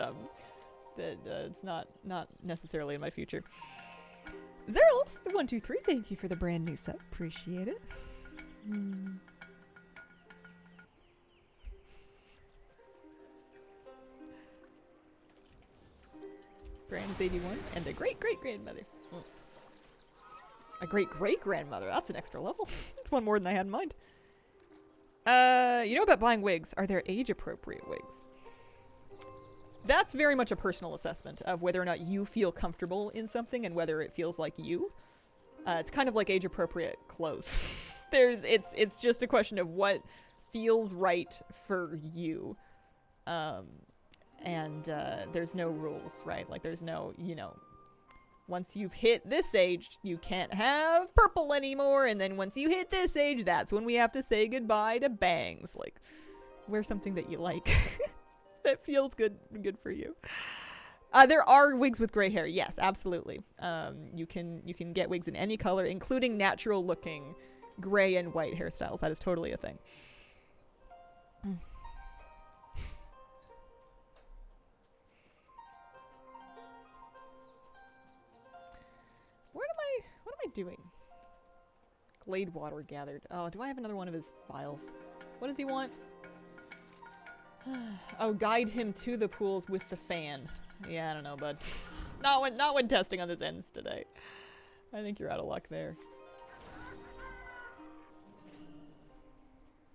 it's not necessarily in my future. Zerils, the 123, thank you for the brand new sub. Appreciate it. Gran is 81, and a great-great-grandmother. A great-great-grandmother, that's an extra level. That's one more than I had in mind. You know about buying wigs. Are there age-appropriate wigs? That's very much a personal assessment of whether or not you feel comfortable in something and whether it feels like you. It's kind of like age-appropriate clothes. It's just a question of what feels right for you. And there's no rules, right? Like there's no, you know, once you've hit this age, you can't have purple anymore. And then once you hit this age, that's when we have to say goodbye to bangs. Like, wear something that you like. That feels good for you. There are wigs with gray hair. Yes, absolutely. You can get wigs in any color, including natural looking gray and white hairstyles. That is totally a thing. What am I doing? Glade water gathered. Oh, do I have another one of his files? What does he want? Oh, guide him to the pools with the fan. Yeah, I don't know, bud. Not when testing on this ends today. I think you're out of luck there.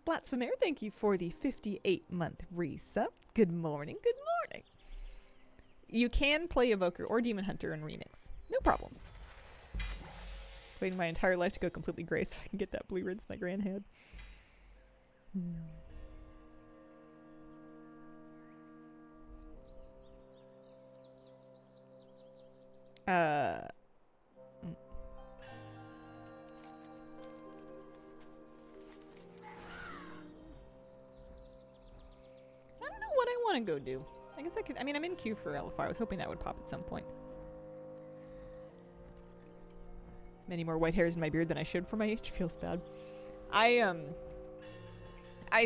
Blasphemere, thank you for the 58-month resub. Good morning, good morning. You can play Evoker or Demon Hunter in Remix. No problem. Waiting my entire life to go completely gray so I can get that blue rinse my grand had. I don't know what I want to go do. I guess I could. I mean, I'm in queue for LFR. I was hoping that would pop at some point. Many more white hairs in my beard than I should for my age. Feels bad. I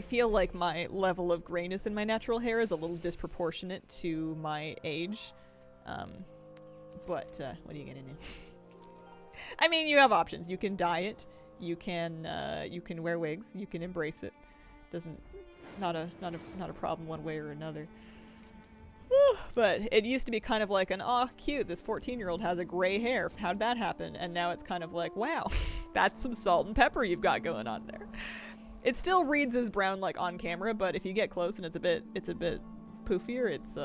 feel like my level of grayness in my natural hair is a little disproportionate to my age. But what are you gonna do? I mean, you have options. You can dye it. You can wear wigs. You can embrace it. Not a problem one way or another. But it used to be kind of like an, oh, cute, this 14-year-old has a gray hair. How'd that happen? And now it's kind of like, wow, that's some salt and pepper you've got going on there. It still reads as brown like on camera, but if you get close and it's a bit poofier, it's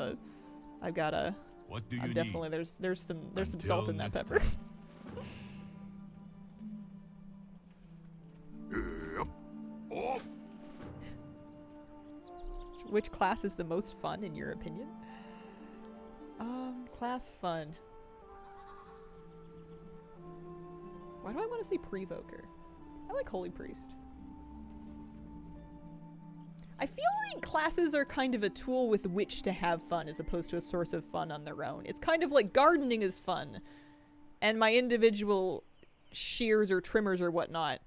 I've got a What do you I'm definitely need? there's some Until salt in that next pepper. time. Yep. Oh. Which class is the most fun in your opinion? Class fun. Why do I want to say Prevoker? I like Holy Priest. I feel like classes are kind of a tool with which to have fun as opposed to a source of fun on their own. It's kind of like gardening is fun, and my individual shears or trimmers or whatnot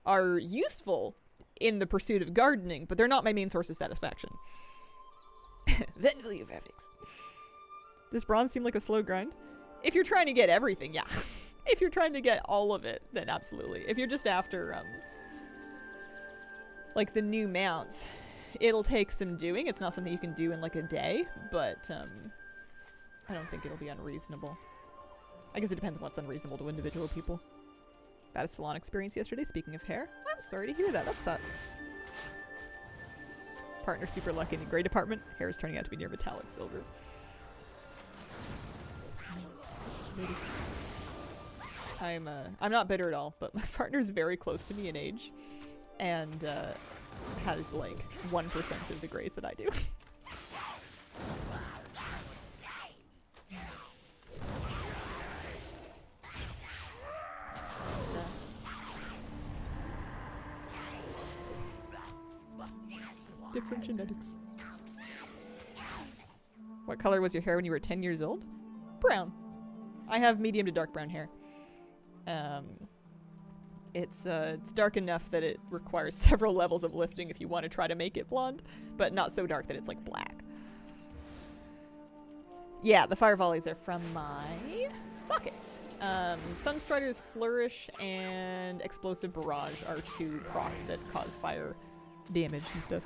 are useful in the pursuit of gardening, but they're not my main source of satisfaction. Then will you have fix. Does bronze seem like a slow grind? If you're trying to get everything, yeah. If you're trying to get all of it, then absolutely. If you're just after, like the new mounts, it'll take some doing. It's not something you can do in like a day, but I don't think it'll be unreasonable. I guess it depends on what's unreasonable to individual people. Bad salon experience yesterday, speaking of hair. I'm sorry to hear that. That sucks. Partner super lucky in the gray department. Hair is turning out to be near metallic silver. I'm not bitter at all, but my partner's very close to me in age, and has like 1% of the grays that I do. Different genetics. What color was your hair when you were 10 years old? Brown. I have medium to dark brown hair. It's dark enough that it requires several levels of lifting if you want to try to make it blonde, but not so dark that it's like black. Yeah, the fire volleys are from my sockets. Sunstrider's Flourish and Explosive Barrage are two procs that cause fire damage and stuff.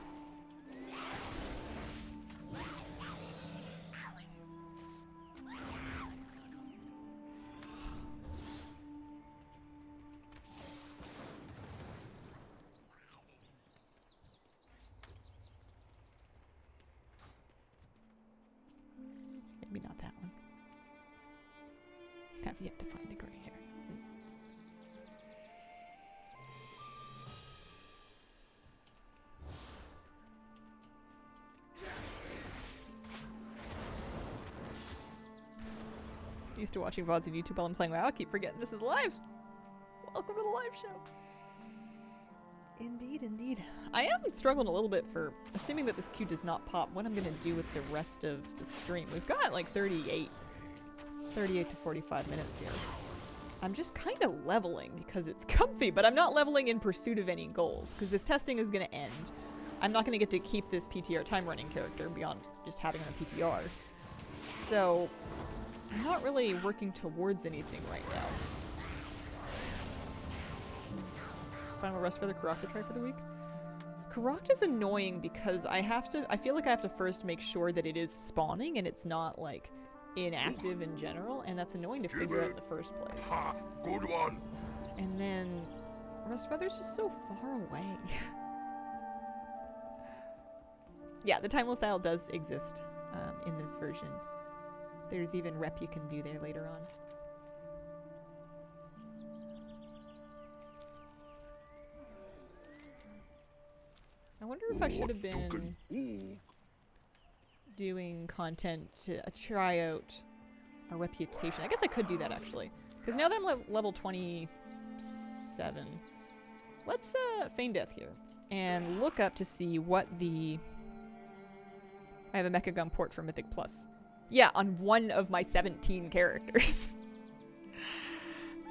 Maybe not that one. Have yet to find a gray hair. Used to watching VODs on YouTube while I'm playing WoW. I keep forgetting this is live. Welcome to the live show. Indeed, indeed. I am struggling a little bit for, assuming that this queue does not pop, what I'm going to do with the rest of the stream. We've got like 38 to 45 minutes here. I'm just kind of leveling because it's comfy, but I'm not leveling in pursuit of any goals because this testing is going to end. I'm not going to get to keep this PTR time running character beyond just having a PTR. So I'm not really working towards anything right now. Final rest for the Karak to try for the week. Karak is annoying because I feel like I have to first make sure that it is spawning and it's not like inactive in general, and that's annoying to figure out in the first place. Ha! Good one! And then Rust Feather's just so far away. Yeah, the Timeless Isle does exist in this version. There's even rep you can do there later on. I wonder if I should have been doing content to try out a reputation. I guess I could do that actually. Because now that I'm level 27, let's feign death here and look up to see what the... I have a Mecha Gun port for Mythic Plus. Yeah, on one of my 17 characters.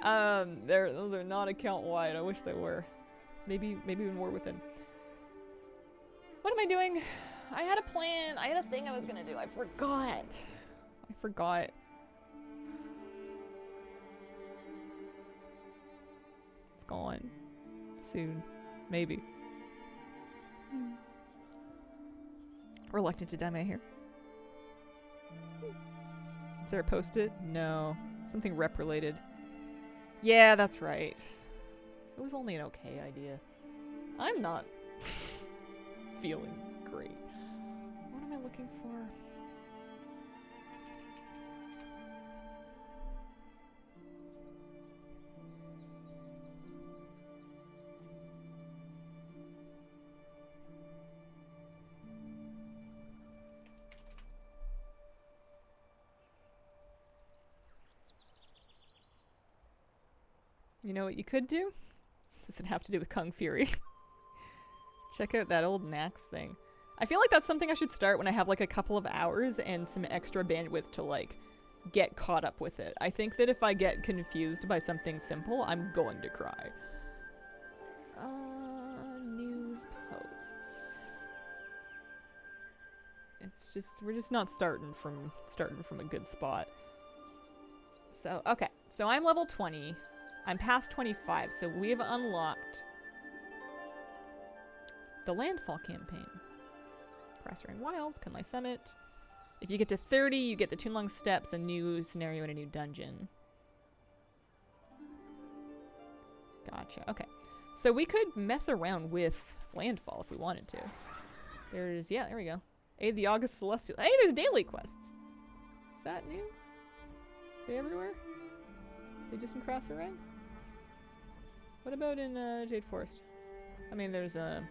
Those are not account wide. I wish they were. Maybe even more within. What am I doing? I had a plan. I had a thing I was gonna do. I forgot. It's gone. Soon. Maybe. Reluctant to dye my hair. Is there a post-it? No. Something rep related. Yeah, that's right. It was only an okay idea. I'm not Feeling great. What am I looking for? You know what you could do? This doesn't have to do with Kung Fury. Check out that old Nax thing. I feel like that's something I should start when I have like a couple of hours and some extra bandwidth to like get caught up with it. I think that if I get confused by something simple, I'm going to cry. News posts. It's just, we're just not starting from a good spot. So, okay. So I'm level 20. I'm past 25, so we've unlocked the Landfall campaign. Grassrang Wilds, Kunlai Summit. If you get to 30, you get the Toonlong Steps, a new scenario, and a new dungeon. Gotcha, okay. So we could mess around with Landfall if we wanted to. There's, yeah, there we go. Aid the August Celestial. Hey, there's daily quests! Is that new? Are they everywhere? They just in Grassrang? What about in Jade Forest? I mean, there's Order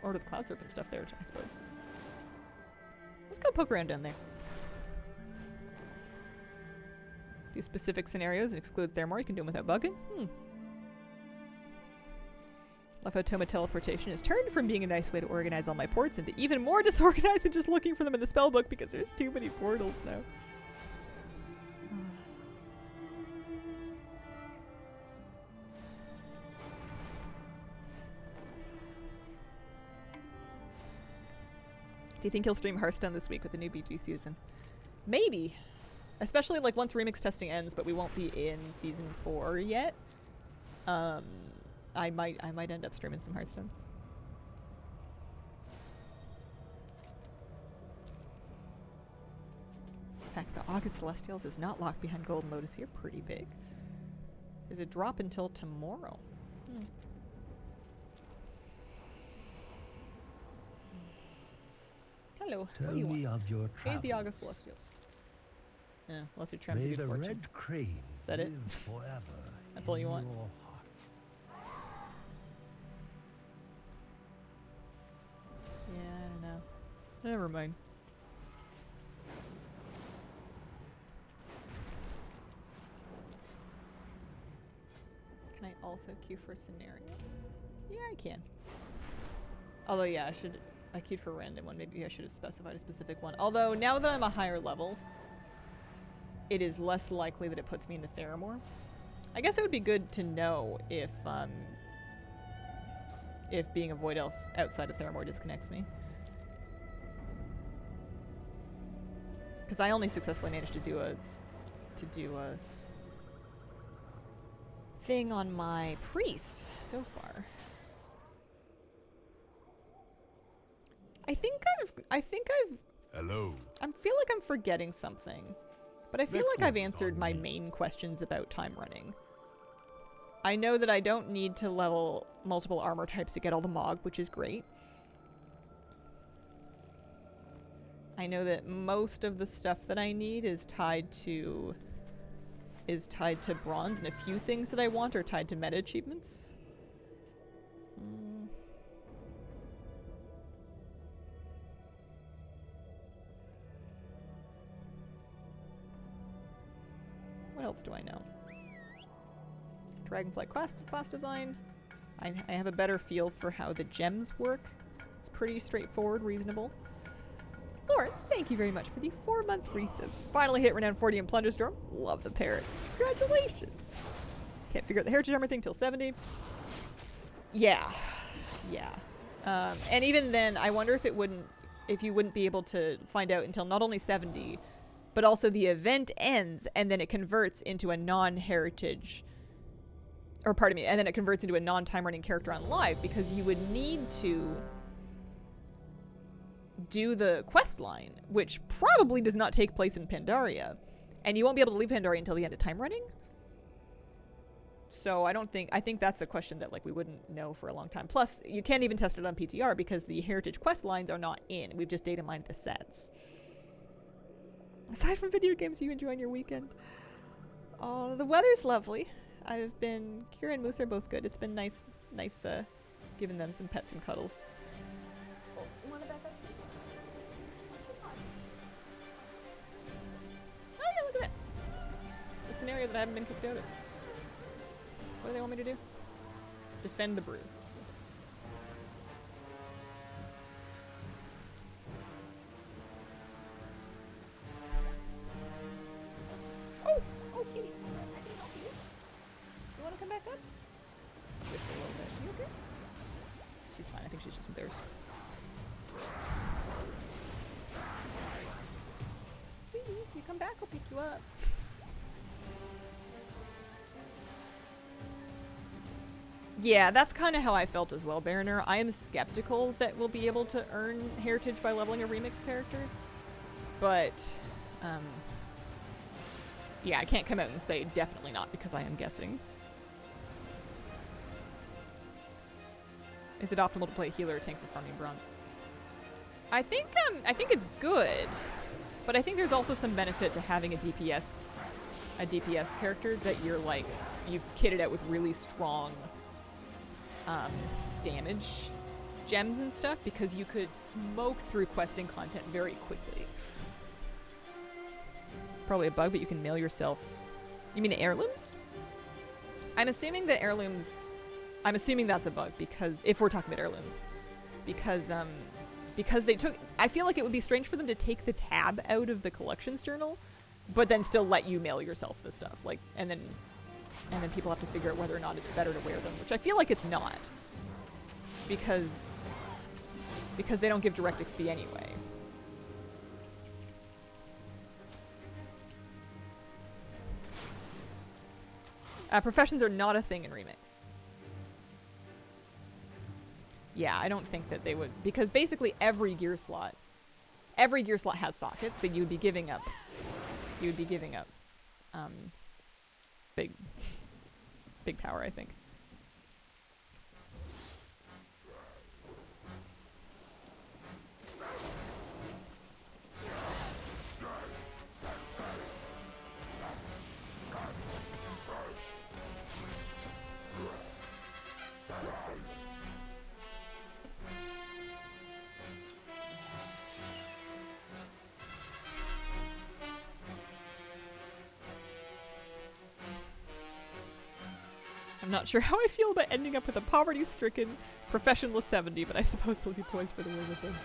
of the Cloud Serpent stuff there, I suppose. Let's go poke around down there. These specific scenarios and exclude Thermore. You can do them without bugging. Lefotoma teleportation has turned from being a nice way to organize all my ports into even more disorganized than just looking for them in the spellbook because there's too many portals now. Do you think he'll stream Hearthstone this week with the new BG season? Maybe. Especially like once remix testing ends, but we won't be in season 4 yet. I might end up streaming some Hearthstone. In fact, the August Celestials is not locked behind Golden Lotus here. Pretty big. There's a drop until tomorrow. Hello. Tell me of your travels. Aid the August Celestials. Yeah, unless you're trying to May get the fortune. red crane Is that it? live forever. That's all you in want? your heart. Yeah, I don't know. Never mind. Can I also queue for scenario? Yeah, I can. Although, yeah, I queued for a random one. Maybe I should have specified a specific one. Although, now that I'm a higher level, it is less likely that it puts me into Theramore. I guess it would be good to know if being a Void Elf outside of Theramore disconnects me. Because I only successfully managed to do a thing on my priest so far. I think I've Hello. I feel like I'm forgetting something. But I feel like I've answered my main questions about time running. I know that I don't need to level multiple armor types to get all the Mog, which is great. I know that most of the stuff that I need is tied to bronze, and a few things that I want are tied to meta achievements. What else do I know? Dragonflight class design. I have a better feel for how the gems work. It's pretty straightforward, reasonable. Lawrence, thank you very much for the 4-month resub. Finally hit Renown 40 in Plunderstorm. Love the parrot. Congratulations. Can't figure out the heritage armor thing till 70. Yeah. And even then, I wonder if you wouldn't be able to find out until not only 70, but also the event ends and then it converts into a non-heritage, or pardon me, and then it converts into a non-time running character on live, because you would need to do the quest line, which probably does not take place in Pandaria, and you won't be able to leave Pandaria until the end of time running. So I think that's a question that like we wouldn't know for a long time. Plus, you can't even test it on PTR because the heritage quest lines are not in. We've just data mined the sets. Aside from video games, you enjoying your weekend? Oh, the weather's lovely. Kira and Moose are both good. It's been nice giving them some pets and cuddles. Oh, you want to back up? Oh yeah, look at that. It's a scenario that I haven't been kicked out of. What do they want me to do? Defend the brood. Oh, kitty. I can help you. You want to come back up? Just a little bit. You okay? She's fine. I think she's just embarrassed. Sweetie, you come back, I'll pick you up. Yeah, that's kind of how I felt as well, Baroner. I am skeptical that we'll be able to earn heritage by leveling a remix character. But, yeah, I can't come out and say definitely not because I am guessing. Is it optimal to play a healer or tank for farming bronze? I think it's good, but I think there's also some benefit to having a DPS character that you've kitted out with really strong damage gems and stuff, because you could smoke through questing content very quickly. Probably a bug, but you can mail yourself. You mean heirlooms? I'm assuming that's a bug, because if we're talking about heirlooms, because they took. I feel like it would be strange for them to take the tab out of the collections journal, but then still let you mail yourself the stuff, and then people have to figure out whether or not it's better to wear them, which I feel like it's not, because they don't give direct XP anyway. Professions are not a thing in Remix. Yeah, I don't think that they would, because basically every gear slot has sockets, so you'd be giving up big power, I think. I'm not sure how I feel about ending up with a poverty-stricken professionless 70, but I suppose he'll be poised for the win with him.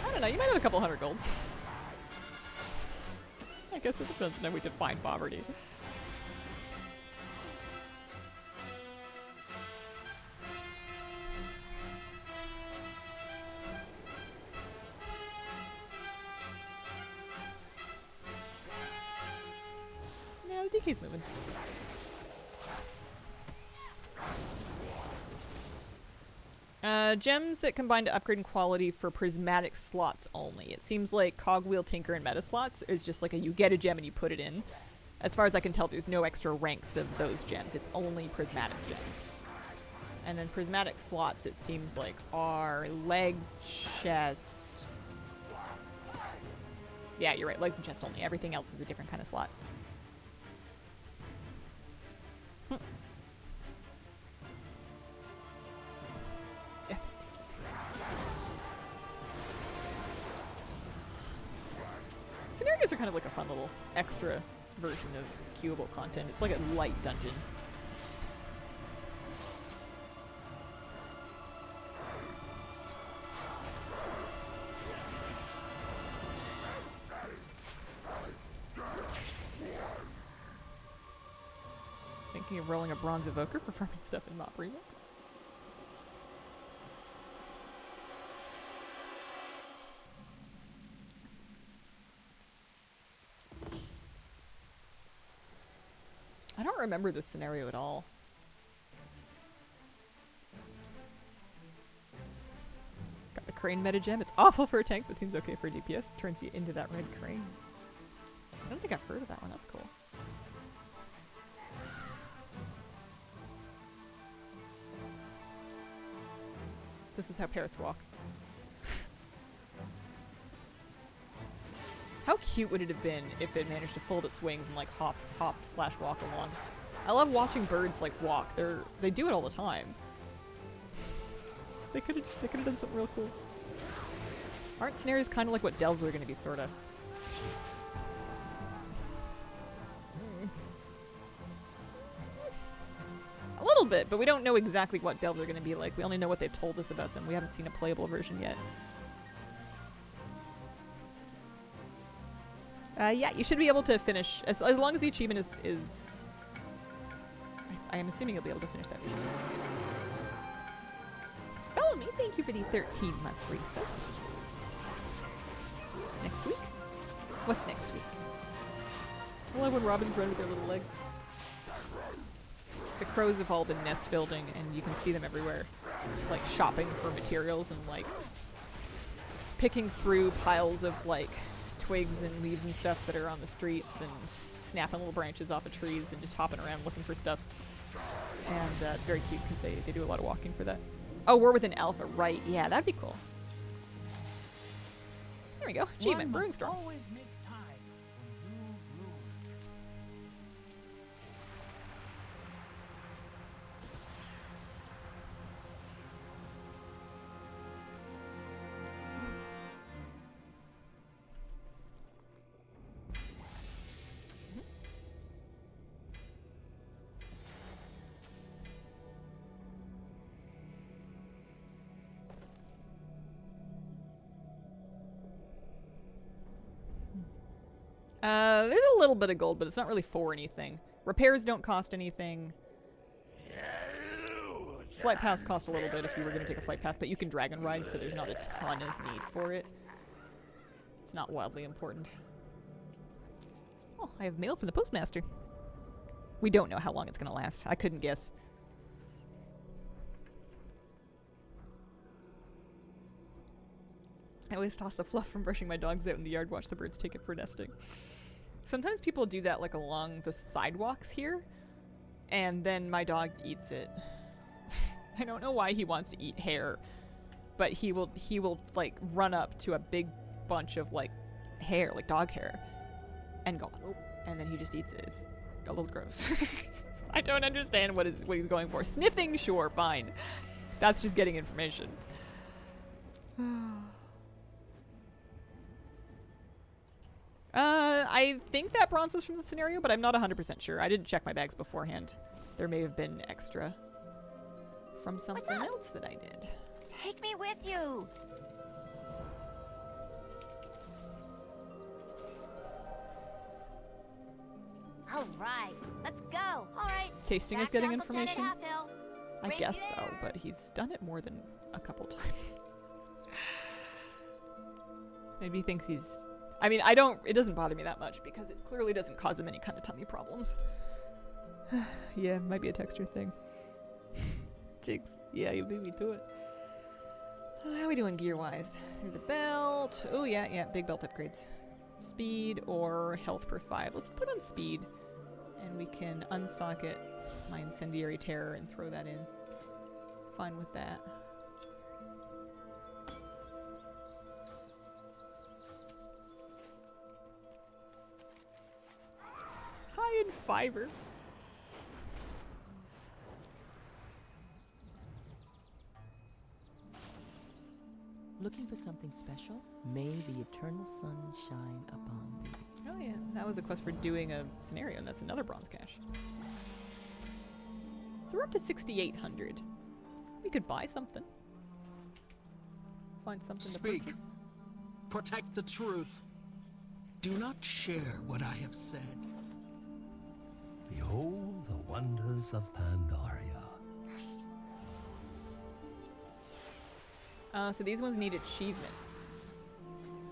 I don't know, you might have a couple hundred gold. I guess it depends on how we define poverty. No, DK's moving. Gems that combine to upgrade in quality for prismatic slots only. It seems like Cogwheel, Tinker, and Meta slots is just like you get a gem and you put it in. As far as I can tell, there's no extra ranks of those gems. It's only prismatic gems. And then prismatic slots, it seems like, are legs, chest... Yeah, you're right, legs and chest only. Everything else is a different kind of slot. Scenarios are kind of like a fun little extra version of queuable content. It's like a light dungeon. Thinking of rolling a bronze evoker for farming stuff in Mop Remix? I don't remember this scenario at all. Got the crane meta gem. It's awful for a tank, but seems okay for a DPS. Turns you into that red crane. I don't think I've heard of that one. That's cool. This is how parrots walk. How cute would it have been if it managed to fold its wings and like hop slash walk along? I love watching birds like walk. They do it all the time. They could have done something real cool. Aren't scenarios kind of like what delves are going to be, sort of? A little bit, but we don't know exactly what delves are going to be like. We only know what they've told us about them. We haven't seen a playable version yet. Yeah, you should be able to finish, as long as the achievement is I am assuming you'll be able to finish that mission. Bellamy, thank you for the 13-month reset. Next week? What's next week? I love when robins run with their little legs. The crows have all been nest building, and you can see them everywhere. Like, shopping for materials and, like, picking through piles of, like, twigs and leaves and stuff that are on the streets, and snapping little branches off of trees and just hopping around looking for stuff. And it's very cute because they do a lot of walking for that. Oh, we're with an alpha, right. Yeah, that'd be cool. There we go. Achievement, Brainstorm. Always make time for new rules. There's a little bit of gold, but it's not really for anything. Repairs don't cost anything. Flight paths cost a little bit if you were going to take a flight path, but you can dragon ride, so there's not a ton of need for it. It's not wildly important. Oh, I have mail from the postmaster. We don't know how long it's going to last. I couldn't guess. I always toss the fluff from brushing my dogs out in the yard, watch the birds take it for nesting. Sometimes people do that like along the sidewalks here, and then my dog eats it. I don't know why he wants to eat hair, but he will like run up to a big bunch of like hair, like dog hair, and go, oh, and then he just eats it. It's a little gross. I don't understand what he's going for. Sniffing, sure, fine. That's just getting information. I think that bronze was from the scenario, but I'm not 100% sure. I didn't check my bags beforehand. There may have been extra from something else that I did. Take me with you. All right, let's go. All right. Tasting back is getting to Uncle Ted at information? Half Hill. I Raise guess it so, in. but he's done it more than a couple times. Maybe he thinks he's... I mean, it doesn't bother me that much because it clearly doesn't cause him any kind of tummy problems. Yeah, might be a texture thing. Jigs. Yeah, you beat me to it. How are we doing gear-wise? There's a belt. Oh, yeah, big belt upgrades. Speed or health per 5. Let's put on speed. And we can unsocket my incendiary terror and throw that in. Fine with that. High in fiber. Looking for something special? May the eternal sun shine upon thee. Oh yeah, that was a quest for doing a scenario, and that's another bronze cache. So we're up to 6,800. We could buy something. Find something Speak. to purchase. Protect the truth. Do not share what I have said. Behold the wonders of Pandaria. So these ones need achievements.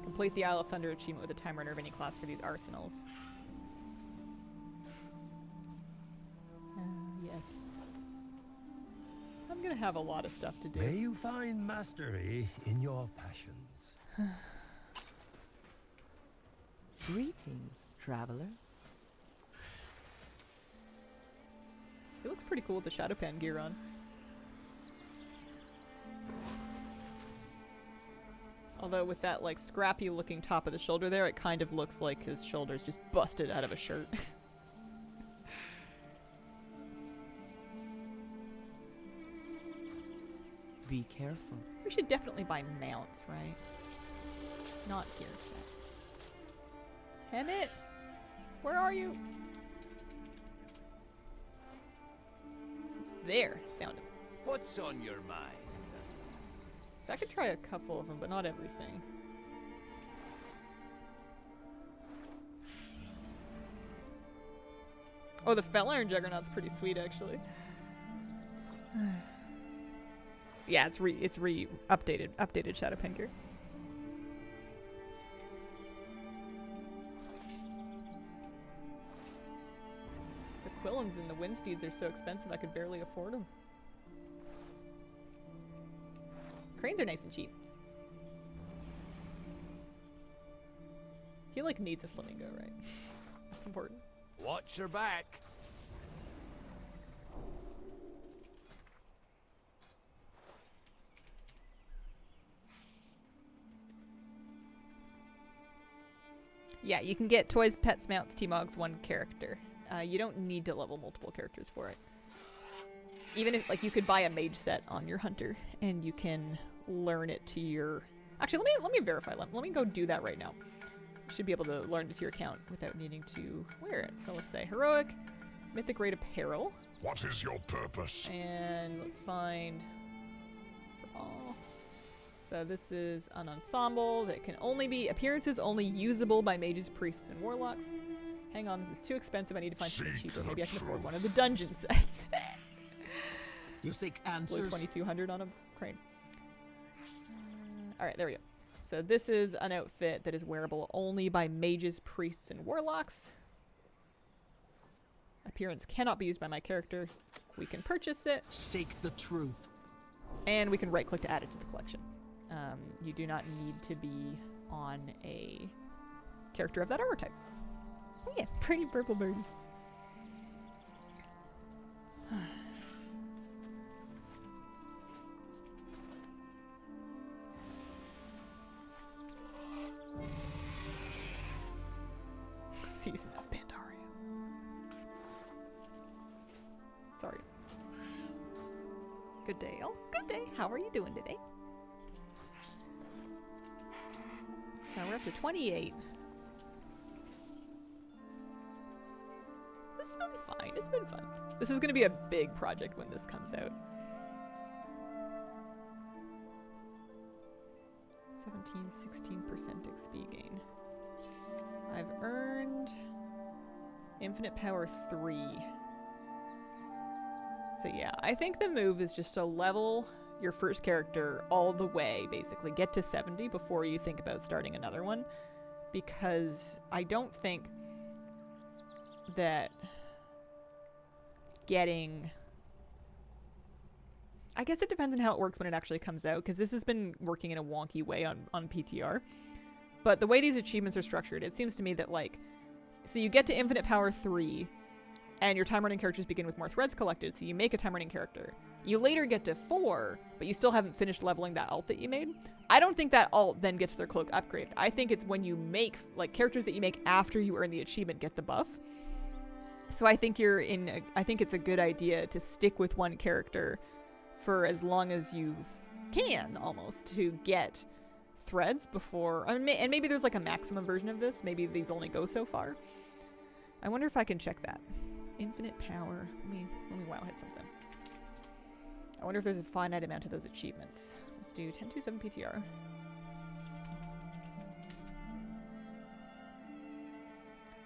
Complete the Isle of Thunder achievement with a time runner of any class for these arsenals. Yes. I'm gonna have a lot of stuff to do. May you find mastery in your passions. Greetings, traveler. It looks pretty cool with the Shadowpan gear on. Although with that like scrappy looking top of the shoulder there, it kind of looks like his shoulder's just busted out of a shirt. Be careful. We should definitely buy mounts, right? Not gear set. Emmett! Where are you? He's there. Found him. What's on your mind? So I could try a couple of them, but not everything. Oh, the Fell Iron Juggernaut's pretty sweet, actually. Yeah, it's updated Shadowpen gear. The Quillins and the Windsteeds are so expensive I could barely afford them. Cranes are nice and cheap. He like needs a flamingo, right? That's important. Watch your back. Yeah, you can get toys, pets, mounts, T-Mogs, one character. You don't need to level multiple characters for it. Even if, like, you could buy a mage set on your hunter, and you can learn it to your... Actually, let me verify. Let me go do that right now. You should be able to learn it to your account without needing to wear it. So let's say heroic, mythic grade apparel. What is your purpose? And let's find for all. So this is an ensemble that can only be appearances only usable by mages, priests, and warlocks. Hang on, this is too expensive. I need to find something cheaper. Maybe I can afford one of the dungeon sets. You seek Blue answers? 2200 on a crane. Alright, there we go. So this is an outfit that is wearable only by mages, priests, and warlocks. Appearance cannot be used by my character. We can purchase it. Seek the truth. And we can right-click to add it to the collection. You do not need to be on a character of that armor type. Oh yeah, pretty purple birdies. Season of Pandaria. Sorry. Good day, all. Good day. How are you doing today? So we're up to 28. This has been fine. It's been fun. This is going to be a big project when this comes out. 16% XP gain. I've earned infinite power 3. So yeah, I think the move is just to level your first character all the way, basically. Get to 70 before you think about starting another one. Because I don't think that getting... I guess it depends on how it works when it actually comes out, because this has been working in a wonky way on PTR. But the way these achievements are structured, it seems to me that, like... So you get to infinite power 3, and your time running characters begin with more threads collected, so you make a time running character. You later get to 4, but you still haven't finished leveling that alt that you made. I don't think that alt then gets their cloak upgraded. I think it's when you make, like, characters that you make after you earn the achievement get the buff. So I think I think it's a good idea to stick with one character for as long as you can, almost, to get threads before... and maybe there's, like, a maximum version of this. Maybe these only go so far. I wonder if I can check that. Infinite power. Let me wow hit something. I wonder if there's a finite amount of those achievements. Let's do 1027 PTR.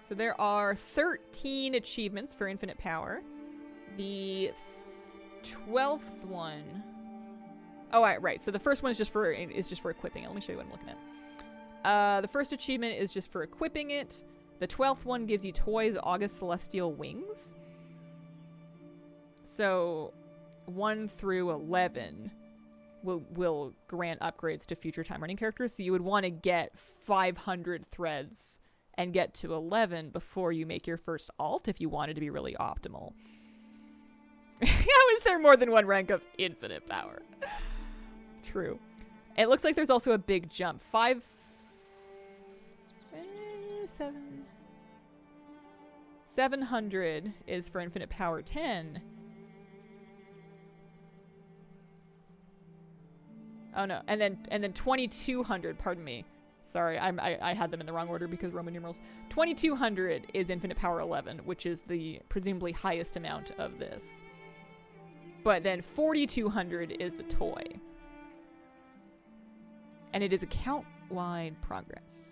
So there are 13 achievements for infinite power. The 12th one... Oh, right. So the first one is just for equipping it. Let me show you what I'm looking at. The first achievement is just for equipping it. The 12th one gives you toys August Celestial Wings. So 1 through 11 will grant upgrades to future time running characters. So you would want to get 500 threads and get to 11 before you make your first alt if you wanted to be really optimal. How is there more than one rank of infinite power? True. It looks like there's also a big jump. 700 is for infinite power 10. Oh no, and then 2200, pardon me. Sorry, I had them in the wrong order because Roman numerals. 2200 is infinite power 11, which is the presumably highest amount of this. But then 4200 is the toy. And it is account-wide progress.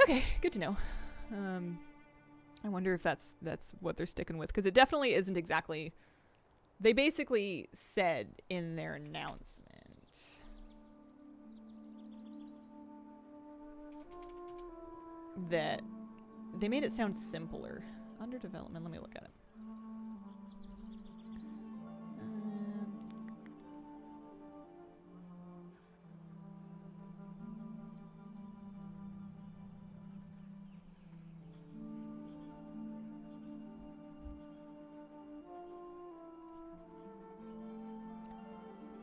Okay, good to know. I wonder if that's what they're sticking with, because it definitely isn't exactly... They basically said in their announcement that they made it sound simpler. Under development, let me look at it.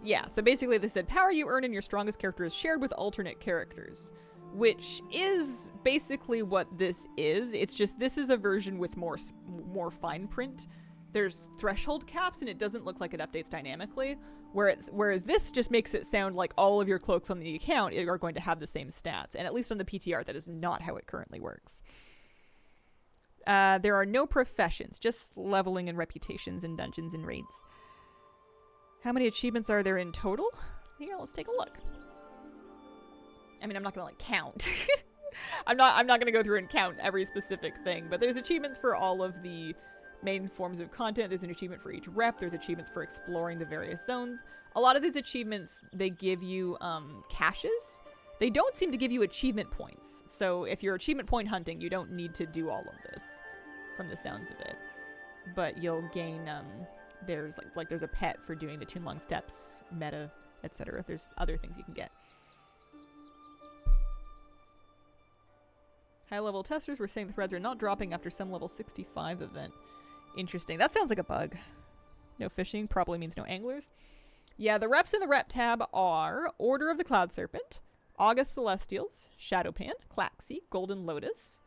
Yeah, so basically they said power you earn in your strongest character is shared with alternate characters, which is basically what this is. It's just this is a version with more fine print. There's threshold caps and it doesn't look like it updates dynamically, whereas this just makes it sound like all of your cloaks on the account are going to have the same stats, and at least on the PTR that is not how it currently works. There are no professions, just leveling and reputations in dungeons and raids. How many achievements are there in total? Yeah, let's take a look. I mean, I'm not gonna like count. I'm not gonna go through and count every specific thing, but there's achievements for all of the main forms of content. There's an achievement for each rep. There's achievements for exploring the various zones. A lot of these achievements, they give you caches. They don't seem to give you achievement points. So if you're achievement point hunting, you don't need to do all of this, from the sounds of it. But you'll gain there's like there's a pet for doing the Toonlong steps, meta, etc. There's other things you can get. High-level testers were saying the threads are not dropping after some level 65 event. Interesting. That sounds like a bug. No fishing probably means no anglers. Yeah, the reps in the rep tab are Order of the Cloud Serpent, August Celestials, Shadowpan, Klaxi, Golden Lotus,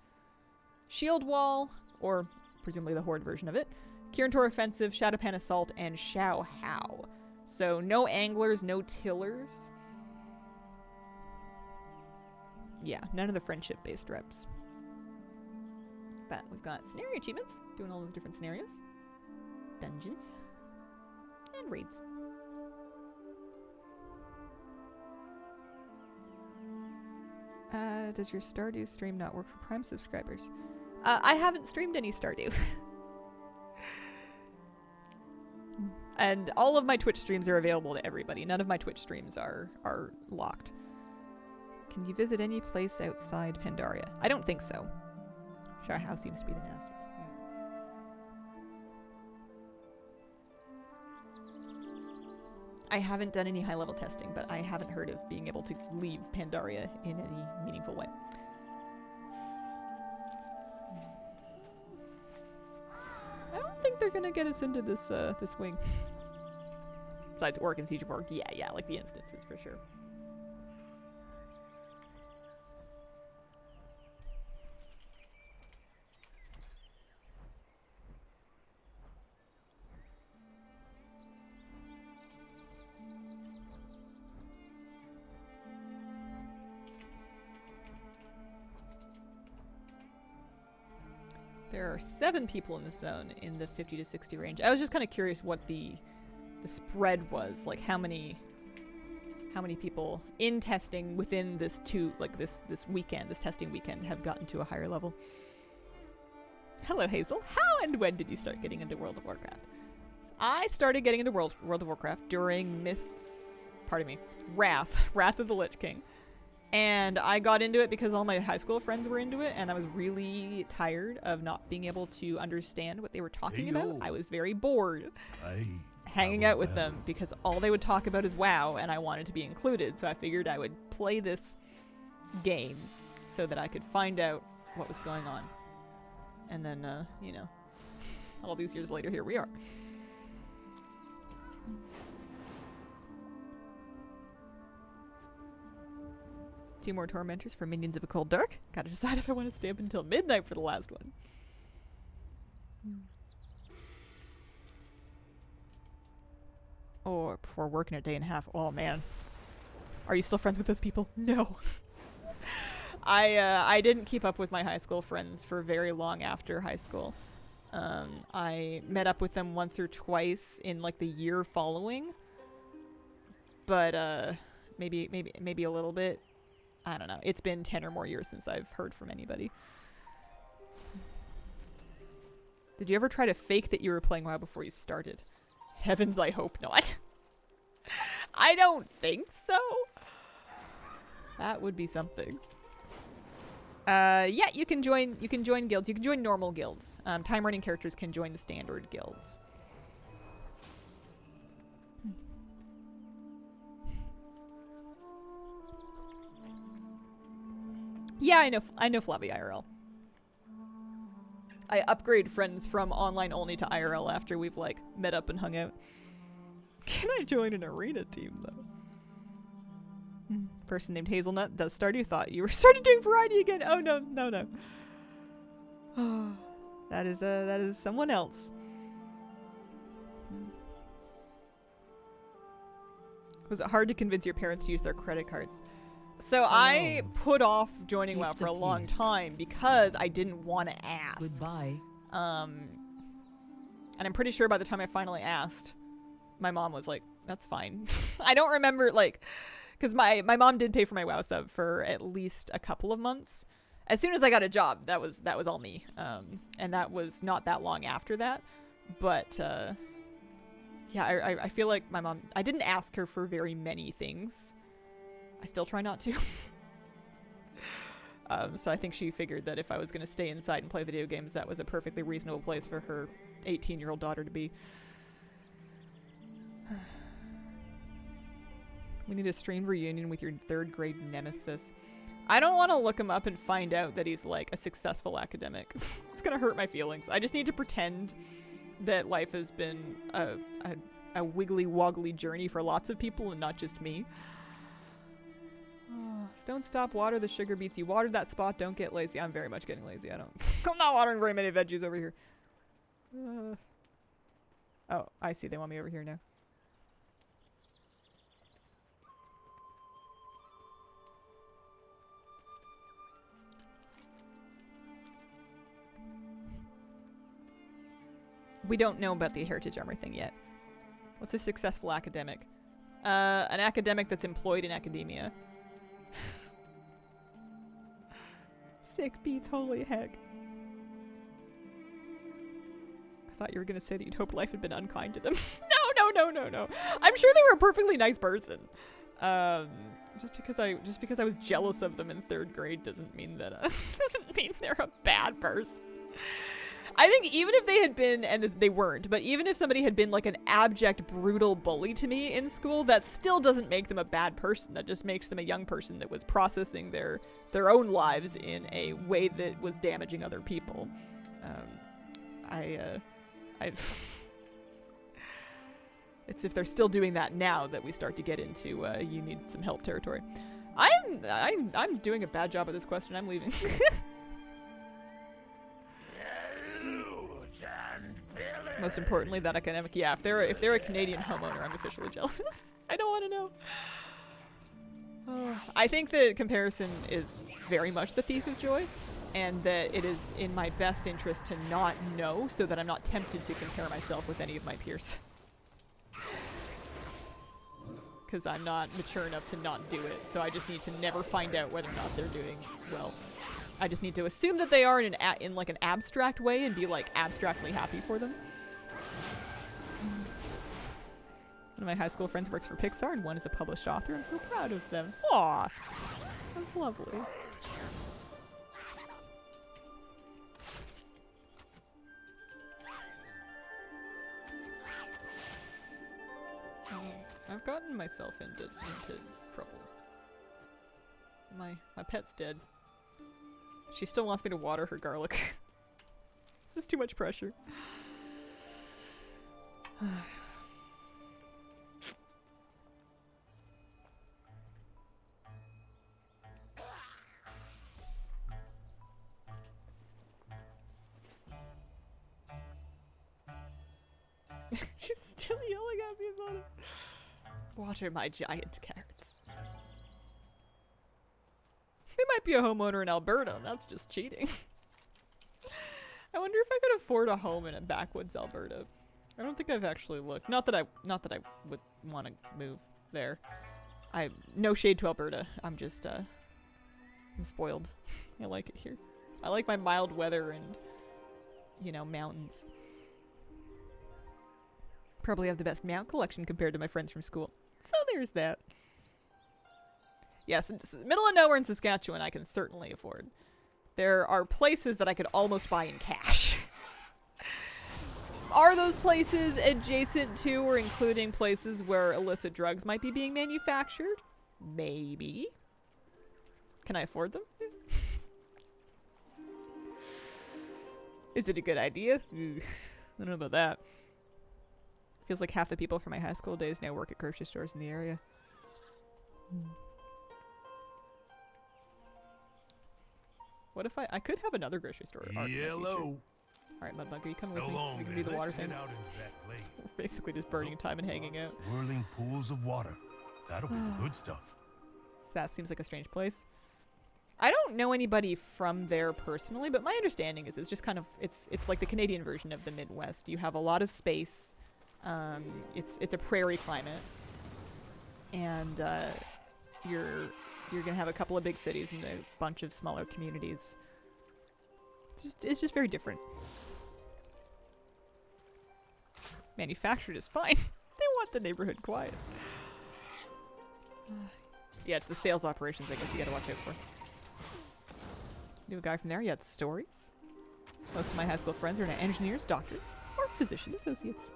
Shield Wall, or presumably the Horde version of it, Kirintor Offensive, Shadowpan Assault, and Xiao Hao. So no anglers, no tillers. Yeah, none of the friendship-based reps. But we've got scenario achievements, doing all those different scenarios, dungeons, and raids. Does your Stardew stream not work for Prime subscribers? I haven't streamed any Stardew. And all of my Twitch streams are available to everybody. None of my Twitch streams are locked. Can you visit any place outside Pandaria? I don't think so. Xiao Hao seems to be the nastiest. I haven't done any high-level testing, but I haven't heard of being able to leave Pandaria in any meaningful way. I don't think they're gonna get us into this this wing. Besides Orc and Siege of Orc, yeah, like the instances for sure. There are 7 people in the zone in the 50 to 60 range. I was just kind of curious what the spread was, like how many people in testing within this this weekend, this testing weekend, have gotten to a higher level. Hello, Hazel. How and when did you start getting into World of Warcraft? I started getting into World of Warcraft during Wrath of the Lich King. And I got into it because all my high school friends were into it, and I was really tired of not being able to understand what they were talking about. I was very bored hanging out with them because all they would talk about is WoW, and I wanted to be included. So I figured I would play this game so that I could find out what was going on. And then, you know, all these years later, here we are. 2 more tormentors for Minions of a Cold Dark. Gotta decide if I want to stay up until midnight for the last one. Or before working a day and a half. Oh man. Are you still friends with those people? No. I didn't keep up with my high school friends for very long after high school. I met up with them once or twice in like the year following. But maybe a little bit. I don't know. It's been 10 or more years since I've heard from anybody. Did you ever try to fake that you were playing WoW before you started? Heavens, I hope not. I don't think so. That would be something. Yeah, you can join guilds. You can join normal guilds. Time running characters can join the standard guilds. Yeah, I know Flavi IRL. I upgrade friends from online only to IRL after we've like met up and hung out. Can I join an arena team though? Person named Hazelnut does Stardew. Thought you were started doing variety again. Oh no. Oh, that is someone else. Was it hard to convince your parents to use their credit cards? So I put off joining WoW for a long time because I didn't want to ask. Goodbye. And I'm pretty sure by the time I finally asked, my mom was like, "That's fine." I don't remember like, because my mom did pay for my WoW sub for at least a couple of months. As soon as I got a job, that was all me. And that was not that long after that. But yeah, I feel like my mom. I didn't ask her for very many things. I still try not to. So I think she figured that if I was going to stay inside and play video games, that was a perfectly reasonable place for her 18-year-old daughter to be. We need a stream reunion with your 3rd grade nemesis. I don't want to look him up and find out that he's like a successful academic. It's going to hurt my feelings. I just need to pretend that life has been a wiggly-woggly journey for lots of people and not just me. Don't stop, water the sugar beets. You watered that spot, don't get lazy. I'm very much getting lazy. I'm not watering very many veggies over here. Oh, I see. They want me over here now. We don't know about the heritage armor thing yet. What's a successful academic? An academic that's employed in academia. Sick beats, holy heck. I thought you were gonna say that you'd hope life had been unkind to them. No. I'm sure they were a perfectly nice person. Just because I was jealous of them in 3rd grade doesn't mean that doesn't mean they're a bad person. I think even if they had been, and they weren't, but even if somebody had been like an abject, brutal bully to me in school, that still doesn't make them a bad person. That just makes them a young person that was processing their own lives in a way that was damaging other people. It's if they're still doing that now that we start to get into you need some help territory. I'm doing a bad job at this question. I'm leaving. Most importantly, that academic. Yeah, if they're a Canadian homeowner, I'm officially jealous. I don't want to know. I think the comparison is very much the thief of joy, and that it is in my best interest to not know, so that I'm not tempted to compare myself with any of my peers. Because I'm not mature enough to not do it, so I just need to never find out whether or not they're doing well. I just need to assume that they are in like an abstract way and be like abstractly happy for them. One of my high school friends works for Pixar and one is a published author. I'm so proud of them. Aw, that's lovely. I've gotten myself into trouble. My pet's dead. She still wants me to water her garlic. This is too much pressure. Water my giant carrots. They might be a homeowner in Alberta, and that's just cheating. I wonder if I could afford a home in a backwoods Alberta. I don't think I've actually looked. Not that I would want to move there. No shade to Alberta. I'm just I'm spoiled. I like it here. I like my mild weather and, you know, mountains. Probably have the best mount collection compared to my friends from school. So there's that. Yes, middle of nowhere in Saskatchewan I can certainly afford. There are places that I could almost buy in cash. Are those places adjacent to or including places where illicit drugs might be being manufactured? Maybe. Can I afford them? Is it a good idea? I don't know about that. Feels like half the people from my high school days now work at grocery stores in the area. What if I could have another grocery store? Hello. Alright, Mudbugger, you come with me. We can do the water thing. We're basically just burning time and hanging out. Swirling pools of water. That'll be the good stuff. That seems like a strange place. I don't know anybody from there personally, but my understanding is it's just kind of it's like the Canadian version of the Midwest. You have a lot of space. It's a prairie climate, and you're gonna have a couple of big cities and a bunch of smaller communities. It's just very different. Manufactured is fine. They want the neighborhood quiet. Yeah, it's the sales operations I guess you gotta watch out for. Knew a guy from there, he had stories. Most of my high school friends are now engineers, doctors, or physician associates.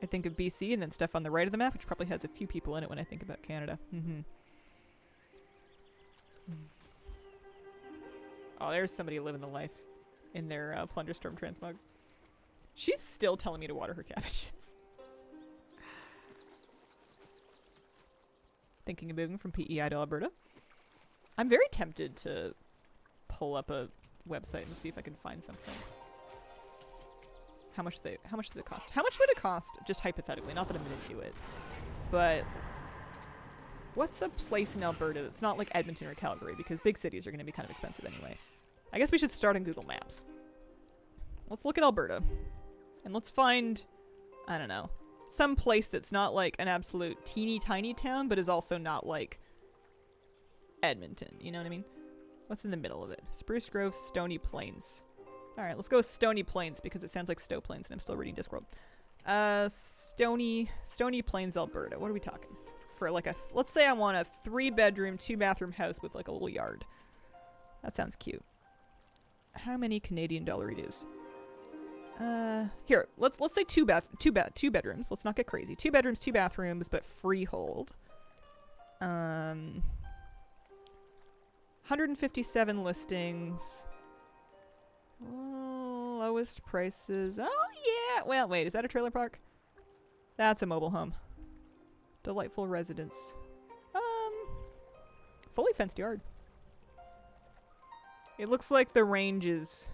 I think of BC and then stuff on the right of the map, which probably has a few people in it when I think about Canada. Oh, there's somebody living the life in their Plunderstorm transmog. She's still telling me to water her cabbages. Thinking of moving from PEI to Alberta. I'm very tempted to pull up a website and see if I can find something. How much does it cost? How much would it cost, just hypothetically, not that I'm gonna do it, but what's a place in Alberta that's not like Edmonton or Calgary, because big cities are gonna be kind of expensive anyway. I guess we should start on Google Maps. Let's look at Alberta. And let's find, I don't know, some place that's not like an absolute teeny tiny town, but is also not like Edmonton, you know what I mean? What's in the middle of it? Spruce Grove, Stony Plains. Alright, let's go with Stony Plains because it sounds like Stowe Plains and I'm still reading Discworld. Stony Plains, Alberta. What are we talking? For like let's say I want a 3-bedroom, 2-bathroom house with like a little yard. That sounds cute. How many Canadian dollar it is? Here, let's say two bedrooms. Let's not get crazy. 2 bedrooms, 2 bathrooms, but freehold. 157 listings. Oh, lowest prices. Oh yeah. Well, wait, is that a trailer park? That's a mobile home. Delightful residence. Fully fenced yard. It looks like the range is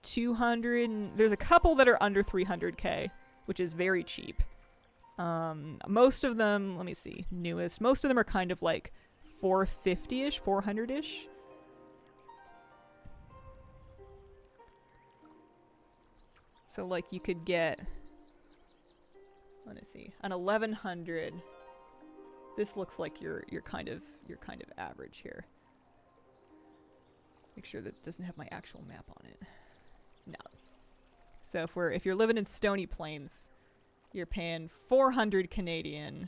200 and there's a couple that are under 300k, which is very cheap. Most of them, let me see, newest, most of them are kind of like 450-ish, 400-ish. So like you could get, let me see, an 1100. This looks like you're kind of average here. Make sure that it doesn't have my actual map on it. No. So if you're living in Stony Plains, you're paying 400 Canadian,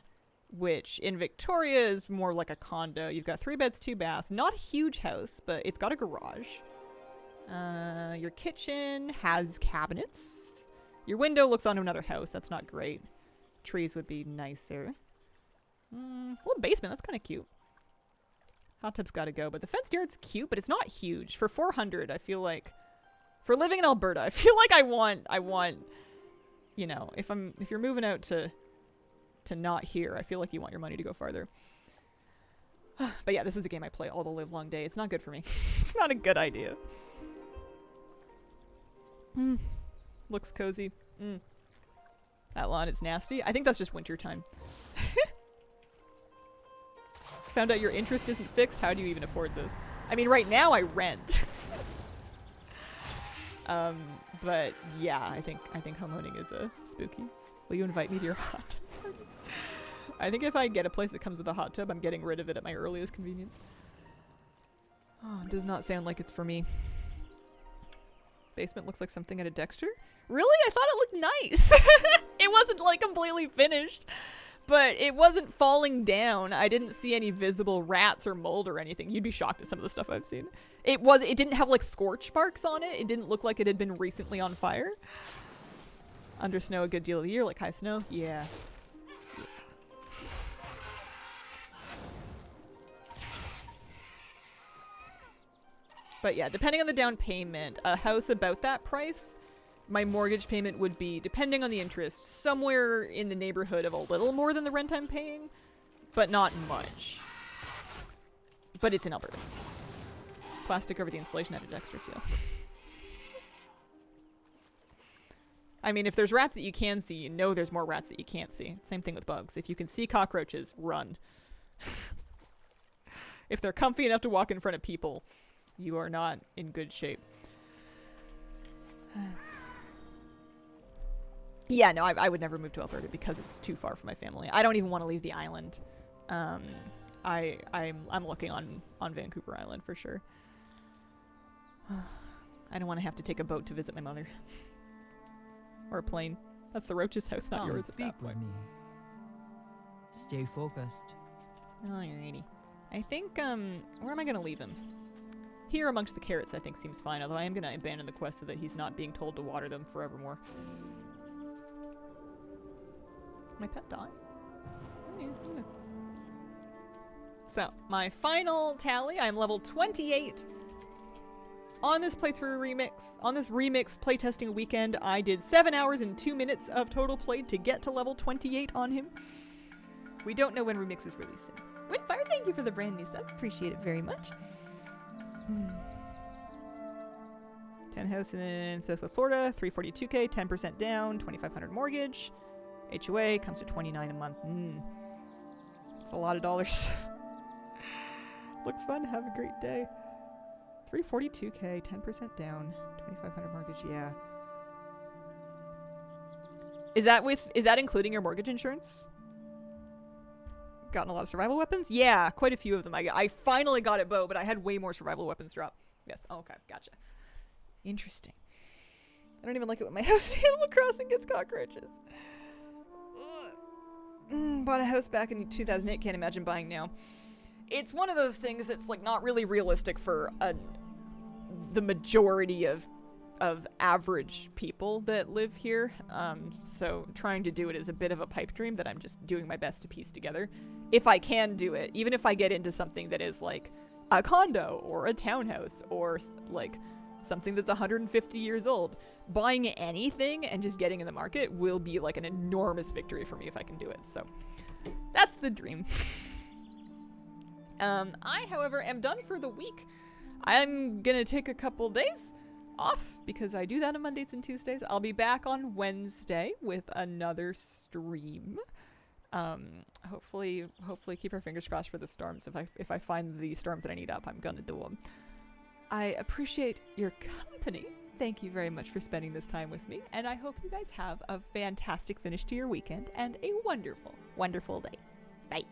which in Victoria is more like a condo. You've got 3 beds, 2 baths. Not a huge house, but it's got a garage. Your kitchen has cabinets. Your window looks onto another house. That's not great. Trees would be nicer. Little basement. That's kind of cute. Hot tub's got to go, but the fenced yard's cute, but it's not huge. For 400, I feel like, for living in Alberta, I feel like I want, you know, if you're moving out to not here, I feel like you want your money to go farther. But yeah, this is a game I play all the live long day. It's not good for me. It's not a good idea. Looks cozy. That lawn is nasty. I think that's just winter time. Found out your interest isn't fixed. How do you even afford this? I mean, right now I rent. But yeah, I think homeowning is spooky. Will you invite me to your hot tub parties? I think if I get a place that comes with a hot tub, I'm getting rid of it at my earliest convenience. Oh, it does not sound like it's for me. Basement looks like something out of Dexter. Really? I thought it looked nice. It wasn't like completely finished, but it wasn't falling down. I didn't see any visible rats or mold or anything. You'd be shocked at some of the stuff I've seen. It didn't have like scorch marks on it. It didn't look like it had been recently on fire. Under snow a good deal of the year, like high snow. Yeah. But yeah, depending on the down payment, a house about that price, my mortgage payment would be, depending on the interest, somewhere in the neighborhood of a little more than the rent I'm paying, but not much. But it's in Alberta. Plastic over the insulation added extra feel. I mean, if there's rats that you can see, you know there's more rats that you can't see. Same thing with bugs. If you can see cockroaches, run. If they're comfy enough to walk in front of people, you are not in good shape. Yeah, no, I would never move to Alberta because it's too far from my family. I don't even want to leave the island. I'm looking on Vancouver Island for sure. I don't want to have to take a boat to visit my mother. Or a plane. That's the Roach's house, not yours. Speak with me. Stay focused. Alrighty. I think, where am I gonna leave him? Here amongst the carrots I think seems fine, although I am gonna abandon the quest so that he's not being told to water them forevermore. My pet died? Oh, yeah. So, my final tally, I'm level 28. On this playthrough remix, on this remix playtesting weekend, I did 7 hours and 2 minutes of total play to get to level 28 on him. We don't know when remix is releasing. Windfire, thank you for the brand new sub. Appreciate it very much. 10 house in Southwest Florida, 342k, 10% down, 2,500 mortgage. HOA comes to 29 a month. That's a lot of dollars. Looks fun. Have a great day. 342k, 10% down, 2,500 mortgage. Yeah. Is that including your mortgage insurance? Gotten a lot of survival weapons? Yeah, quite a few of them. I finally got a bow, but I had way more survival weapons drop. Yes. Oh, okay. Gotcha. Interesting. I don't even like it when my house in Animal Crossing gets cockroaches. Bought a house back in 2008. Can't imagine buying now. It's one of those things that's like not really realistic for the majority of average people that live here. So trying to do it is a bit of a pipe dream that I'm just doing my best to piece together. If I can do it, even if I get into something that is like a condo or a townhouse or like something that's 150 years old, buying anything and just getting in the market will be like an enormous victory for me if I can do it. So that's the dream. I, however, am done for the week. I'm gonna take a couple days off because I do that on Mondays and Tuesdays. I'll be back on Wednesday with another stream. Hopefully keep our fingers crossed for the storms. If I find the storms that I need up, I'm gonna do them. I appreciate your company. Thank you very much for spending this time with me, and I hope you guys have a fantastic finish to your weekend and a wonderful, wonderful day. Bye.